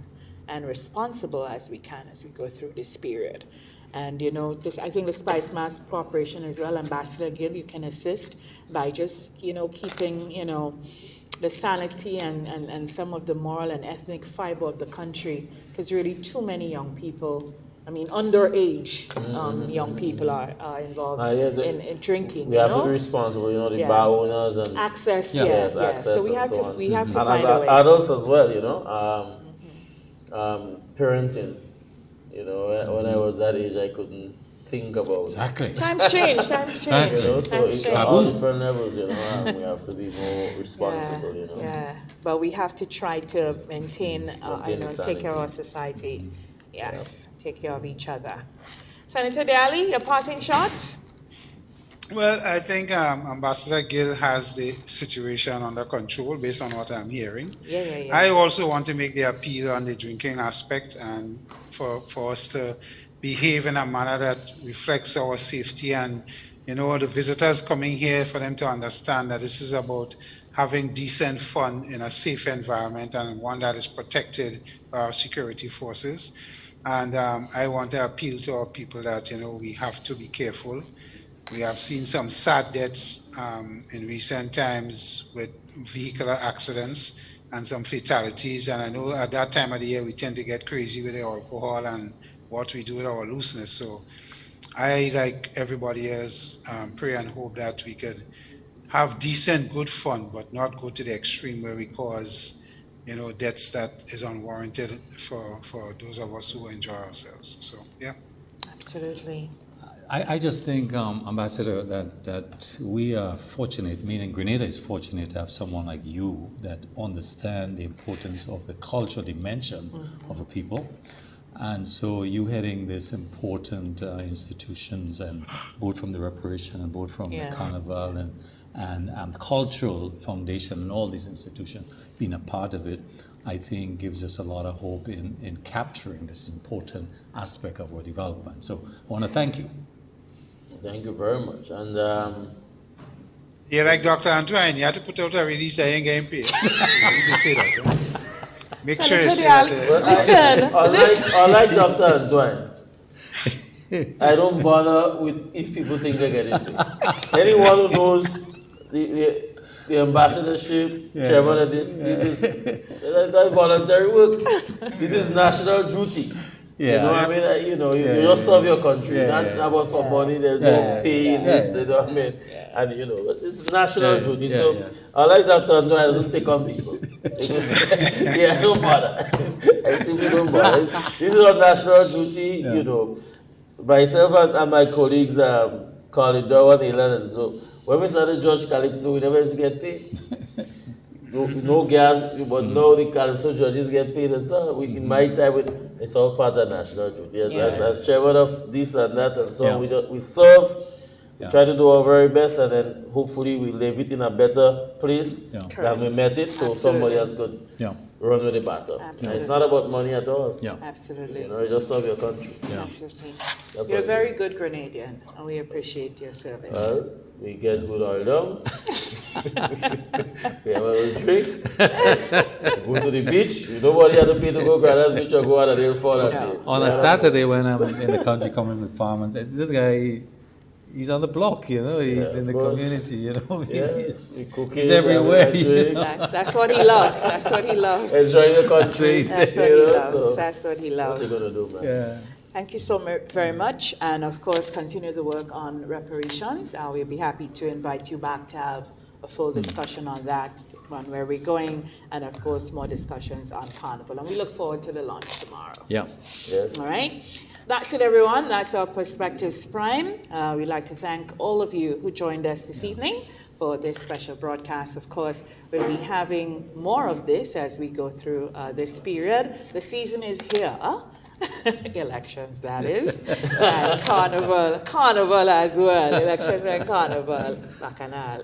and responsible as we can as we go through this period. And I think the Spicemas Corporation as well, Ambassador Gill, you can assist by just, keeping, the sanity and some of the moral and ethnic fiber of the country, because really too many young people I mean, underage young people are involved in drinking. We have to be responsible, the bar owners and access. access. So we have to we have to and find as a way. adults as well, parenting. When I was that age, I couldn't think about Exactly. Times change. Times change. so Times it's change. all different levels. We have to be more responsible. Yeah, but we have to try to maintain the take care of our sanity. society. Yes, take care of each other. Senator Daly, your parting shots? Well, I think Ambassador Gill has the situation under control based on what I'm hearing. Yeah. I also want to make the appeal on the drinking aspect and for us to behave in a manner that reflects our safety and, the visitors coming here, for them to understand that this is about having decent fun in a safe environment and one that is protected by our security forces. And I want to appeal to our people that, we have to be careful. We have seen some sad deaths in recent times with vehicular accidents and some fatalities. And I know at that time of the year, we tend to get crazy with the alcohol and what we do with our looseness. So I, like everybody else, pray and hope that we could have decent, good fun, but not go to the extreme where we cause, deaths that is unwarranted for those of us who enjoy ourselves. So, yeah. Absolutely. I just think, Ambassador, that we are fortunate, meaning Grenada is fortunate to have someone like you that understand the importance of the cultural dimension of a people. And so you heading this important institutions, and both from the reparation and both from the carnival and cultural foundation and all these institutions, being a part of it, I think gives us a lot of hope in capturing this important aspect of our development. So I want to thank you. Thank you very much. And yeah, like Dr. Antoine, you have to put out a release that ain't getting paid. You need to say that. Make sure you say that. Unlike Dr. Antoine, I don't bother with if people think they're getting paid. Anyone who knows the ambassadorship, chairman of this is that's voluntary work. This is national duty. I mean? You just serve your country, not about for money. There's no pay in this. You know what I mean? And it's national duty. So I like Dr. Antoine doesn't take on people. I don't bother. I simply don't bother. This is our national duty. Myself and my colleagues, Colin Dowan, Elan, and so when we started Judge Calypso, we never used to get paid. No gas, but now the Calypso judges get paid. And so in my time, it's all part of national duty. As chairman of this and that, and so we serve, we try to do our very best, and then hopefully we leave it in a better place than we met it, so somebody else could run with the battle. And it's not about money at all. Absolutely. You just serve your country. Absolutely. You're a very good Grenadian, and we appreciate your service. Well, we get good all down. We have a little drink. Go to the beach. Nobody has to pay to go Grenada's beach or go out of there for that. On a Saturday when I'm in the country coming with farmers, this guy, he's on the block, he's in the community, he's everywhere. That's what he loves. That's what he loves. Enjoying the country. That's what he loves. That's what he loves. What are you going to do, man? Thank you so very much. And of course, continue the work on reparations. We'll be happy to invite you back to have a full discussion on that, on where we're going, and of course, more discussions on Carnival. And we look forward to the launch tomorrow. Yes. All right. That's it, everyone. That's our Perspectives Prime. We'd like to thank all of you who joined us this evening for this special broadcast. Of course, we'll be having more of this as we go through this period. The season is here. Elections, that is. And carnival as well. Elections and carnival. Bacchanal,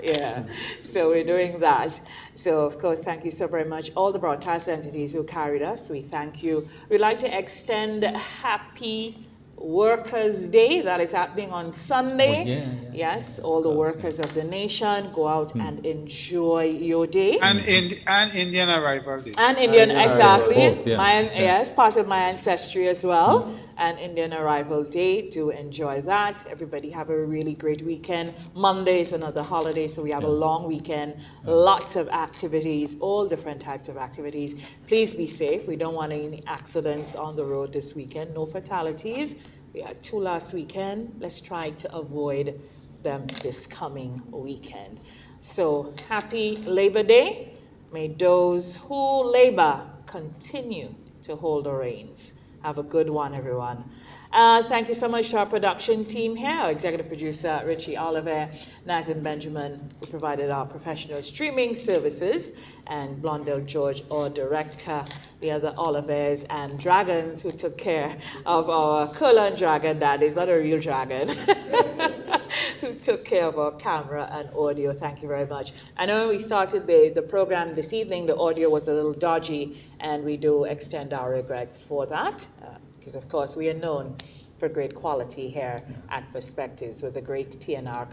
So we're doing that. So, of course, thank you so very much. All the broadcast entities who carried us, we thank you. We'd like to extend happy Workers' Day. That is happening on Sunday. Yes, all the workers of the nation, go out and enjoy your day. And Indian Arrival Day. And Indian, exactly. Yes, part of my ancestry as well. and Indian Arrival Day. Do enjoy that. Everybody have a really great weekend. Monday is another holiday, so we have a long weekend. Lots of activities, all different types of activities. Please be safe. We don't want any accidents on the road this weekend. No fatalities. We had 2 last weekend. Let's try to avoid them this coming weekend. So happy Labor Day. May those who labor continue to hold the reins. Have a good one, everyone. Thank you so much to our production team here, our executive producer, Richie Oliver, Nazim Benjamin, who provided our professional streaming services, and Blondell George, our director, the other Olivers and Dragons, who took care of our Kurlan dragon, that is not a real dragon, who took care of our camera and audio. Thank you very much. I know when we started the program this evening, the audio was a little dodgy, and we do extend our regrets for that. Because of course we are known for great quality here at Perspectives with a great TNR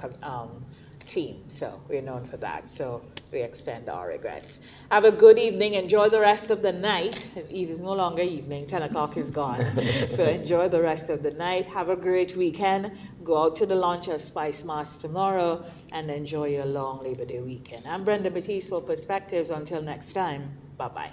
team. So we're known for that. So we extend our regrets. Have a good evening. Enjoy the rest of the night. It is no longer evening. 10 o'clock is gone. So enjoy the rest of the night. Have a great weekend. Go out to the launch of Spicemas tomorrow and enjoy your long Labor Day weekend. I'm Brenda Batiste for Perspectives. Until next time, bye-bye.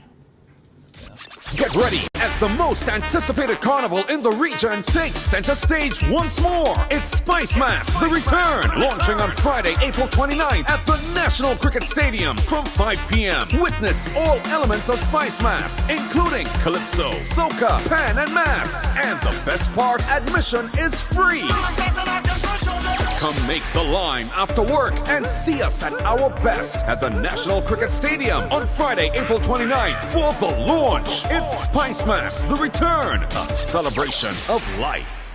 Get ready as the most anticipated carnival in the region takes center stage once more. It's Spicemas, The Return, launching on Friday, April 29th at the National Cricket Stadium from 5 p.m. Witness all elements of Spicemas, including calypso, soca, pan, and mass. And the best part, admission is free. Come make the line after work and see us at our best at the National Cricket Stadium on Friday, April 29th for the launch. It's Spicemas, The Return, a celebration of life.